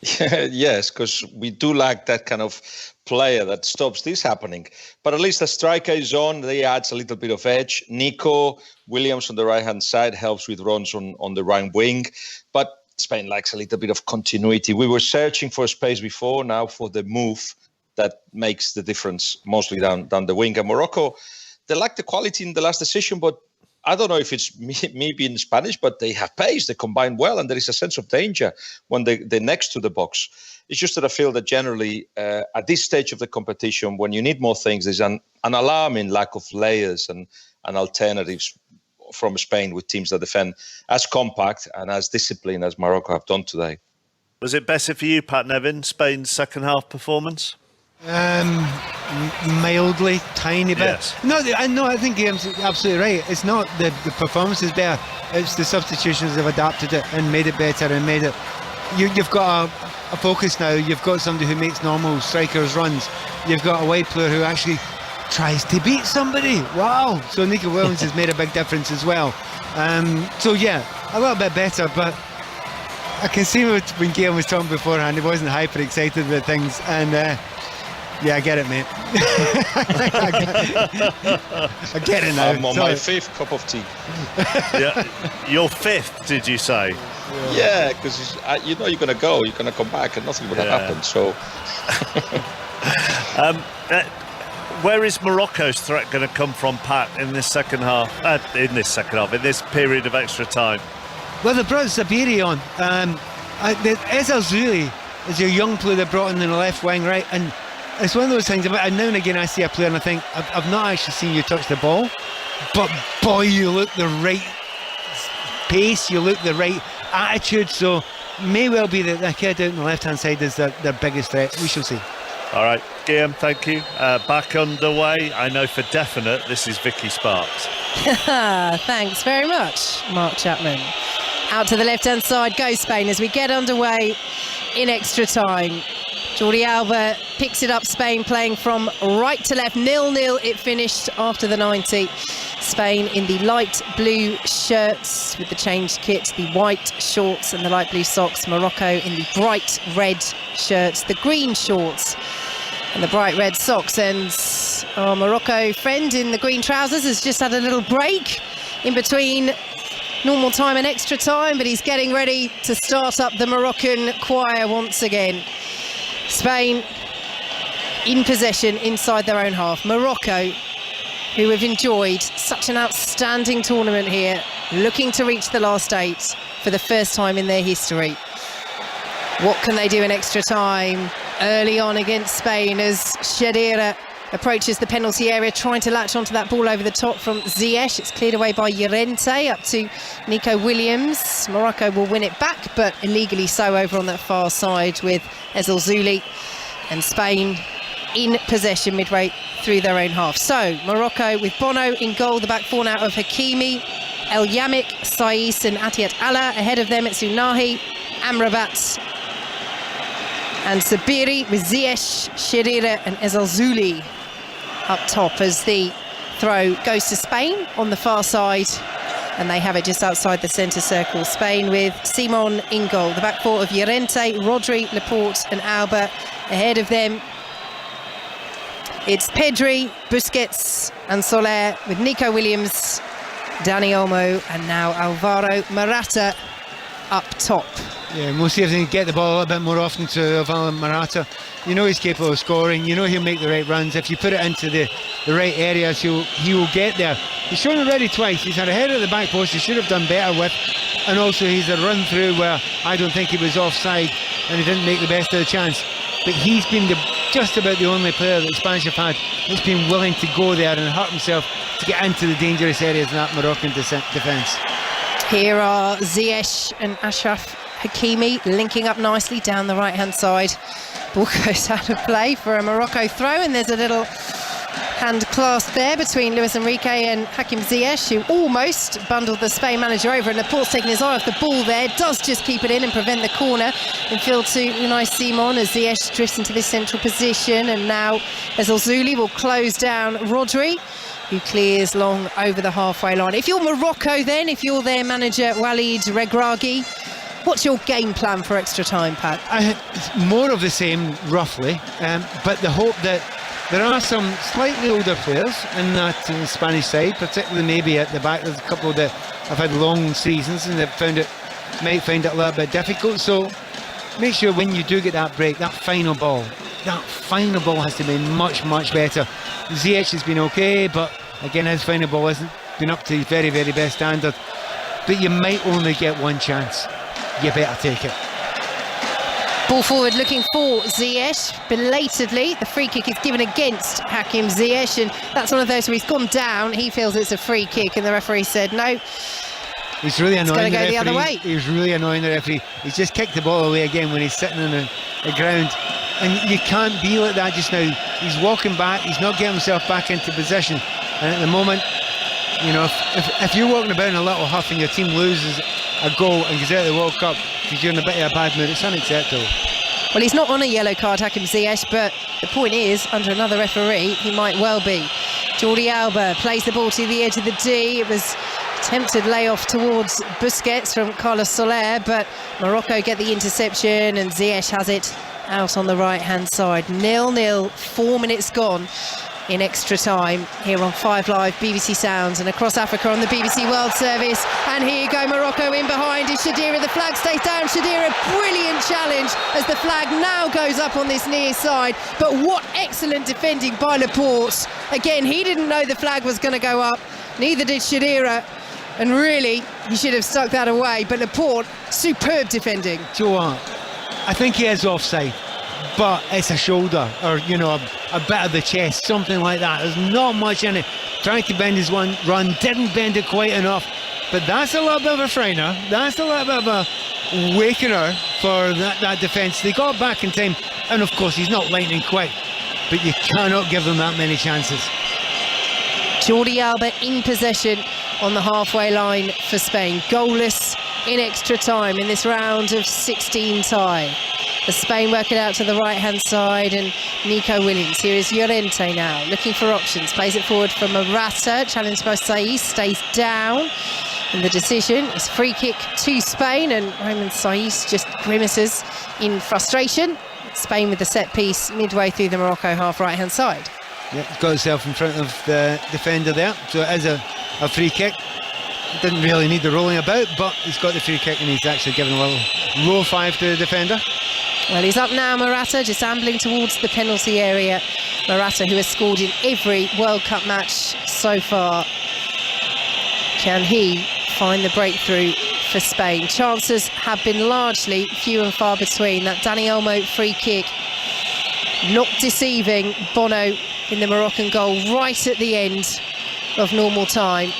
Yes, because we do lack that kind of player that stops this happening. But at least the striker is on. They adds a little bit of edge. Nico Williams on the right-hand side helps with runs on the right wing. But Spain lacks a little bit of continuity. We were searching for space before, now for the move that makes the difference, mostly down the wing. And Morocco, they lack the quality in the last decision, but I don't know if it's me being Spanish, but they have pace, they combine well, and there is a sense of danger when they're next to the box. It's just that I feel that generally at this stage of the competition, when you need more things, there's an alarming lack of layers and alternatives from Spain with teams that defend as compact and as disciplined as Morocco have done today. Was it better for you, Pat Nevin, Spain's second half performance? Mildly, tiny bit. Yes. No, I think Guillaume's absolutely right. It's not the performance is better. It's the substitutions have adapted it and made it better and made it. You've got a focus now. You've got somebody who makes normal strikers runs. You've got a wide player who actually tries to beat somebody. Wow! So Nico Williams has made a big difference as well. So yeah, a little bit better, but I can see when Guillaume was talking beforehand, he wasn't hyper excited about things, and. Yeah, I get it, mate. I get it now. I'm on my 5th cup of tea. Yeah, your 5th, did you say? Yeah, because you know you're going to go, you're going to come back, and nothing will happen. So, where is Morocco's threat going to come from, Pat, in this second half? In this period of extra time? Well, they brought Sabiri on. Ezazuli is a young player they brought in the left wing, right? And it's one of those things, and now and again I see a player and I think, I've not actually seen you touch the ball, but boy, you look the right pace, you look the right attitude, so may well be that the kid out on the left-hand side is their biggest threat. We shall see. All right, Guillaume, thank you. Back underway. I know for definite this is Vicky Sparks. Thanks very much, Mark Chapman. Out to the left-hand side goes Spain as we get underway in extra time. Jordi Alba picks it up, Spain playing from right to left. 0-0 it finished after the 90. Spain in the light blue shirts with the changed kit, the white shorts and the light blue socks. Morocco in the bright red shirts, the green shorts and the bright red socks. And our Morocco friend in the green trousers has just had a little break in between normal time and extra time, but he's getting ready to start up the Moroccan choir once again. Spain in possession inside their own half. Morocco, who have enjoyed such an outstanding tournament here, looking to reach the last 8 for the first time in their history. What can they do in extra time early on against Spain as Shadira approaches the penalty area, trying to latch onto that ball over the top from Ziyech. It's cleared away by Llorente up to Nico Williams. Morocco will win it back, but illegally so over on that far side with Ezazuli. and Spain in possession midway through their own half. So Morocco with Bono in goal, the back four now of Hakimi, El Yamik, Saiss and Atiat Allah. Ahead of them it's Unahi, Amrabat and Sabiri with Ziyech, Sherira and Ezalzouli up top as the throw goes to Spain on the far side, and they have it just outside the centre circle. Spain with Simon in goal, the back four of Llorente, Rodri, Laporte and Alba. Ahead of them it's Pedri, Busquets and Soler with Nico Williams, Dani Olmo and now Alvaro Morata up top. Yeah, we'll see if they can get the ball a little bit more often to Alvaro Morata. You know he's capable of scoring, you know he'll make the right runs. If you put it into the right areas, he will get there. He's shown already twice. He's had a header at the back post he should have done better with, and also he's a run through where I don't think he was offside and he didn't make the best of the chance. But he's been just about the only player that Spanish have had that's been willing to go there and hurt himself to get into the dangerous areas in that Moroccan defence. Here are Ziyech and Achraf Hakimi linking up nicely down the right hand side. Ball goes out of play for a Morocco throw, and there's a little hand clasp there between Luis Enrique and Hakim Ziyech, who almost bundled the Spain manager over, and Laporte's taking his eye off the ball there, does just keep it in and prevent the corner. Infield to Unai Simon as Ziyech drifts into this central position, and now Ezalzouli will close down Rodri, who clears long over the halfway line. If you're Morocco then, if you're their manager Walid Regragui, what's your game plan for extra time, Pat? More of the same, roughly, but the hope that there are some slightly older players in that Spanish side, particularly maybe at the back. There's a couple that have had long seasons and they've might find it a little bit difficult. So make sure when you do get that break, that final ball has to be much, much better. Ziyech has been okay, but again, his final ball hasn't been up to his very, very best standard. But you might only get one chance. You better take it. Ball forward looking for Ziyech. Belatedly, the free kick is given against Hakim Ziyech, and that's one of those where he's gone down. He feels it's a free kick, and the referee said no. He's really annoying the referee. The other way. He's really annoying the referee. He's just kicked the ball away again when he's sitting on the ground. And you can't be like that just now. He's walking back, he's not getting himself back into position. And at the moment, you know, if you're walking about in a little huff and your team loses a goal and goes out of the World Cup because you're in a bit of a bad mood, it's unacceptable. Well, he's not on a yellow card, Hakim Ziyech, but the point is, under another referee, he might well be. Jordi Alba plays the ball to the edge of the D. It was attempted layoff towards Busquets from Carlos Soler, but Morocco get the interception and Ziyech has it out on the right-hand side. 0-0, 4 minutes gone in extra time here on 5 Live, BBC Sounds, and across Africa on the BBC World Service. And here you go, Morocco in behind is Shadira. The flag stays down. Shadira, brilliant challenge as the flag now goes up on this near side. But what excellent defending by Laporte. Again, he didn't know the flag was going to go up. Neither did Shadira. And really, he should have stuck that away. But Laporte, superb defending. Do you know what? I think he is offside, but it's a shoulder or, you know, a bit of the chest, something like that. There's not much in it. Tried to bend his run, didn't bend it quite enough. But that's a little bit of a frightener. That's a little bit of a wakener for that defence. They got back in time, and of course he's not lightning quick, but you cannot give them that many chances. Jordi Alba in possession on the halfway line for Spain. Goalless in extra time in this round of 16 tie. As Spain work it out to the right-hand side, and Nico Williams. Here is Llorente now, looking for options. Plays it forward from Morata, challenged by Saiss, stays down. And the decision is free kick to Spain, and Roman Saiss just grimaces in frustration. Spain with the set piece midway through the Morocco half right-hand side. Yep, he's got himself in front of the defender there, so it is a free kick. Didn't really need the rolling about, but he's got the free kick and he's actually given a little roll 5 to the defender. Well, he's up now, Morata, just ambling towards the penalty area. Morata, who has scored in every World Cup match so far. Can he find the breakthrough for Spain? Chances have been largely few and far between. That Dani Olmo free kick, not deceiving Bono in the Moroccan goal right at the end of normal time.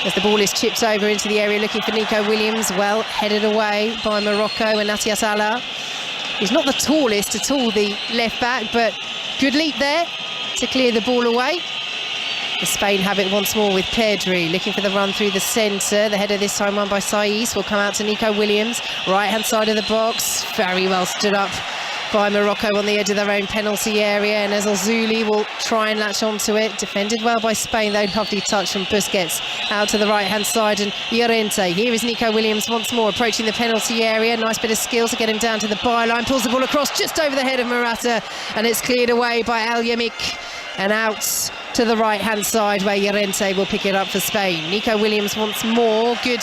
As the ball is chipped over into the area looking for Nico Williams, well headed away by Morocco and Atiat Allah. He's not the tallest at all, the left back, but good leap there to clear the ball away. The Spain have it once more with Pedri, looking for the run through the centre. The header this time won by Saiss will come out to Nico Williams, right-hand side of the box. Very well stood up by Morocco on the edge of their own penalty area, and Ezal Zuli will try and latch onto it. Defended well by Spain, though. Lovely touch from Busquets out to the right-hand side, and Llorente. Here is Nico Williams once more approaching the penalty area. Nice bit of skill to get him down to the byline. Pulls the ball across just over the head of Morata, and it's cleared away by El Yamik and out to the right-hand side where Llorente will pick it up for Spain. Nico Williams once more. Good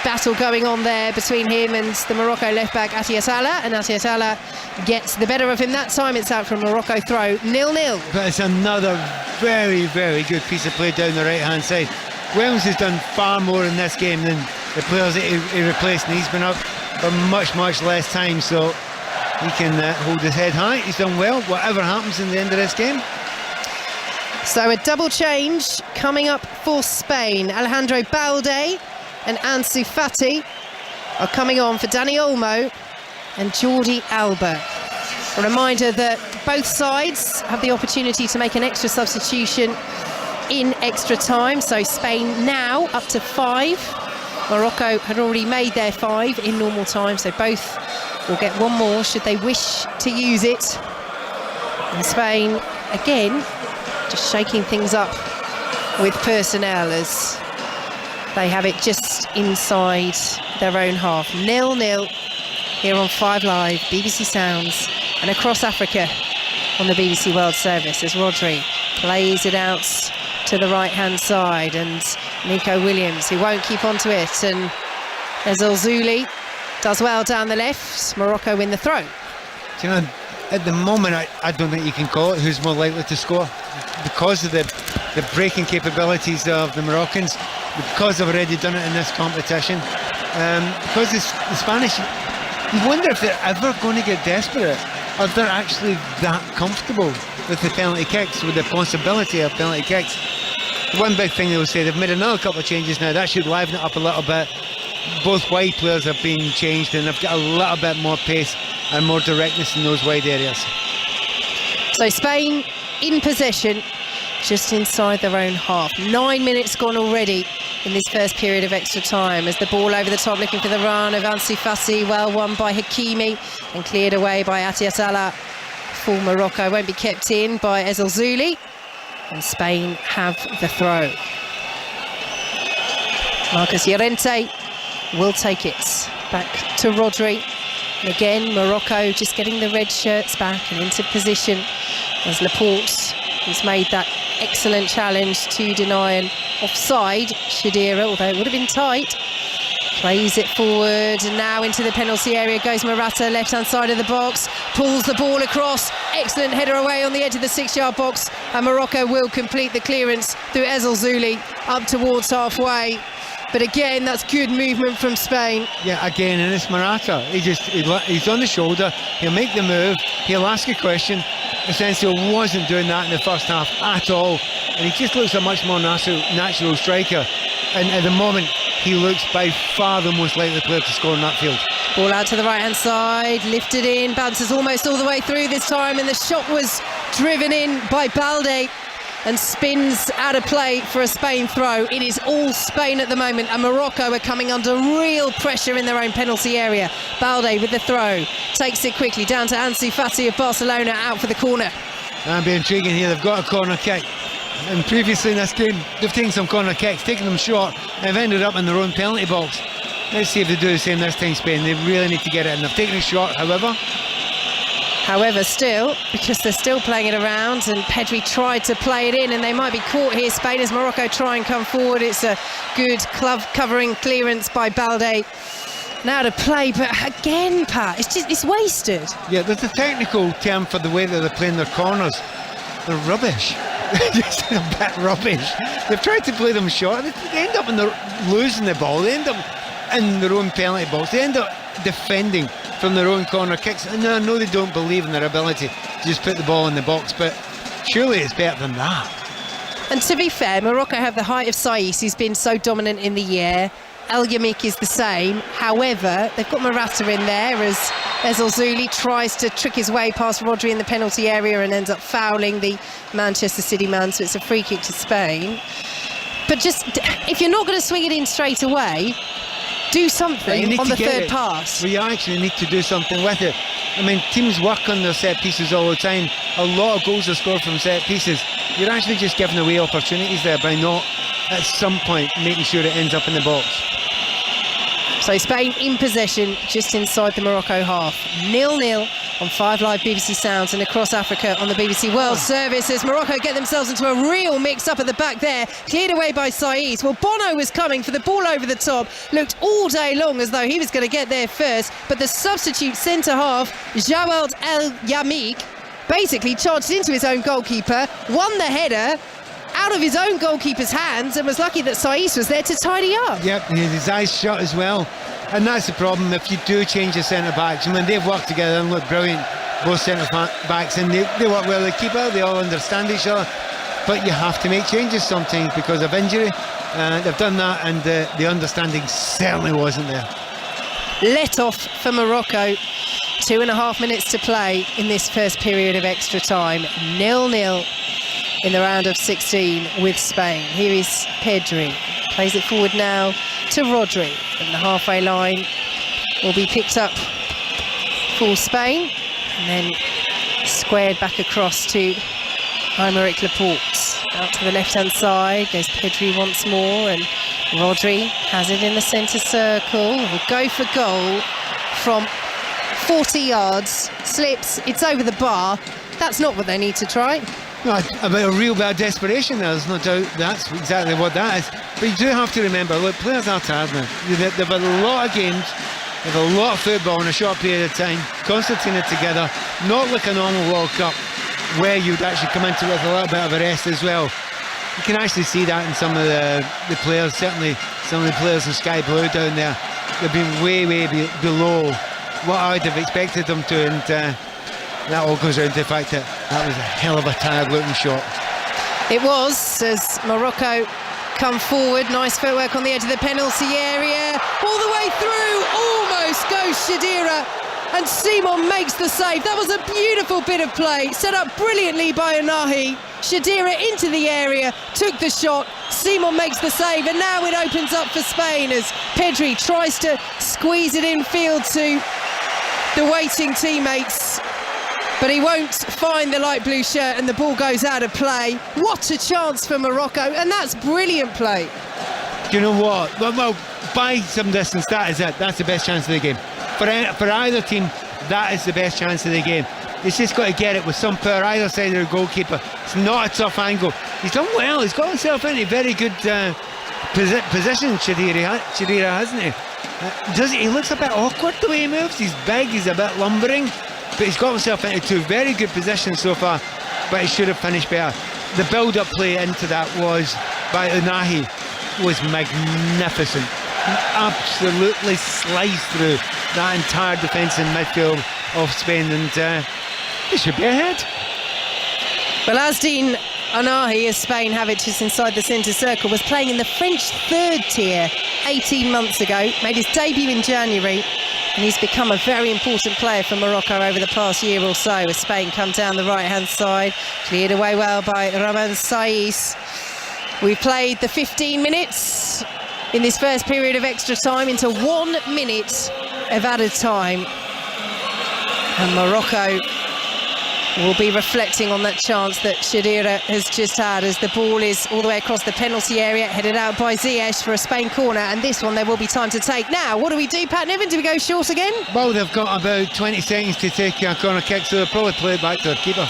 battle going on there between him and the Morocco left-back Atiatala, and Atiatala gets the better of him that time. It's out from Morocco throw, 0-0. But it's another very, very good piece of play down the right-hand side. Williams has done far more in this game than the players that he replaced, and he's been up for much, much less time, so he can hold his head high. He's done well, whatever happens in the end of this game. So a double change coming up for Spain. Alejandro Balde and Ansu Fati are coming on for Dani Olmo and Jordi Alba. A reminder that both sides have the opportunity to make an extra substitution in extra time. So Spain now up to 5. Morocco had already made their 5 in normal time, so both will get one more should they wish to use it. And Spain, again, just shaking things up with personnel as they have it just inside their own half. 0-0 here on 5 Live, BBC Sounds, and across Africa on the BBC World Service as Rodri plays it out to the right-hand side, and Nico Williams, who won't keep onto it, and Ezal Zuli does well down the left. Morocco win the throw. Do you know, at the moment, I don't think you can call it who's more likely to score, because of the breaking capabilities of the Moroccans, because they've already done it in this competition, because the Spanish, you wonder if they're ever going to get desperate, or if they're actually that comfortable with the penalty kicks, with the possibility of penalty kicks. One big thing they will say, they've made another couple of changes now, that should liven it up a little bit. Both wide players have been changed, and they've got a little bit more pace and more directness in those wide areas. So Spain in possession just inside their own half. 9 minutes gone already in this first period of extra time as the ball over the top looking for the run of Ansu Fati, well won by Hakimi and cleared away by Atiatala for Morocco. Won't be kept in by Ezal Zuli, and Spain have the throw. Marcos Llorente will take it back to Rodri. And again, Morocco just getting the red shirts back and into position as Laporte, who's made that excellent challenge to deny an offside Shadira, although it would have been tight. Plays it forward, and now into the penalty area goes Morata, left-hand side of the box, pulls the ball across, excellent header away on the edge of the 6-yard box, and Morocco will complete the clearance through Ezal Zuli up towards halfway. But again, that's good movement from Spain. Yeah, again, and it's Morata. He's on the shoulder, he'll make the move, he'll ask a question. Asensio wasn't doing that in the first half at all, and he just looks a much more natural striker. And at the moment, he looks by far the most likely player to score in that field. Ball out to the right-hand side, lifted in, bounces almost all the way through this time, and the shot was driven in by Balde and spins out of play for a Spain throw. It is all Spain at the moment, and Morocco are coming under real pressure in their own penalty area. Balde with the throw, takes it quickly down to Ansu Fati of Barcelona, out for the corner. That'll be intriguing here. They've got a corner kick, and previously in this game they've taken some corner kicks, taken them short, and have ended up in their own penalty box. Let's see if they do the same this time, Spain. They really need to get it, and they've taken it short, However, still, because they're still playing it around, and Pedri tried to play it in, and they might be caught here, Spain, as Morocco try and come forward. It's a good glove covering clearance by Balde. Now to play, but again, Pat, it's wasted. Yeah, there's a technical term for the way that they're playing their corners. They're rubbish. They're just a bit rubbish. They've tried to play them short. They end up losing the ball. They end up in their own penalty box. They end up defending from their own corner kicks, and I know they don't believe in their ability to just put the ball in the box, but surely it's better than that. And to be fair, Morocco have the height of Saiss, who's been so dominant in the air. El Yamik is the same. However, they've got Morata in there as Ezil Zuli tries to trick his way past Rodri in the penalty area and ends up fouling the Manchester City man, so it's a free kick to Spain. But just, if you're not going to swing it in straight away, do something on the third pass. Well, you actually need to do something with it. I mean, teams work on their set pieces all the time. A lot of goals are scored from set pieces. You're actually just giving away opportunities there by not, at some point, making sure it ends up in the box. So Spain in possession just inside the Morocco half. 0-0 on 5 Live BBC Sounds and across Africa on the BBC World Service as Morocco get themselves into a real mix-up at the back there. Cleared away by Saiss. Well, Bono was coming for the ball over the top. Looked all day long as though he was going to get there first. But the substitute centre-half, Jawad El Yamik, basically charged into his own goalkeeper, won the header out of his own goalkeeper's hands and was lucky that Saiss was there to tidy up. Yep, and his eyes shut as well. And that's the problem if you do change the centre-backs. And when they've worked together and look brilliant, both centre-backs, and they work well with the keeper, they all understand each other. But you have to make changes sometimes because of injury. They've done that, and the understanding certainly wasn't there. Let off for Morocco. 2.5 minutes to play in this first period of extra time. 0-0 in the round of 16 with Spain. Here is Pedri. Plays it forward now to Rodri. And the halfway line will be picked up for Spain. And then squared back across to Aymeric Laporte. Out to the left-hand side goes Pedri once more. And Rodri has it in the centre circle. Will go for goal from 40 yards. Slips. It's over the bar. That's not what they need to try. No, about a real bad desperation, there's no doubt that's exactly what that is. But you do have to remember, look, players are tired now. They've had a lot of games, they've had a lot of football in a short period of time, concerting it together, not like a normal World Cup where you'd actually come into it with a little bit of a rest as well. You can actually see that in some of the players, certainly some of the players in Sky Blue down there. They've been way below what I'd have expected them to, and that all goes down to the fact that that was a hell of a tired looking shot. It was, as Morocco come forward. Nice footwork on the edge of the penalty area. All the way through, almost goes Shadira. And Simon makes the save. That was a beautiful bit of play, set up brilliantly by Unahi. Shadira into the area, took the shot. Simon makes the save, and now it opens up for Spain as Pedri tries to squeeze it infield to the waiting teammates. But he won't find the light blue shirt and the ball goes out of play. What a chance for Morocco, and that's brilliant play. Do you know what? Well, by some distance, that is it. That's the best chance of the game. For either team, that is the best chance of the game. He's just got to get it with some power either side of the goalkeeper. It's not a tough angle. He's done well. He's got himself into very good position, Shadira, hasn't he? He looks a bit awkward the way he moves. He's big, he's a bit lumbering. But he's got himself into 2 very good positions so far, but he should have finished better. The build-up play into that was by Unahi was magnificent. He absolutely sliced through that entire defence and midfield of Spain, and they should be ahead. Well, Asdin Unahi, as Spain have it just inside the centre circle, was playing in the French 3rd tier 18 months ago, made his debut in January, and he's become a very important player for Morocco over the past year or so as Spain come down the right-hand side. Cleared away well by Romain Saiss. We've played the 15 minutes in this first period of extra time into 1 minute of added time. And Morocco will be reflecting on that chance that Shadira has just had as the ball is all the way across the penalty area, headed out by Ziyech for a Spain corner, and this one there will be time to take. Now, what do we do, Pat Niven? Do we go short again? Well, they've got about 20 seconds to take a corner kick, so they'll probably play it back to their keeper.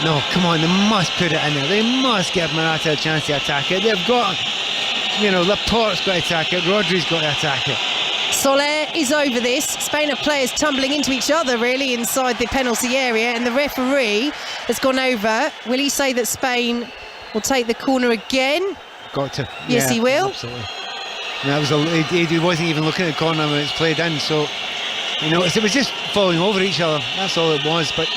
No, come on, they must put it in there. They must give Morata a chance to attack it. They've got, Laporte's got to attack it, Rodri's got to attack it. Soler is over this. Spain have players tumbling into each other really inside the penalty area, and the referee has gone over. Will he say that Spain will take the corner again? Got to. Yes, he will. Absolutely. He wasn't even looking at the corner when it's played in, so it was just falling over each other. That's all it was. But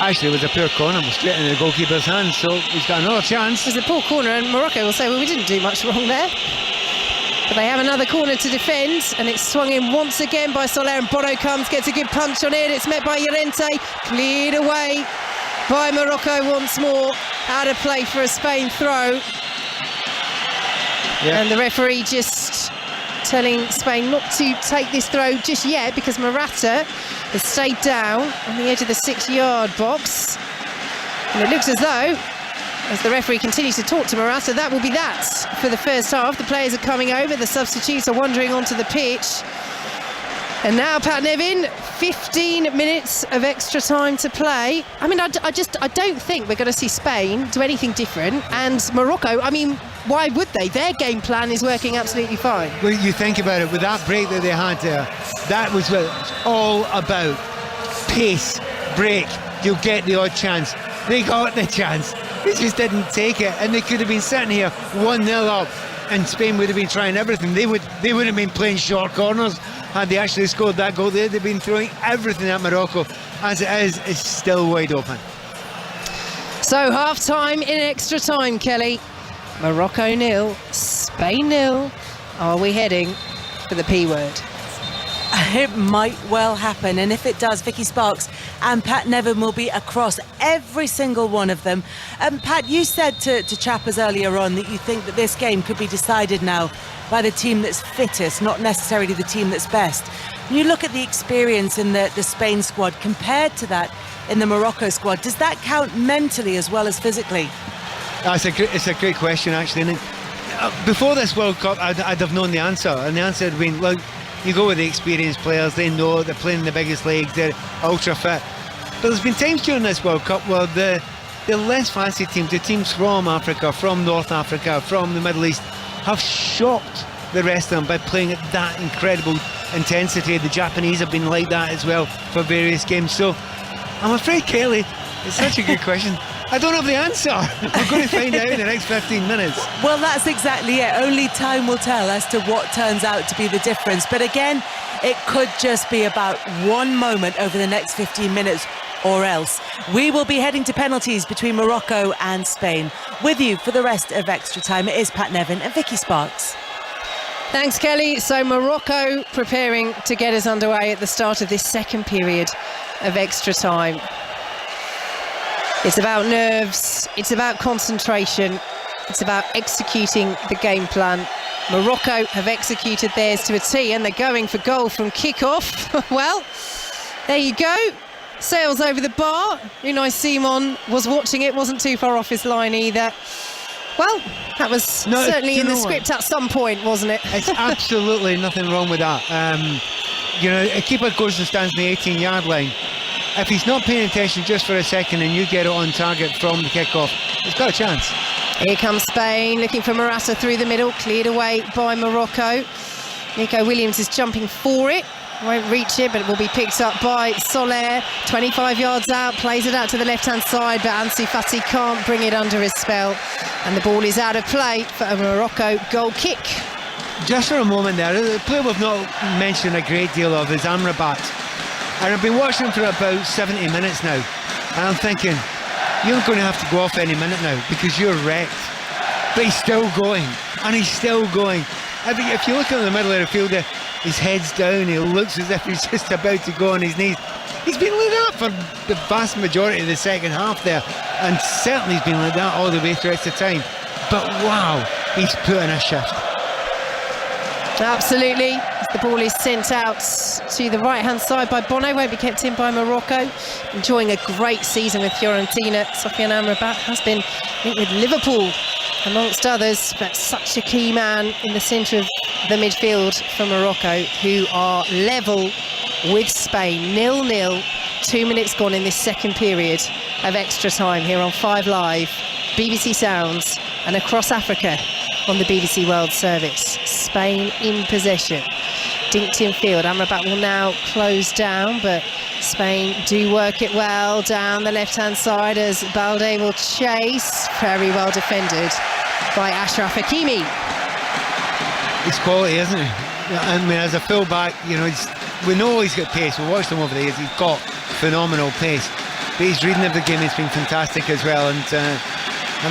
actually, it was a poor corner. It was straight in the goalkeeper's hands, so he's got another chance. It was a poor corner, and Morocco will say, well, we didn't do much wrong there. But they have another corner to defend, and it's swung in once again by Soler, and Bono comes, gets a good punch on it. It's met by Llorente, cleared away by Morocco once more. Out of play for a Spain throw. Yeah. And the referee just telling Spain not to take this throw just yet, because Morata has stayed down on the edge of the 6-yard box. And it looks as though, as the referee continues to talk to Morata, that will be that for the first half. The players are coming over, the substitutes are wandering onto the pitch. And now, Pat Nevin, 15 minutes of extra time to play. I mean, I don't think we're going to see Spain do anything different. And Morocco, I mean, why would they? Their game plan is working absolutely fine. Well, you think about it, with that break that they had there, that was what it was all about. Pace, break, you'll get the odd chance. They got the chance. They just didn't take it. And they could have been sitting here 1-0 up, and Spain would have been trying everything. They would have been playing short corners. Had they actually scored that goal, they'd have been throwing everything at Morocco. As it is, it's still wide open. So half-time in extra time, Kelly. Morocco 0, Spain 0. Are we heading for the P word? It might well happen, and if it does, Vicky Sparks and Pat Nevin will be across every single one of them. Pat, you said to Chappers earlier on that you think that this game could be decided now by the team that's fittest, not necessarily the team that's best. When you look at the experience in the Spain squad compared to that in the Morocco squad, does that count mentally as well as physically? It's a great question, actually. And before this World Cup, I'd have known the answer, and the answer had been, look, you go with the experienced players, they know they're playing in the biggest leagues, they're ultra fit. But there's been times during this World Cup where the less fancy teams, the teams from Africa, from North Africa, from the Middle East, have shocked the rest of them by playing at that incredible intensity. The Japanese have been like that as well for various games. So I'm afraid, Kelly, it's such a good question. I don't have the answer. We're going to find out in the next 15 minutes. Well, that's exactly it. Only time will tell as to what turns out to be the difference. But again, it could just be about one moment over the next 15 minutes, or else. We will be heading to penalties between Morocco and Spain. With you for the rest of extra time, it is Pat Nevin and Vicky Sparks. Thanks, Kelly. So Morocco preparing to get us underway at the start of this second period of extra time. It's about nerves, it's about concentration, it's about executing the game plan. Morocco have executed theirs to a T, and they're going for goal from kickoff. Well, there you go. Sails over the bar. Unai Simon was watching it, wasn't too far off his line either. Well, that was certainly in the script at some point, wasn't it? It's absolutely nothing wrong with that. A keeper goes and stands on the 18-yard line. If he's not paying attention just for a second and you get it on target from the kickoff, he's got a chance. Here comes Spain, looking for Morata through the middle, cleared away by Morocco. Nico Williams is jumping for it. Won't reach it, but it will be picked up by Soler. 25 yards out, plays it out to the left-hand side, but Ansu Fati can't bring it under his spell. And the ball is out of play for a Morocco goal kick. Just for a moment there, the player we've not mentioned a great deal of is Amrabat. And I've been watching him for about 70 minutes now. And I'm thinking, you're going to have to go off any minute now because you're wrecked. But he's still going, and he's still going. I think if you look at the middle of the field, his head's down, he looks as if he's just about to go on his knees. He's been like that for the vast majority of the second half there, and certainly he's been like that all the way through extra time. But wow, he's put in a shift. Absolutely. The ball is sent out to the right-hand side by Bono, won't be kept in by Morocco. Enjoying a great season with Fiorentina. Sofiane Amrabat has been linked with Liverpool, amongst others, but such a key man in the centre of the midfield for Morocco, who are level with Spain. 0-0, 2 minutes gone in this second period of extra time here on 5 Live, BBC Sounds, and across Africa on the BBC World Service. Spain in possession. Dinked in field. Amrabat will now close down, but Spain do work it well down the left-hand side as Balde will chase. Very well defended by Achraf Hakimi. It's quality, isn't it? I mean, as a full-back, we know he's got pace. We've watched him over the years. He's got phenomenal pace. But his reading of the game has been fantastic as well. And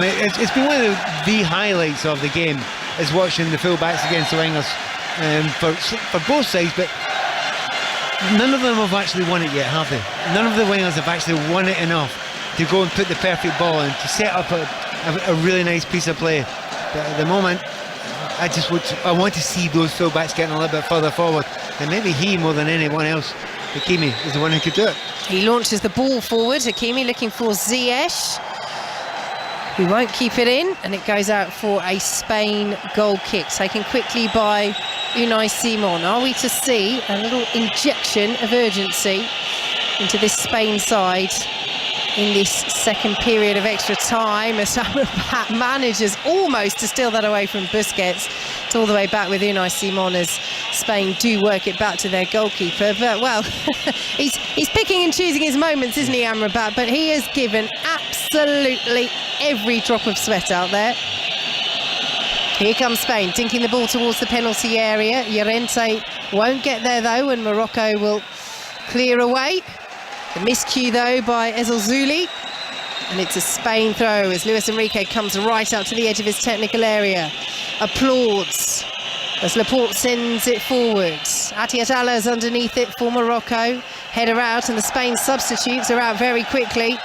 it's been one of the highlights of the game. is watching the full-backs against the wingers for both sides, but none of them have actually won it yet, have they? None of the wingers have actually won it enough to go and put the perfect ball in, to set up a really nice piece of play. But at the moment, I want to see those full-backs getting a little bit further forward, and maybe he, more than anyone else, Hakimi, is the one who could do it. He launches the ball forward. Hakimi looking for Ziyech, who won't keep it in, and it goes out for a Spain goal kick, taken quickly by Unai Simon. Are we to see a little injection of urgency into this Spain side in this second period of extra time, as Amrabat manages almost to steal that away from Busquets? It's all the way back with Unai Simon as Spain do work it back to their goalkeeper. But, well, he's picking and choosing his moments, isn't he, Amrabat? But he has given absolutely every drop of sweat out there. Here comes Spain, dinking the ball towards the penalty area. Llorente won't get there, though, and Morocco will clear away. The miscue, though, by Ezelzouli. And it's a Spain throw as Luis Enrique comes right out to the edge of his technical area. Applauds as Laporte sends it forward. Atiat Allah's underneath it for Morocco. Header out, and the Spain substitutes are out very quickly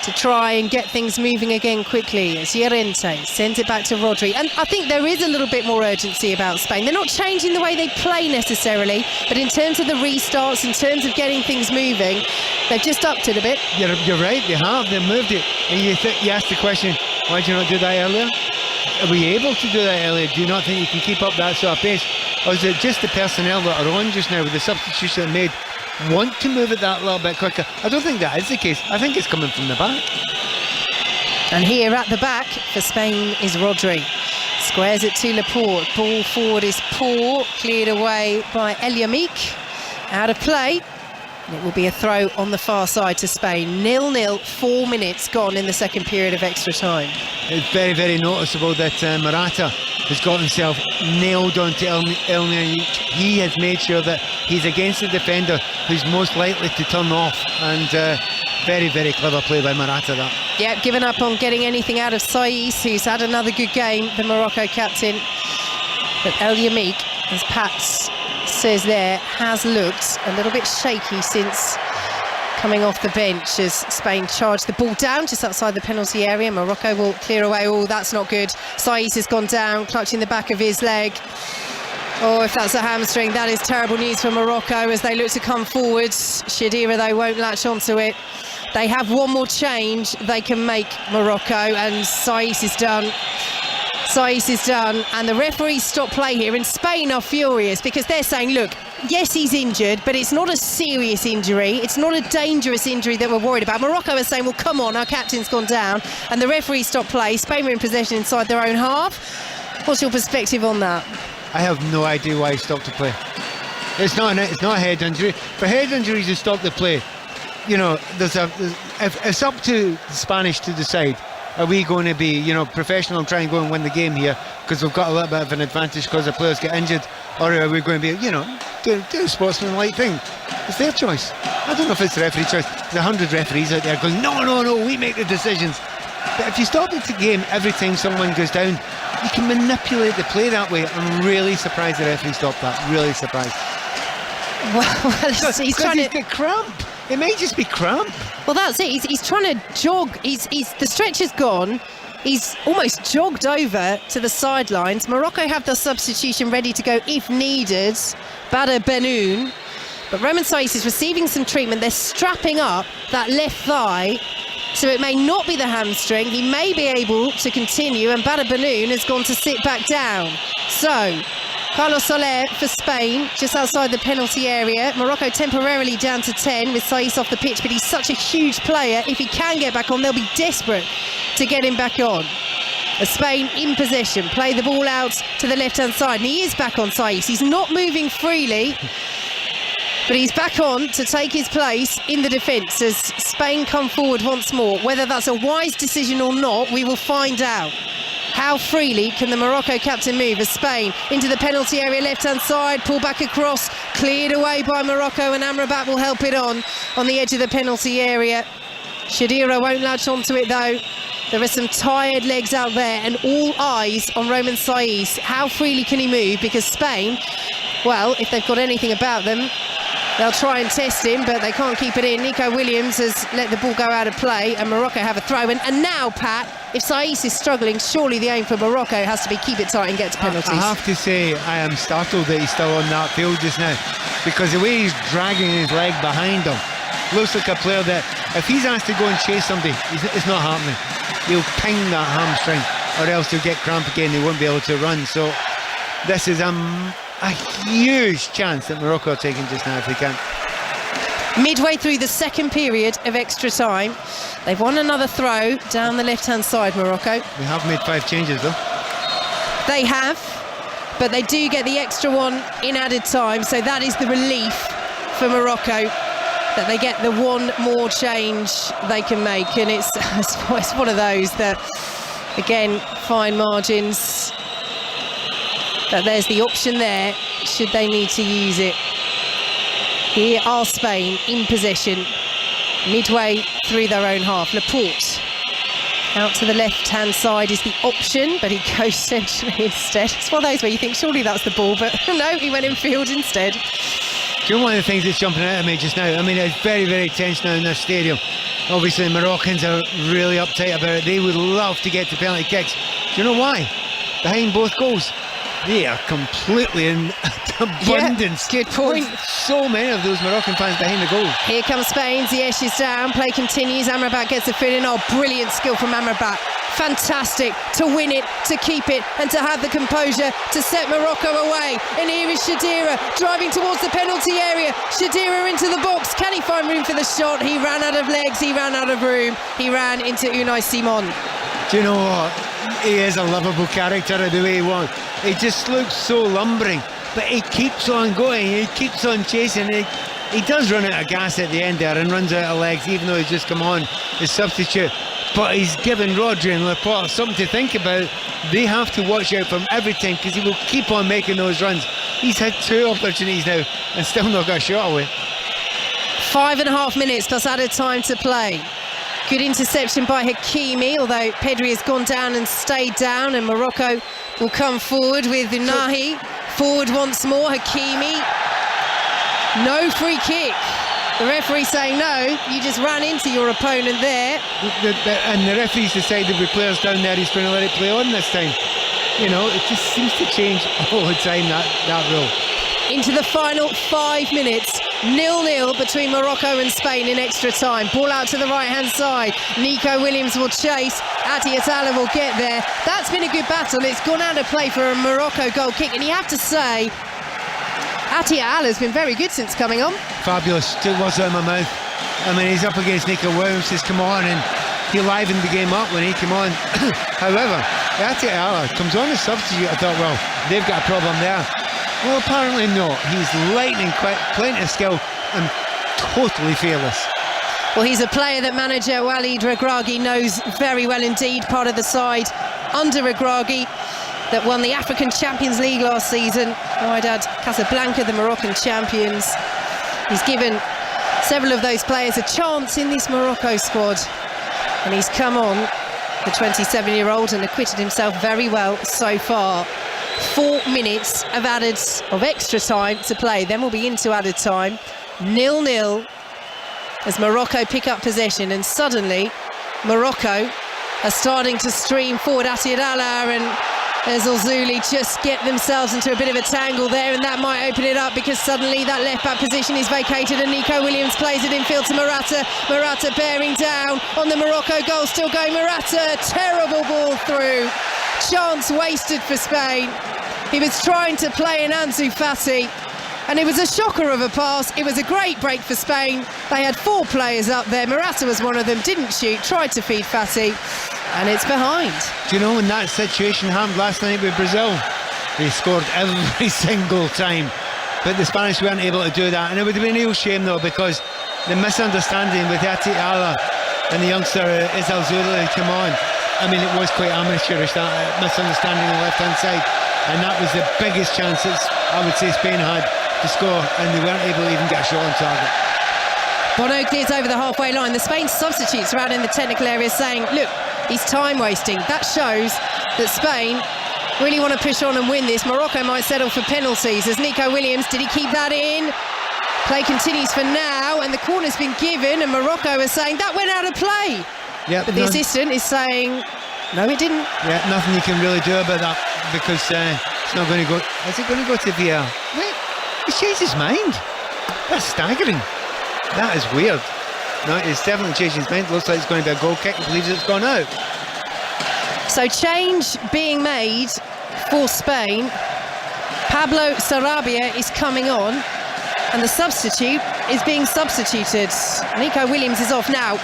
to try and get things moving again quickly as Llorente sends it back to Rodri. And I think there is a little bit more urgency about Spain. They're not changing the way they play necessarily, but in terms of the restarts, in terms of getting things moving, they've just upped it a bit. You're right, they've moved it. And you ask the question, why did you not do that earlier? Are we able to do that earlier? Do you not think you can keep up that sort of pace? Or is it just the personnel that are on just now with the substitution made want to move it that little bit quicker? I don't think that is the case. I think it's coming from the back. And here at the back for Spain is Rodri. Squares it to Laporte. Ball forward is poor. Cleared away by El Yamik. Out of play. And it will be a throw on the far side to Spain. 0-0, 4 minutes gone in the second period of extra time. It's very, very noticeable that Morata has got himself nailed onto El Yamik. He has made sure that he's against the defender who's most likely to turn off, and very, very clever play by Morata, that. Yeah, given up on getting anything out of Saiss, who's had another good game, the Morocco captain. But El Yamik, as Pat says there, has looked a little bit shaky since coming off the bench as Spain charged the ball down just outside the penalty area. Morocco will clear away. Oh, that's not good. Saiss has gone down, clutching the back of his leg. Oh, if that's a hamstring, that is terrible news for Morocco as they look to come forward. Shadira, though, won't latch onto it. They have one more change they can make, Morocco, and Saiss is done. Saiss is done, and the referees stop play here, and Spain are furious because they're saying, look, yes, he's injured, but it's not a serious injury. It's not a dangerous injury that we're worried about. Morocco is saying, well, come on, our captain's gone down, and the referees stop play. Spain were in possession inside their own half. What's your perspective on that? I have no idea why he stopped the play. It's not a head injury. For head injuries, you stop the play. You know, it's up to the Spanish to decide. Are we going to be, professional and try and go and win the game here because we've got a little bit of an advantage because the players get injured, or are we going to be, do a sportsman-like thing? It's their choice. I don't know if it's the referee's choice. There's 100 referees out there going, no, we make the decisions. But if you stop the game every time someone goes down, you can manipulate the play that way. I'm really surprised the referee stopped that. Really surprised. Well, he's trying to get cramp. It may just be cramp. Well, that's it. He's trying to jog. The stretcher's gone. He's almost jogged over to the sidelines. Morocco have the substitution ready to go if needed. Badr Benoun. But Romain Saiss is receiving some treatment. They're strapping up that left thigh, so it may not be the hamstring. He may be able to continue, and Badr Benoun has gone to sit back down. So Carlos Soler for Spain, just outside the penalty area. Morocco temporarily down to 10 with Saiss off the pitch, but he's such a huge player. If he can get back on, they'll be desperate to get him back on. As Spain in possession, play the ball out to the left-hand side, and he is back on Saiss. He's not moving freely, but he's back on to take his place in the defence as Spain come forward once more. Whether that's a wise decision or not, we will find out. How freely can the Morocco captain move as Spain into the penalty area, left-hand side, pull back across, cleared away by Morocco, and Amrabat will help it on the edge of the penalty area. Shadira won't latch onto it though. There are some tired legs out there, and all eyes on Roman Saiz. How freely can he move? Because Spain, well, if they've got anything about them, they'll try and test him, but they can't keep it in. Nico Williams has let the ball go out of play, and Morocco have a throw. And now, Pat, if Saiz is struggling, surely the aim for Morocco has to be keep it tight and get to penalties. I have to say, I am startled that he's still on that field just now, because the way he's dragging his leg behind him looks like a player that, if he's asked to go and chase somebody, it's not happening. He'll ping that hamstring, or else he'll get cramp again. He won't be able to run. So this is a huge chance that Morocco are taking just now if they can. Midway through the second period of extra time, they've won another throw down the left-hand side, Morocco. They have made 5 changes though. They have, but they do get the extra one in added time, so that is the relief for Morocco, that they get the one more change they can make. And it's one of those that, again, fine margins, but there's the option there should they need to use it. Here are Spain in possession midway through their own half. Laporte out to the left-hand side is the option, but he goes centrally instead. It's one of those where you think surely that's the ball, but no, he went in field instead. Do you know one of the things that's jumping out at me just now? I mean, it's very, very tense now in this stadium. Obviously, the Moroccans are really uptight about it. They would love to get to penalty kicks. Do you know why? Behind both goals, they are completely in abundance. Yeah, good point. So many of those Moroccan fans behind the goal. Here comes Spain. Ziyech is down. Play continues. Amrabat gets the fill in. Oh, brilliant skill from Amrabat. Fantastic to win it, to keep it, and to have the composure to set Morocco away. And here is Shadira driving towards the penalty area. Shadira into the box. Can he find room for the shot? He ran out of legs. He ran out of room. He ran into Unai Simon. Do you know what? He is a lovable character the way he wants. He just looks so lumbering, but he keeps on going. He keeps on chasing. He does run out of gas at the end there and runs out of legs, even though he's just come on as substitute. But he's given Rodri and Laporte something to think about. They have to watch out for him every time, because he will keep on making those runs. He's had 2 opportunities now and still not got a shot away. 5.5 minutes plus added time to play. Good interception by Hakimi, although Pedri has gone down and stayed down, and Morocco will come forward with Unahi. Forward once more, Hakimi. No free kick. The referee saying no, you just ran into your opponent there. And the referee's decided with players down there, he's going to let it play on this time. You know, it just seems to change all the time, that rule. Into the final 5 minutes, 0-0 between Morocco and Spain in extra time. Ball out to the right-hand side. Nico Williams will chase. Atiat Allah will get there. That's been a good battle. It's gone out of play for a Morocco goal kick, and you have to say, Atiat Allah's been very good since coming on. Fabulous. Took words out of my mouth. I mean, he's up against Nico Williams. He's come on, and he livened the game up when he came on. However, Atiat Allah comes on as substitute. I thought, well, they've got a problem there. Well, apparently not. He's lightning quick, plenty of skill, and totally fearless. Well, he's a player that manager Walid Regragui knows very well indeed. Part of the side under Regragui that won the African Champions League last season. Wydad Casablanca, the Moroccan champions. He's given several of those players a chance in this Morocco squad, and he's come on, the 27-year-old, and acquitted himself very well so far. 4 minutes of extra time to play. Then we'll be into added time. 0-0 as Morocco pick up possession, and suddenly Morocco are starting to stream forward. Atiat Allah and Ezelzouli just get themselves into a bit of a tangle there, and that might open it up, because suddenly that left back position is vacated and Nico Williams plays it in field to Morata. Morata bearing down on the Morocco goal, still going Morata. Terrible ball through. Chance wasted for Spain. He was trying to play an Ansu Fati, and it was a shocker of a pass. It was a great break for Spain. They had 4 players up there. Morata was one of them, didn't shoot, tried to feed Fati, and it's behind. Do you know when that situation happened last night with Brazil? They scored every single time, but the Spanish weren't able to do that, and it would have been a real shame though, because the misunderstanding with Atiat Allah and the youngster Ezelzouli come on. I mean, it was quite amateurish, that misunderstanding on the left-hand side, and that was the biggest chance that I would say Spain had to score, and they weren't able to even get a shot on target. Bono clears over the halfway line. The Spain substitutes are out in the technical area saying, look, He's time wasting. That shows that Spain really want to push on and win this. Morocco might settle for penalties. As Nico Williams, did he keep that in? Play continues for now, and the corner's been given, and Morocco is saying that went out of play. Yep, but the assistant is saying, no, it didn't. Yeah, nothing you can really do about that, because it's not going to go. Is it going to go to VAR? Wait, he's changed his mind. That's staggering. That is weird. No, it's definitely changed his mind. Looks like it's going to be a goal kick. He believes it's gone out. So change being made for Spain. Pablo Sarabia is coming on, and the substitute is being substituted. Nico Williams is off now.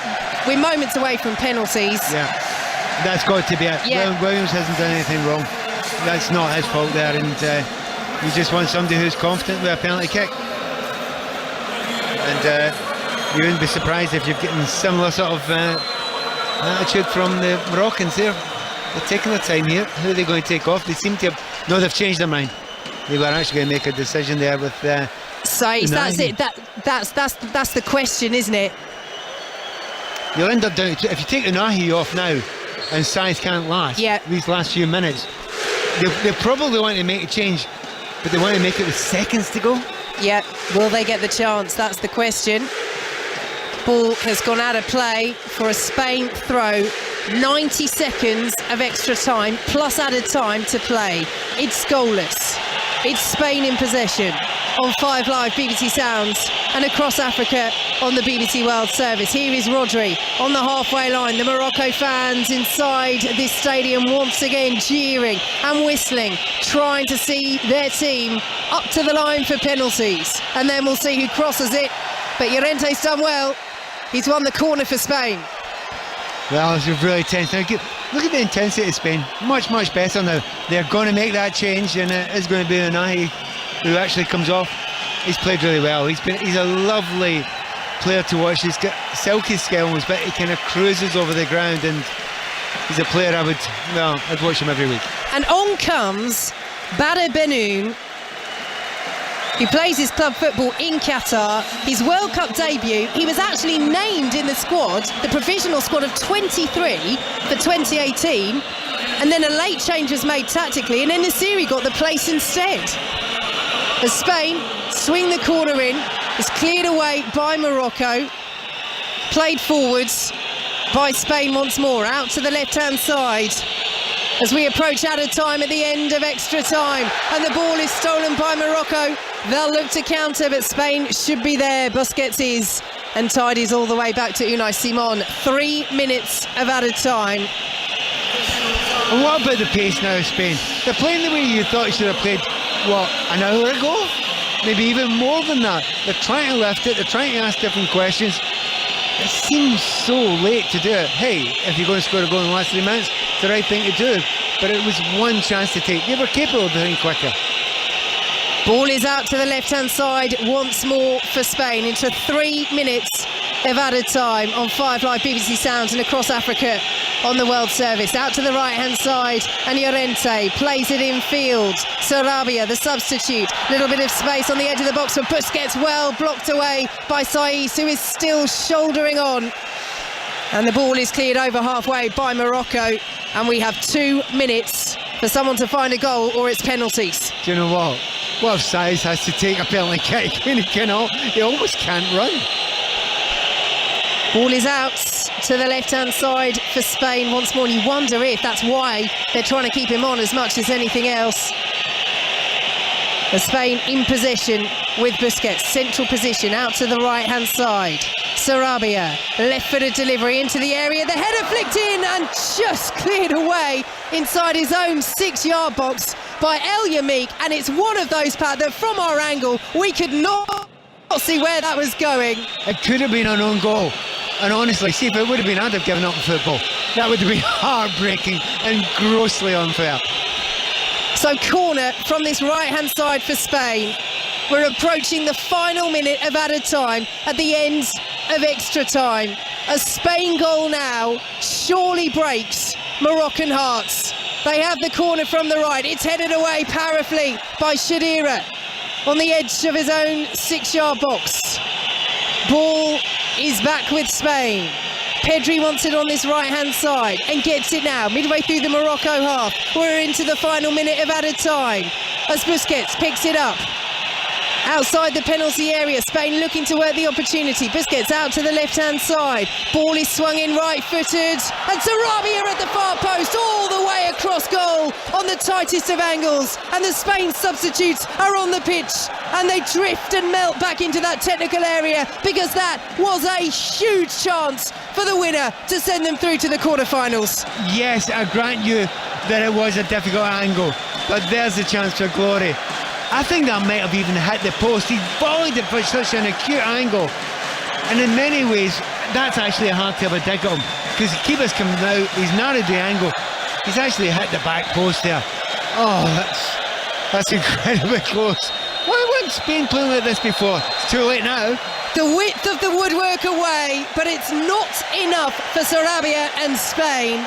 We're moments away from penalties. Yeah, that's got to be it. Yeah. Williams hasn't done anything wrong. That's not his fault there, and you just want somebody who's confident with a penalty kick. And you wouldn't be surprised if you're getting similar sort of attitude from the Moroccans there. They're taking their time here. Who are they going to take off? They seem to have... No, they've changed their mind. They were actually going to make a decision there with... Saïs, that's it. That's the question, isn't it? You'll end up doing... If you take Unahi off now and Saïs can't last these last few minutes, they probably want to make a change, but they want to make it with seconds to go. Yeah, will they get the chance? That's the question. Ball has gone out of play for a Spain throw. 90 seconds of extra time plus added time to play. It's goalless. It's Spain in possession on 5 Live BBC Sounds and across Africa on the BBC World Service. Here is Rodri on the halfway line. The Morocco fans inside this stadium once again jeering and whistling, trying to see their team up to the line for penalties. And then we'll see who crosses it. But Llorente's done well. He's won the corner for Spain. Well, it's really tense. Now, look at the intensity of Spain. Much, much better now. They're going to make that change, and it is going to be Unahi who actually comes off. He's played really well. He's a lovely player to watch. He's got silky skills, but he kind of cruises over the ground, and he's a player I'd watch him every week. And on comes Badr Benoun, who plays his club football in Qatar. His World Cup debut, he was actually named in the squad, the provisional squad of 23 for 2018, and then a late change was made tactically, and then Nasiri got the place instead. As Spain swing the corner in, it's cleared away by Morocco, played forwards by Spain once more, out to the left-hand side. As we approach added time at the end of extra time, and the ball is stolen by Morocco. They'll look to counter, but Spain should be there. Busquets is, and tidies all the way back to Unai Simon. 3 minutes of added time. And what about the pace now of Spain? They're playing the way you thought you should have played, an hour ago? Maybe even more than that. They're trying to lift it, they're trying to ask different questions. It seems so late to do it. Hey, if you're going to score a goal in the last 3 minutes, it's the right thing to do. But it was one chance to take. They were capable of doing quicker. Ball is out to the left-hand side once more for Spain into 3 minutes of added time on 5 Live BBC Sounds and across Africa on the World Service. Out to the right-hand side, and Llorente plays it in field. Sarabia, the substitute. Little bit of space on the edge of the box for Busquets, well blocked away by Saïs, who is still shouldering on. And the ball is cleared over halfway by Morocco, and we have 2 minutes for someone to find a goal, or it's penalties. Do you know what? What if Saïs has to take a penalty kick and he almost can't run? Ball is out to the left-hand side for Spain once more, and you wonder if that's why they're trying to keep him on as much as anything else. As Spain in possession with Busquets, central position out to the right-hand side. Sarabia, left-footed delivery into the area, the header flicked in and just cleared away inside his own 6-yard box by El Yamik, and it's one of those, Pat, that from our angle we could not see where that was going. It could have been an own goal, and honestly, see, if it would have been, I'd have given up on football. That would have been heartbreaking and grossly unfair. So corner from this right-hand side for Spain. We're approaching the final minute of added time at the end of extra time. A Spain goal now surely breaks Moroccan hearts. They have the corner from the right. It's headed away powerfully by Shadira on the edge of his own 6-yard box. Ball is back with Spain. Pedri wants it on this right-hand side and gets it now, midway through the Morocco half. We're into the final minute of added time as Busquets picks it up. Outside the penalty area, Spain looking to work the opportunity. Busquets out to the left-hand side. Ball is swung in right-footed. And Sarabia at the far post, all the way across goal on the tightest of angles. And the Spain substitutes are on the pitch. And they drift and melt back into that technical area because that was a huge chance for the winner to send them through to the quarterfinals. Yes, I grant you that it was a difficult angle. But there's the chance for glory. I think that might have even hit the post. He volleyed it for such an acute angle. And in many ways, that's actually hard to have a dig at him. Because the keeper's coming out, he's narrowed the angle. He's actually hit the back post there. Oh, that's incredibly close. Why wasn't Spain playing like this before? It's too late now. The width of the woodwork away, but it's not enough for Sarabia and Spain.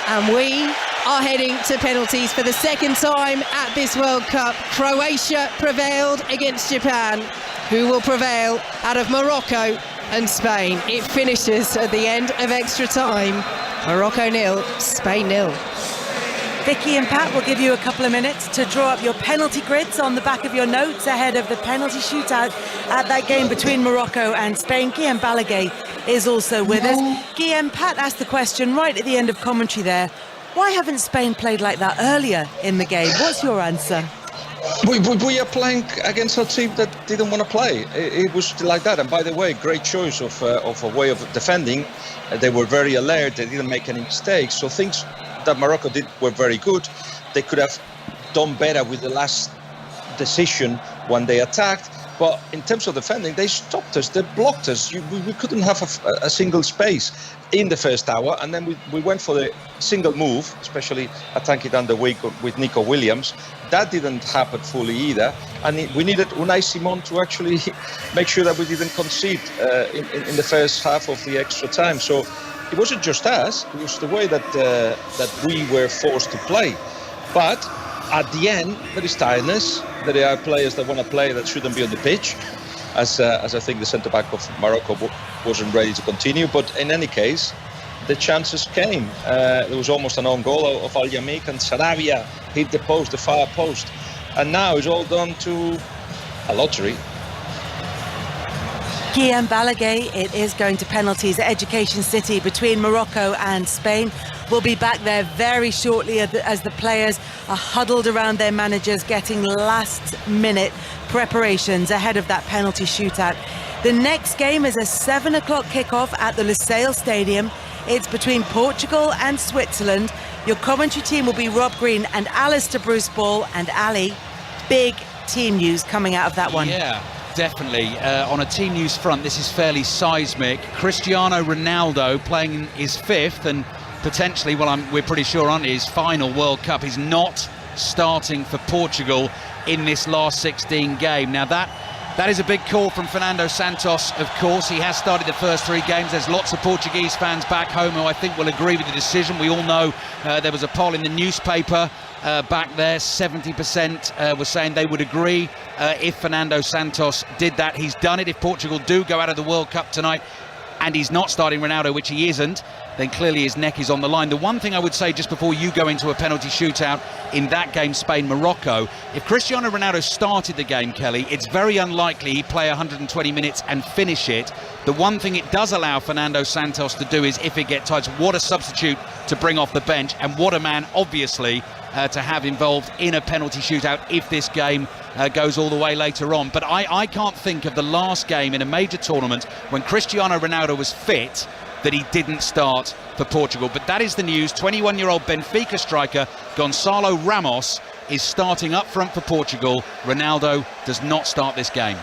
And we are heading to penalties for the second time at this World Cup. Croatia prevailed against Japan. Who will prevail out of Morocco and Spain? It finishes at the end of extra time. Morocco 0, Spain 0. Vicky and Pat will give you a couple of minutes to draw up your penalty grids on the back of your notes ahead of the penalty shootout at that game between Morocco and Spain. Guillaume Balaguer is also with us. Guillaume, Pat asked the question right at the end of commentary there. Why haven't Spain played like that earlier in the game? What's your answer? We are playing against a team that didn't want to play. It was like that. And by the way, great choice of a way of defending. They were very alert. They didn't make any mistakes. So things that Morocco did were very good. They could have done better with the last decision when they attacked. But in terms of defending, they stopped us. They blocked us. We couldn't have a single space in the first hour. And then we went for the single move, especially attacking down the wing with Nico Williams. That didn't happen fully either. And we needed Unai Simon to actually make sure that we didn't concede in the first half of the extra time. So it wasn't just us. It was the way that we were forced to play. But at the end, there is tiredness. There are players that want to play that shouldn't be on the pitch, as I think the centre-back of Morocco wasn't ready to continue. But in any case, the chances came. There was almost an own goal of Al Yamik, and Sarabia hit the post, the far post. And now it's all done to a lottery. Guillaume Balaguer, it is going to penalties at Education City between Morocco and Spain. We'll be back there very shortly as the players are huddled around their managers getting last-minute preparations ahead of that penalty shootout. The next game is a 7 o'clock kickoff at the Lusail Stadium. It's between Portugal and Switzerland. Your commentary team will be Rob Green and Alistair Bruce Ball. And Ali, big team news coming out of that one. Yeah. Definitely. On a team news front, this is fairly seismic. Cristiano Ronaldo playing his fifth and potentially, we're pretty sure on his final World Cup. He's not starting for Portugal in this last 16 game. Now that is a big call from Fernando Santos, of course. He has started the first 3 games. There's lots of Portuguese fans back home who I think will agree with the decision. We all know there was a poll in the newspaper back there. 70% were saying they would agree if Fernando Santos did that. He's done it. If Portugal do go out of the World Cup tonight and he's not starting Ronaldo, which he isn't, then clearly his neck is on the line. The one thing I would say just before you go into a penalty shootout in that game, Spain-Morocco, if Cristiano Ronaldo started the game, Kelly, it's very unlikely he'd play 120 minutes and finish it. The one thing it does allow Fernando Santos to do is, if it gets tight, what a substitute to bring off the bench, and what a man, obviously, to have involved in a penalty shootout if this game goes all the way later on. But I can't think of the last game in a major tournament when Cristiano Ronaldo was fit that he didn't start for Portugal. But that is the news. 21-year-old Benfica striker Gonçalo Ramos is starting up front for Portugal. Ronaldo does not start this game.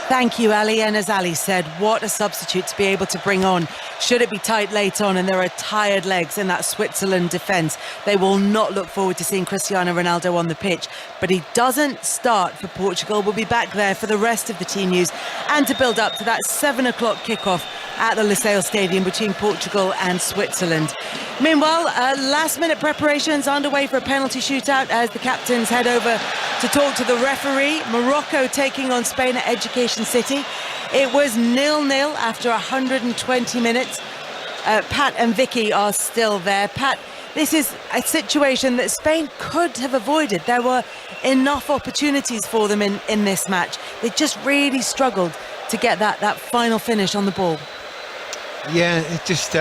Thank you, Ali. And as Ali said, what a substitute to be able to bring on. Should it be tight late on and there are tired legs in that Switzerland defence, they will not look forward to seeing Cristiano Ronaldo on the pitch. But he doesn't start for Portugal. We'll be back there for the rest of the team news and to build up to that 7 o'clock kickoff at the Lusail Stadium between Portugal and Switzerland. Meanwhile, last-minute preparations underway for a penalty shootout as the captains head over to talk to the referee. Morocco taking on Spain at Education City. It was 0-0 after 120 minutes. Pat and Vicky are still there. Pat, this is a situation that Spain could have avoided. There were enough opportunities for them in this match. They just really struggled to get that final finish on the ball. Yeah, it just...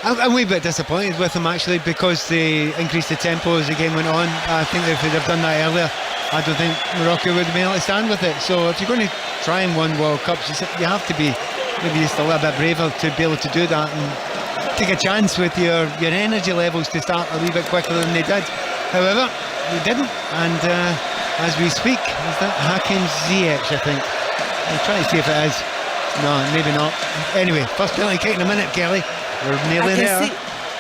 I'm a wee bit disappointed with them actually, because they increased the tempo as the game went on. I think if they'd have done that earlier, I don't think Morocco would have been able to stand with it. So if you're going to try and win World Cups, you have to be maybe just a little bit braver to be able to do that and take a chance with your energy levels to start a wee bit quicker than they did. However, they didn't, and as we speak, is that Hakim Ziyech, I think. I'm trying to see if it is. No, maybe not. Anyway, first penalty kick in a minute, Kelly. We're nearly there.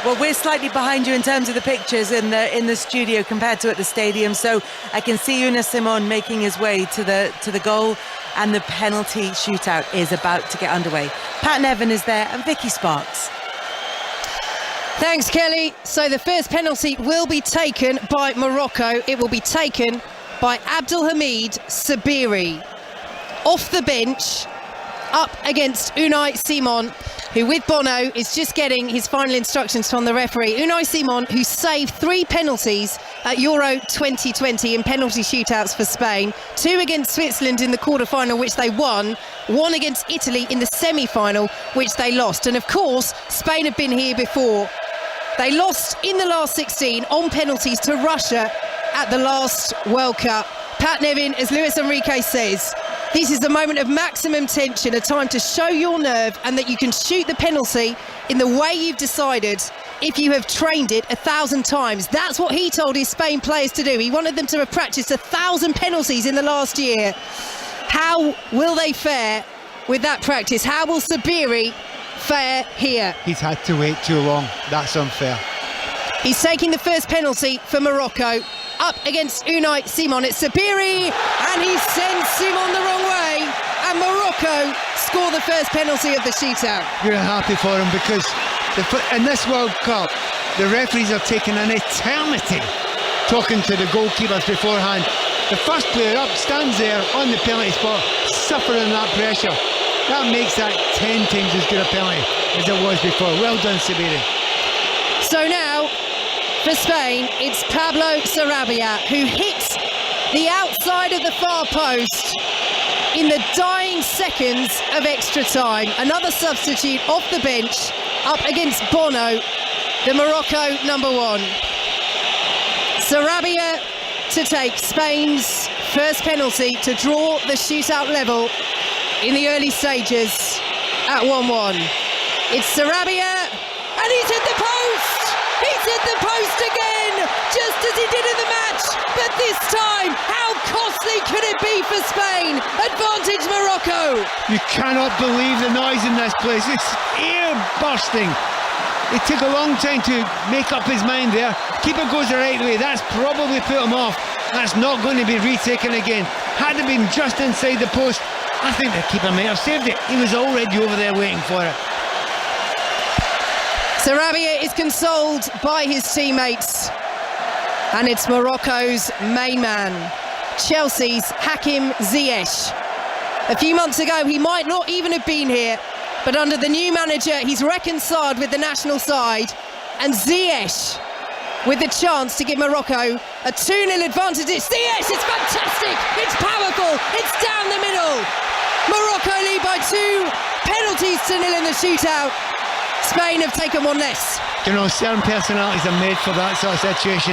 Well, we're slightly behind you in terms of the pictures in the studio compared to at the stadium, so I can see Unai Simon making his way to the goal, and the penalty shootout is about to get underway. Pat Nevin is there, and Vicky Sparks. Thanks, Kelly. So the first penalty will be taken by Morocco. It will be taken by Abdelhamid Sabiri. Off the bench, up against Unai Simon, who with Bono is just getting his final instructions from the referee. Unai Simon, who saved 3 penalties at Euro 2020 in penalty shootouts for Spain, 2 against Switzerland in the quarter-final, which they won, 1 against Italy in the semi-final, which they lost. And of course, Spain have been here before. They lost in the last 16 on penalties to Russia at the last World Cup. Pat Nevin, as Luis Enrique says, this is a moment of maximum tension, a time to show your nerve and that you can shoot the penalty in the way you've decided if you have trained it 1,000 times. That's what he told his Spain players to do. He wanted them to have practiced 1,000 penalties in the last year. How will they fare with that practice? How will Sabiri fare here? He's had to wait too long. That's unfair. He's taking the first penalty for Morocco. Up against Unai Simon, it's Sabiri, and he sends Simon the wrong way, and Morocco score the first penalty of the shootout. You're happy for him, because in this World Cup, the referees are taking an eternity talking to the goalkeepers beforehand. The first player up stands there on the penalty spot, suffering that pressure. That makes that 10 times as good a penalty as it was before. Well done, Sabiri. So now, for Spain, it's Pablo Sarabia, who hits the outside of the far post in the dying seconds of extra time. Another substitute off the bench, up against Bono, the Morocco #1. Sarabia to take Spain's first penalty to draw the shootout level in the early stages at 1-1. It's Sarabia, and he's hit the post! He's hit the post again, just as he did in the match. But this time, how costly could it be for Spain? Advantage Morocco. You cannot believe the noise in this place. It's ear bursting. It took a long time to make up his mind there. Keeper goes the right way. That's probably put him off. That's not going to be retaken again. Had it been just inside the post, I think the keeper may have saved it. He was already over there waiting for it. Sarabia is consoled by his teammates, and it's Morocco's main man, Chelsea's Hakim Ziyech. A few months ago, he might not even have been here, but under the new manager, he's reconciled with the national side, and Ziyech with the chance to give Morocco a 2-0 advantage. It's Ziyech, it's fantastic, it's powerful, it's down the middle. Morocco lead by 2 penalties to 0 in the shootout. Spain have taken one less. You know, certain personalities are made for that sort of situation.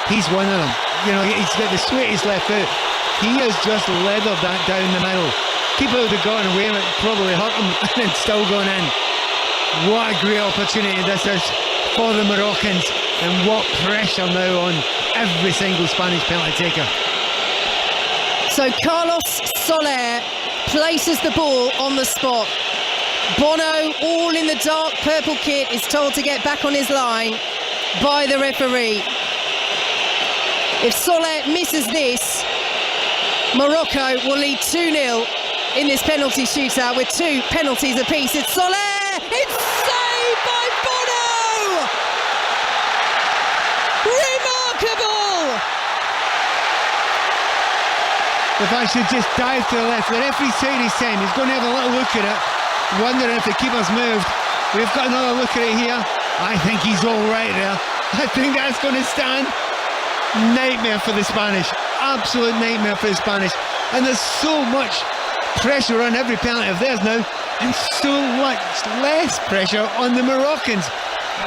He's one of them. You know, he's got the sweetest left foot. He has just leathered that down the middle. Keeper would have gotten away with it, probably hurt him, and then still gone in. What a great opportunity this is for the Moroccans, and what pressure now on every single Spanish penalty taker. So Carlos Soler places the ball on the spot. Bono, all in the dark purple kit, is told to get back on his line by the referee. If Soler misses this, Morocco will lead 2-0 in this penalty shootout with 2 penalties apiece. It's Soler! It's saved by Bono! Remarkable! If I should just dive to the left, the referee's taking his time. He's going to have a little look at it, wondering if the keeper's moved. We've got another look at it here. I think he's all right there. I think that's going to stand. Nightmare for the Spanish. Absolute nightmare for the Spanish. And there's so much pressure on every penalty of theirs now, and so much less pressure on the Moroccans.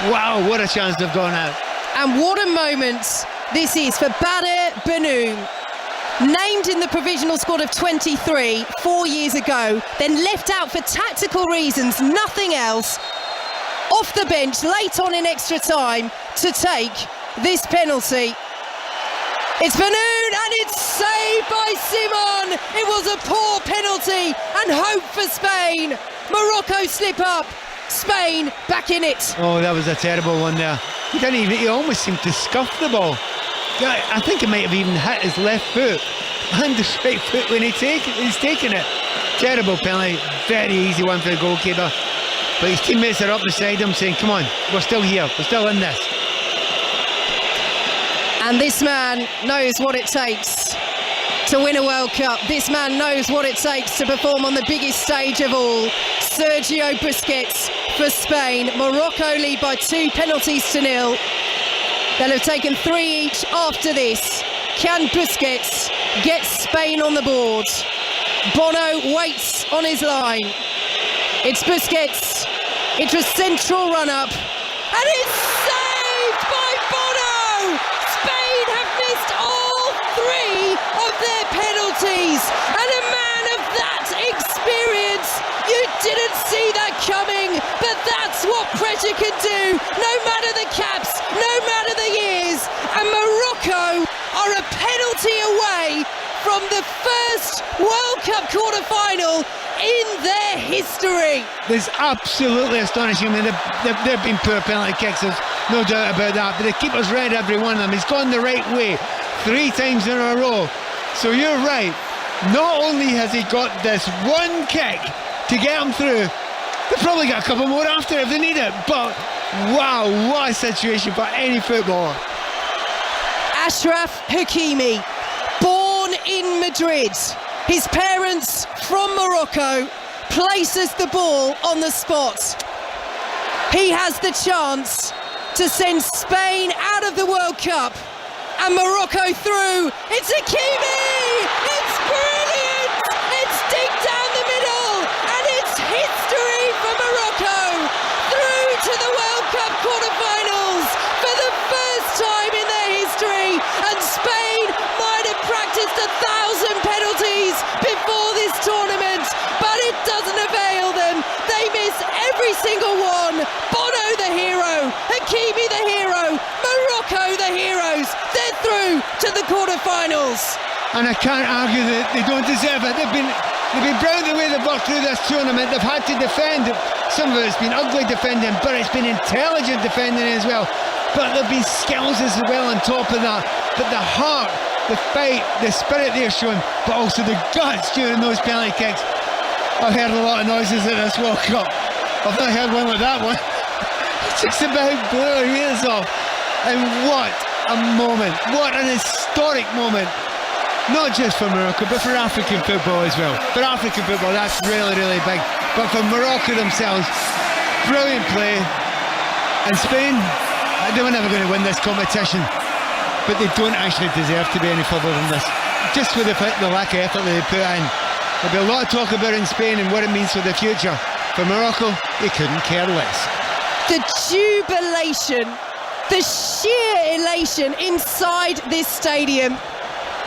Wow, what a chance they've got now. And what a moment this is for Badr Banoum. Named in the provisional squad of 23 4 years ago, then left out for tactical reasons, nothing else. Off the bench late on in extra time to take this penalty. It's Banoum and it's saved by Simon. It was a poor penalty and hope for Spain. Morocco slip up. Spain back in it. Oh, that was a terrible one there. He almost seemed to scuff the ball. I think it might have even hit his left foot and his right foot when he's taking it. Terrible penalty. Very easy one for the goalkeeper. But his teammates are up beside him saying, come on, we're still here. We're still in this. And this man knows what it takes to win a World Cup. This man knows what it takes to perform on the biggest stage of all. Sergio Busquets for Spain. Morocco lead by 2 penalties to 0. They'll have taken 3 each after this. Can Busquets get Spain on the board? Bono waits on his line. It's Busquets. It's a central run-up. And it's saved by Bono! Spain have missed all 3 of their penalties. And a man of that experience, you didn't see that coming, but that's what pressure can do, no matter the caps, no matter the years. And Morocco are a penalty away from the first World Cup quarter-final in their history. It's absolutely astonishing. I mean, they've been poor penalty kicks, there's no doubt about that, but the keeper's read every one of them. He's gone the right way 3 times in a row. So you're right, not only has he got this one kick to get him through, they've probably got a couple more after if they need it, but wow, what a situation for any footballer. Achraf Hakimi, born in Madrid, his parents from Morocco, places the ball on the spot. He has the chance to send Spain out of the World Cup and Morocco through. It's Hakimi! It's brilliant! It's deep down the middle and it's history for Morocco through to the World Cup quarterfinals for the first time in their history, and Spain might have practiced 1,000 penalties before this tournament, but it doesn't avail them. They miss every single one. Bono the hero, Hakimi the hero, Morocco the heroes. They're through to the quarterfinals. And I can't argue that they don't deserve it. They've been brilliant the way they've worked through this tournament. They've had to defend. Some of it's been ugly defending, but it's been intelligent defending as well. But there've been skills as well on top of that. But the heart, the fight, the spirit they're showing, but also the guts during those penalty kicks. I've heard a lot of noises at this World Cup. I've not heard one like that one. It's just about blew our ears off. And what a moment. What an historic moment. Not just for Morocco, but for African football as well. For African football, that's really, really big. But for Morocco themselves, brilliant play. And Spain, they were never going to win this competition, but they don't actually deserve to be any further than this. Just with the lack of effort that they put in. There'll be a lot of talk about in Spain and what it means for the future. For Morocco, they couldn't care less. The jubilation, the sheer elation inside this stadium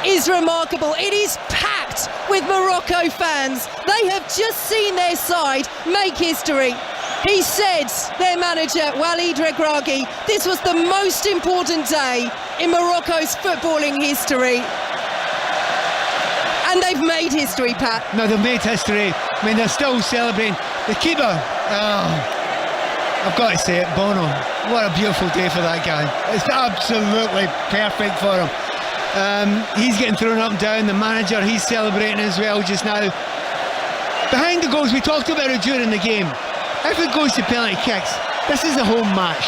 is remarkable. It is packed with Morocco fans. They have just seen their side make history. He said, their manager, Walid Regragui, this was the most important day in Morocco's footballing history. And they've made history, Pat. No, they've made history. I mean, they're still celebrating. The keeper, I've got to say it, Bono. What a beautiful day for that guy. It's absolutely perfect for him. He's getting thrown up and down. The manager, he's celebrating as well just now. Behind the goals, we talked about it during the game. If it goes to penalty kicks, this is a home match.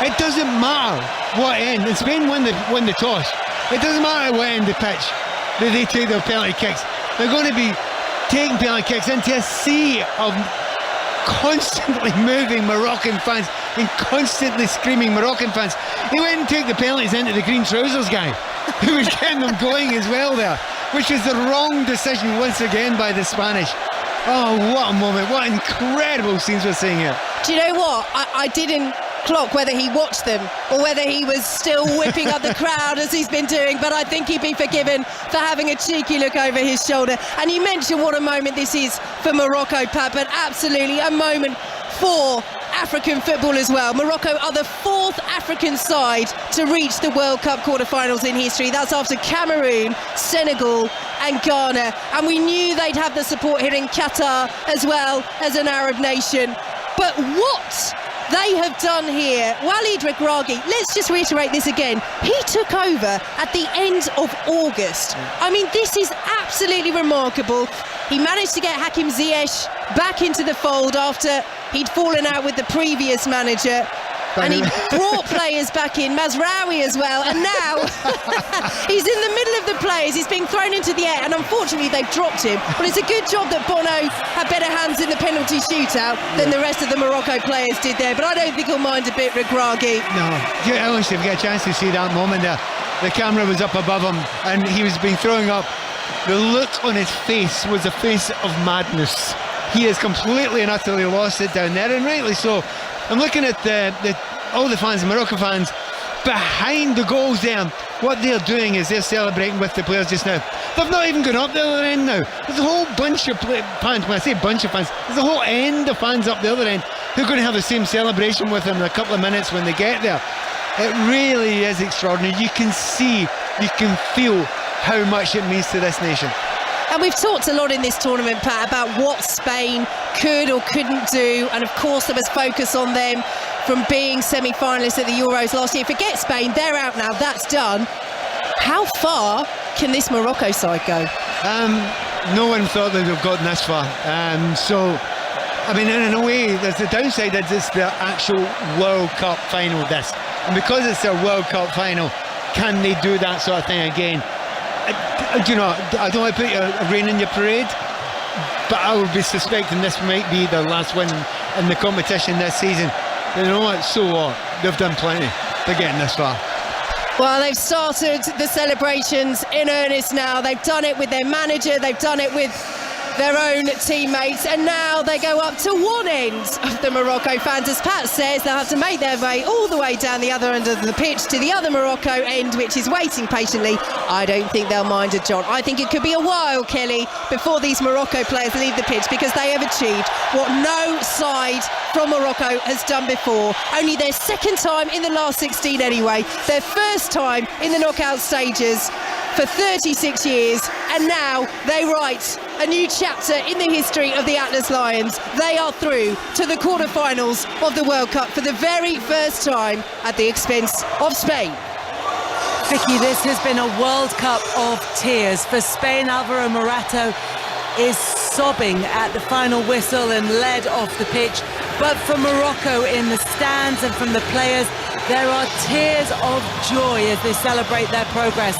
It doesn't matter what end. And Spain won the toss. It doesn't matter what end of the pitch that they take their penalty kicks. They're going to be taking penalty kicks into a sea of constantly moving Moroccan fans and constantly screaming Moroccan fans. He went and took the penalties into the green trousers guy, who was getting them going as well there, which is the wrong decision once again by the Spanish. Oh, what a moment, what incredible scenes we're seeing here. Do you know what? I didn't clock whether he watched them or whether he was still whipping up the crowd as he's been doing, but I think he'd be forgiven for having a cheeky look over his shoulder. And you mentioned what a moment this is for Morocco, Pat, but absolutely a moment for African football as well. Morocco are the 4th African side to reach the World Cup quarterfinals in history. That's after Cameroon, Senegal and Ghana. And we knew they'd have the support here in Qatar as well as an Arab nation. But what they have done here, Walid Regragui, let's just reiterate this again, he took over at the end of August. I mean, this is absolutely remarkable. He managed to get Hakim Ziyech back into the fold after he'd fallen out with the previous manager. And he brought players back in, Mazraoui as well, and now he's in the middle of the players, he's being thrown into the air, and unfortunately they've dropped him. But it's a good job that Bono had better hands in the penalty shootout than the rest of the Morocco players did there, but I don't think he'll mind a bit, Regragui. No, honestly, if you get a chance to see that moment there, the camera was up above him and he was being throwing up. The look on his face was a face of madness. He has completely and utterly lost it down there, and rightly so. I'm looking at all the fans, the Morocco fans, behind the goals there. What they're doing is they're celebrating with the players just now. They've not even gone up the other end now. There's a whole bunch of fans, when I say bunch of fans, there's a whole end of fans up the other end who are going to have the same celebration with them in a couple of minutes when they get there. It really is extraordinary. You can see, you can feel how much it means to this nation. And we've talked a lot in this tournament, Pat, about what Spain could or couldn't do, and of course there was focus on them from being semi-finalists at the Euros last year. Forget Spain, they're out now, that's done. How far can this Morocco side go? No one thought they'd have gotten this far. So, I mean, in a way, there's the downside that it's the actual World Cup final, this. And because it's their World Cup final, can they do that sort of thing again? You know, I don't want to put a rain in your parade, but I would be suspecting this might be their last win in the competition this season. You know what, so what? They've done plenty. They're getting this far. Well, they've started the celebrations in earnest now. They've done it with their manager, they've done it with their own teammates, and now they go up to one end of the Morocco fans. As Pat says, they'll have to make their way all the way down the other end of the pitch to the other Morocco end, which is waiting patiently. I don't think they'll mind it, John. I think it could be a while, Kelly, before these Morocco players leave the pitch, because they have achieved what no side from Morocco has done before. Only their second time in the last 16 anyway. Their first time in the knockout stages for 36 years, and now they write a new chapter in the history of the Atlas Lions. They are through to the quarterfinals of the World Cup for the very first time at the expense of Spain. Vicky, this has been a World Cup of tears. For Spain, Alvaro Morata is sobbing at the final whistle and led off the pitch. But for Morocco, in the stands and from the players, there are tears of joy as they celebrate their progress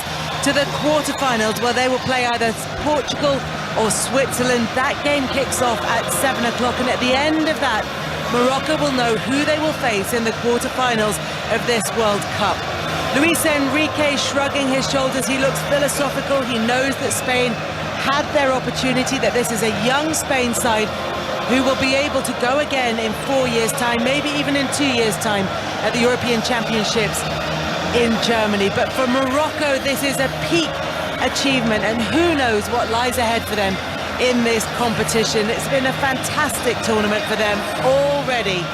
to the quarterfinals, where they will play either Portugal or Switzerland. That game kicks off at 7 o'clock, and at the end of that, Morocco will know who they will face in the quarterfinals of this World Cup. Luis Enrique shrugging his shoulders, he looks philosophical. He knows that Spain had their opportunity, that this is a young Spain side who will be able to go again in 4 years' time, maybe even in 2 years' time, at the European Championships in Germany. But for Morocco, this is a peak achievement, and who knows what lies ahead for them in this competition. It's been a fantastic tournament for them already,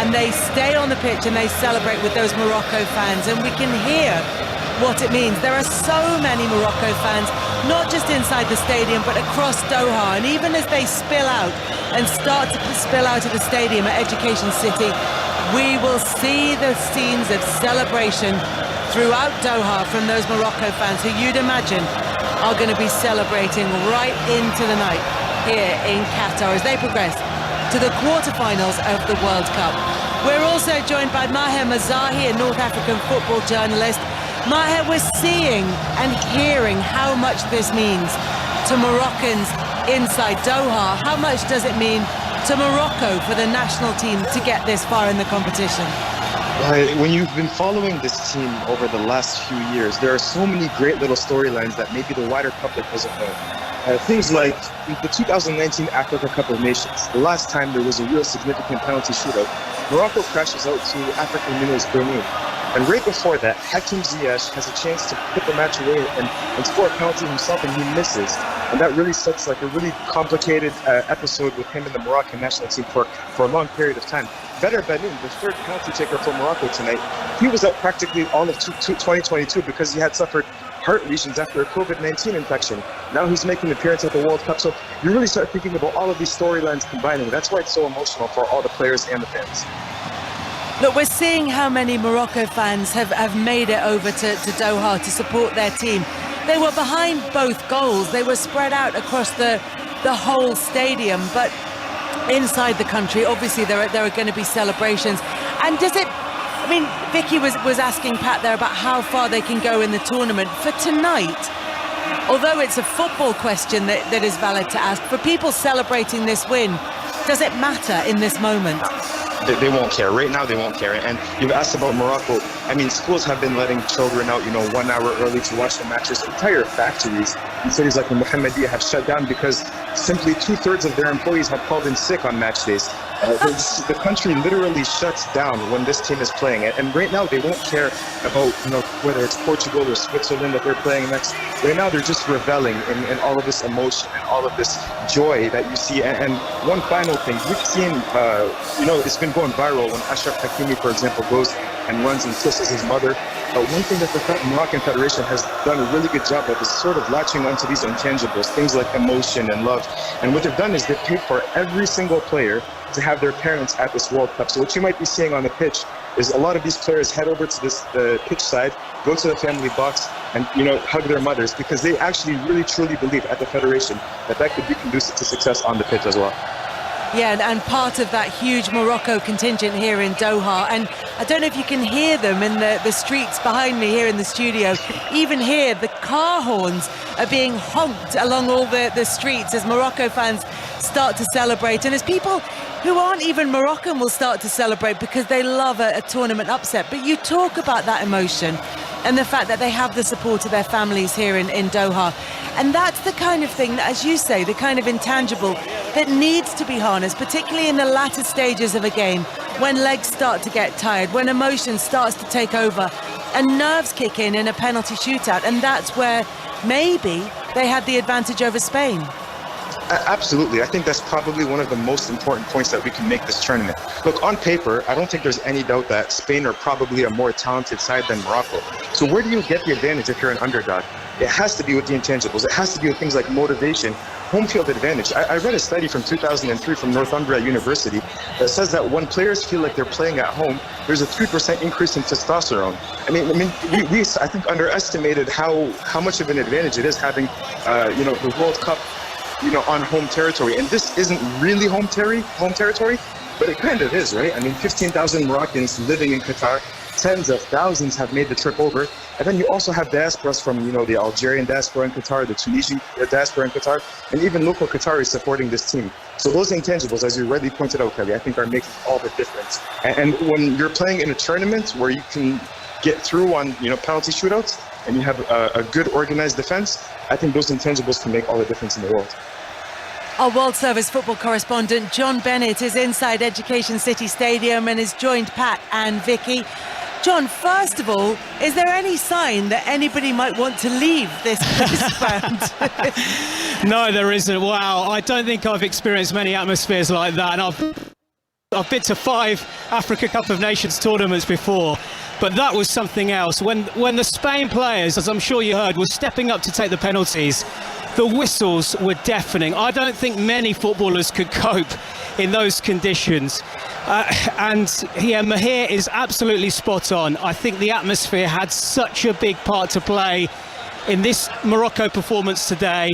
and they stay on the pitch and they celebrate with those Morocco fans, and we can hear what it means. There are so many Morocco fans, not just inside the stadium but across Doha, and even as they spill out and start to spill out of the stadium at Education City, we will see the scenes of celebration throughout Doha from those Morocco fans who you'd imagine are going to be celebrating right into the night here in Qatar as they progress to the quarterfinals of the World Cup. We're also joined by Maher Mazahi, a North African football journalist. Maher, we're seeing and hearing how much this means to Moroccans inside Doha. How much does it mean to Morocco for the national team to get this far in the competition? When you've been following this team over the last few years, there are so many great little storylines that maybe the wider public doesn't know. Things like the 2019 Africa Cup of Nations. The last time there was a real significant penalty shootout, Morocco crashes out to African Union's Benin. And right before that, Hakim Ziyech has a chance to put the match away and score a penalty himself, and he misses. And that really sets like a really complicated episode with him and the Moroccan national team for a long period of time. Better Benin, the third penalty taker for Morocco tonight, he was out practically all of 2022 because he had suffered heart lesions after a COVID-19 infection. Now he's making an appearance at the World Cup. So you really start thinking about all of these storylines combining. That's why it's so emotional for all the players and the fans. Look, we're seeing how many Morocco fans have made it over to Doha to support their team. They were behind both goals. They were spread out across the whole stadium. But inside the country, obviously, there are going to be celebrations. And does it... I mean, Vicky was asking Pat there about how far they can go in the tournament. For tonight, although it's a football question that is valid to ask, for people celebrating this win, does it matter in this moment? They won't care. Right now, they won't care. And you've asked about Morocco. I mean, schools have been letting children out, 1 hour early to watch the matches. Entire factories in cities like the Mohammedia have shut down because simply 2/3 of their employees have called in sick on match days. The country literally shuts down when this team is playing. And right now, they won't care about, whether it's Portugal or Switzerland that they're playing next. Right now, they're just reveling in all of this emotion and all of this joy that you see. And one final thing, we've seen, it's been going viral when Achraf Hakimi, for example, goes and runs and kisses his mother. One thing that the Moroccan Federation has done a really good job of is sort of latching onto these intangibles, things like emotion and love. And what they've done is they've paid for every single player to have their parents at this World Cup. So what you might be seeing on the pitch is a lot of these players head over to the pitch side, go to the family box, and hug their mothers, because they actually really truly believe at the Federation that could be conducive to success on the pitch as well. Yeah, and part of that huge Morocco contingent here in Doha. And I don't know if you can hear them in the streets behind me here in the studio. Even here, the car horns are being honked along all the streets as Morocco fans start to celebrate. And as people who aren't even Moroccan will start to celebrate because they love a tournament upset. But you talk about that emotion and the fact that they have the support of their families here in Doha. And that's the kind of thing that, as you say, the kind of intangible that needs to be harnessed, particularly in the latter stages of a game, when legs start to get tired, when emotion starts to take over and nerves kick in a penalty shootout. And that's where maybe they had the advantage over Spain. Absolutely. I think that's probably one of the most important points that we can make this tournament. Look, on paper, I don't think there's any doubt that Spain are probably a more talented side than Morocco. So where do you get the advantage if you're an underdog? It has to be with the intangibles. It has to be with things like motivation, home field advantage. I read a study from 2003 from Northumbria University that says that when players feel like they're playing at home, there's a 3% increase in testosterone. We I think underestimated how much of an advantage it is having, the World Cup, on home territory. And this isn't really home territory, but it kind of is, right? 15,000 Moroccans living in Qatar, tens of thousands have made the trip over. And then you also have diasporas from, the Algerian diaspora in Qatar, the Tunisian diaspora in Qatar, and even local Qataris supporting this team. So those intangibles, as you rightly pointed out, Kelly, I think are making all the difference. And when you're playing in a tournament where you can get through on, penalty shootouts, and you have a good organized defense, I think those intangibles can make all the difference in the world. Our World Service football correspondent John Bennett is inside Education City Stadium and has joined Pat and Vicky. John, first of all, is there any sign that anybody might want to leave this ground? No, there isn't. Wow, I don't think I've experienced many atmospheres like that. And I've been to 5 Africa Cup of Nations tournaments before, but that was something else. When the Spain players, as I'm sure you heard, were stepping up to take the penalties, the whistles were deafening. I don't think many footballers could cope in those conditions. Mahir is absolutely spot on. I think the atmosphere had such a big part to play in this Morocco performance today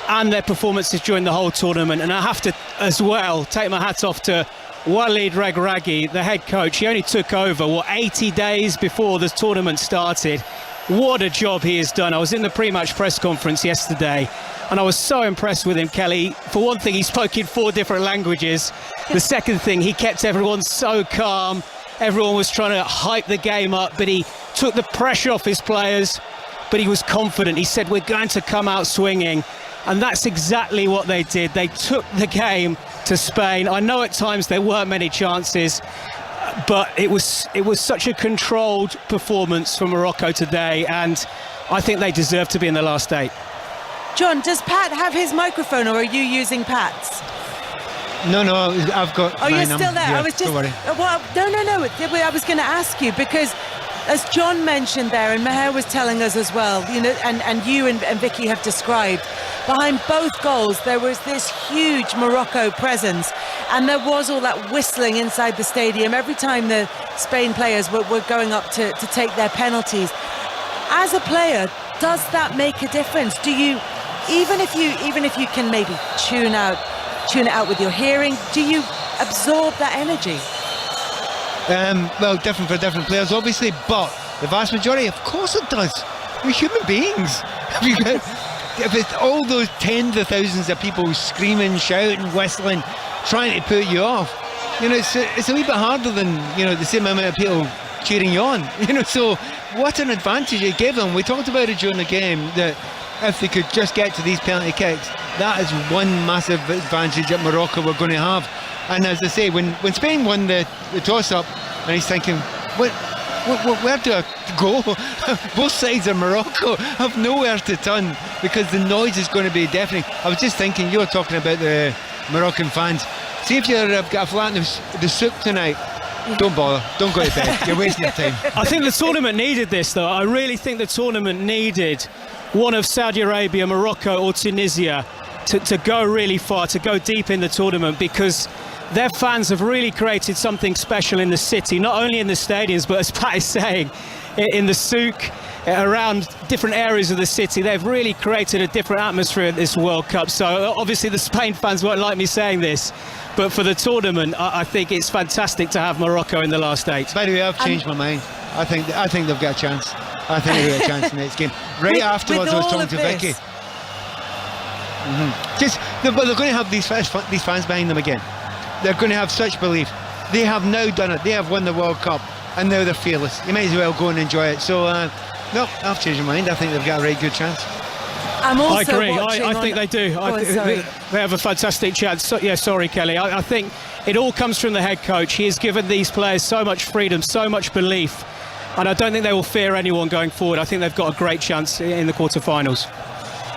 and their performances during the whole tournament. And I have to, as well, take my hat off to Walid Regragui, the head coach. He only took over, 80 days before the tournament started. what a job he has done. I was in the pre-match press conference yesterday and I was so impressed with him, Kelly. For one thing, he spoke in 4 different languages. The second thing, he kept everyone so calm. Everyone was trying to hype the game up, but he took the pressure off his players, but he was confident. He said, we're going to come out swinging. And that's exactly what they did. They took the game to Spain. I know at times there weren't many chances, but it was such a controlled performance for Morocco today, and I think they deserve to be in the last 8. John, does Pat have his microphone, or are you using Pat's? No, I've got. Oh, you're mine. still there. Yeah, I was just. don't worry. Well, no. I was going to ask you because, as John mentioned there, and Maher was telling us as well, you know, and you and Vicky have described, behind both goals there was this huge Morocco presence, and there was all that whistling inside the stadium every time the Spain players were going up to take their penalties. As a player, does that make a difference? Do you, even if you can maybe tune it out with your hearing, do you absorb that energy? Well, different for different players, obviously, but the vast majority, of course it does. We're human beings. If it's all those tens of thousands of people screaming, shouting, whistling, trying to put you off, you know, it's a wee bit harder than, you know, the same amount of people cheering you on. You know, so what an advantage it gave them. We talked about it during the game, that if they could just get to these penalty kicks, that is one massive advantage that Morocco were going to have. And as I say, when Spain won the toss-up, and he's thinking, where do I go? Both sides of Morocco have nowhere to turn because the noise is going to be deafening. I was just thinking, you were talking about the Moroccan fans. See if you've got a flat in the soup tonight, don't bother, don't go to bed, you're wasting your time. I think the tournament needed this, though. I really think the tournament needed one of Saudi Arabia, Morocco or Tunisia to go really far, to go deep in the tournament, because their fans have really created something special in the city, not only in the stadiums, but as Pat is saying, in the souk, around different areas of the city. They've really created a different atmosphere at this World Cup. So obviously the Spain fans won't like me saying this, but for the tournament, I think it's fantastic to have Morocco in the last 8. By the way, I've changed my mind. I think they've got a chance. I think they've got a chance in the next game. Right afterwards, I was talking to Vicky. But they're going to have these fans behind them again. They're going to have such belief. They have now done it. They have won the World Cup, and now they're fearless. You might as well go and enjoy it. So, no, I've changed my mind. I think they've got a very good chance. I'm also I agree. I think they do. They have a fantastic chance. Sorry, Kelly. I think it all comes from the head coach. He has given these players so much freedom, so much belief, and I don't think they will fear anyone going forward. I think they've got a great chance in the quarterfinals.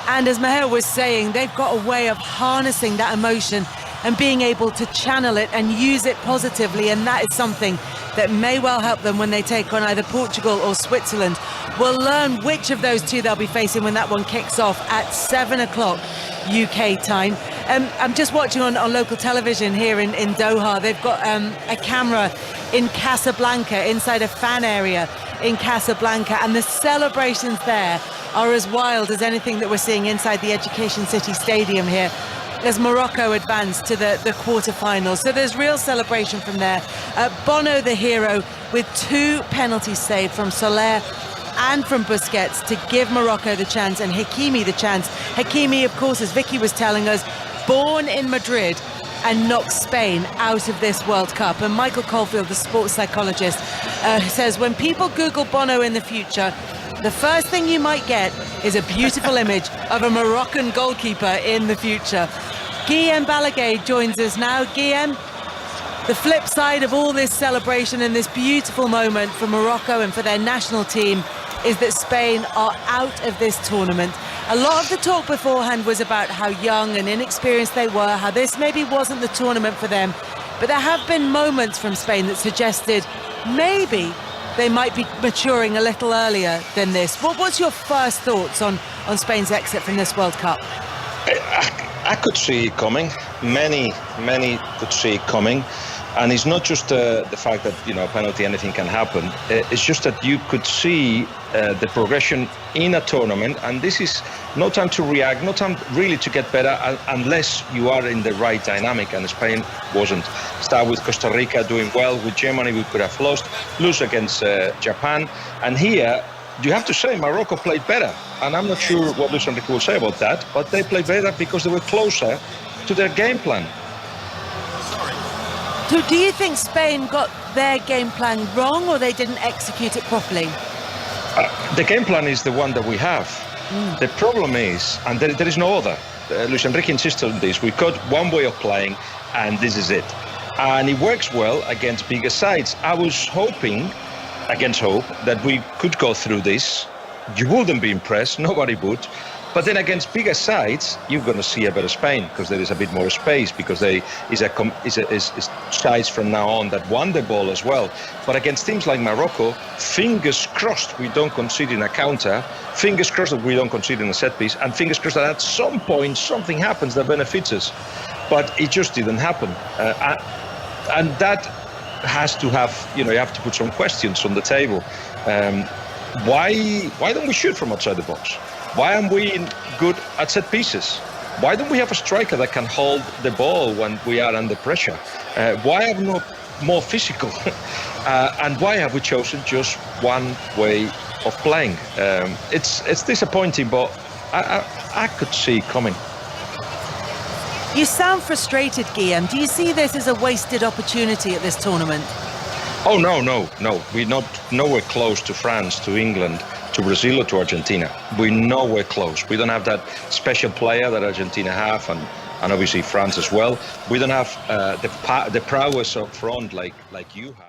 And as Maher was saying, they've got a way of harnessing that emotion and being able to channel it and use it positively, and that is something that may well help them when they take on either Portugal or Switzerland. We'll learn which of those two they'll be facing when that one kicks off at 7 o'clock UK time. I'm just watching on local television here in Doha. They've got a camera in Casablanca, inside a fan area in Casablanca, and the celebrations there are as wild as anything that we're seeing inside the Education City Stadium here as Morocco advance to the quarterfinals. So there's real celebration from there. Bono the hero with 2 penalties saved from Soler and from Busquets to give Morocco the chance, and Hakimi the chance. Hakimi, of course, as Vicky was telling us, born in Madrid and knocked Spain out of this World Cup. And Michael Caulfield, the sports psychologist, says when people Google Bono in the future, the first thing you might get is a beautiful image of a Moroccan goalkeeper in the future. Guillem Balaguer joins us now. Guillem, the flip side of all this celebration and this beautiful moment for Morocco and for their national team is that Spain are out of this tournament. A lot of the talk beforehand was about how young and inexperienced they were, how this maybe wasn't the tournament for them. But there have been moments from Spain that suggested maybe they might be maturing a little earlier than this. What's your first thoughts on Spain's exit from this World Cup? I could see it coming. Many could see it coming. And it's not just the fact that, you know, penalty, anything can happen. It's just that you could see the progression in a tournament, and this is no time to react, no time really to get better unless you are in the right dynamic, and Spain wasn't. Start with Costa Rica doing well, with Germany we could have lost, lose against Japan, and here you have to say Morocco played better. And I'm not sure what Luis Enrique will say about that, but they played better because they were closer to their game plan. Do you think Spain got their game plan wrong, or they didn't execute it properly? The game plan is the one that we have. The problem is, and there is no other, Luis Enrique insisted on this, we've got one way of playing and this is it. And it works well against bigger sides. I was hoping, against hope, that we could go through this. You wouldn't be impressed, nobody would. But then against bigger sides, you're going to see a better Spain because there is a bit more space, because they is sides from now on that won the ball as well. But against teams like Morocco, fingers crossed we don't concede in a counter, fingers crossed that we don't concede in a set piece, and fingers crossed that at some point something happens that benefits us. But it just didn't happen. And that has to have, you have to put some questions on the table. Why don't we shoot from outside the box? Why aren't we good at set pieces? Why don't we have a striker that can hold the ball when we are under pressure? Why are we not more physical? And why have we chosen just one way of playing? It's disappointing, but I could see it coming. You sound frustrated, Guillaume. Do you see this as a wasted opportunity at this tournament? Oh, no. We're nowhere close to France, to England, to Brazil or to Argentina. We're nowhere close. We don't have that special player that Argentina have, and obviously France as well. We don't have the prowess up front like you have.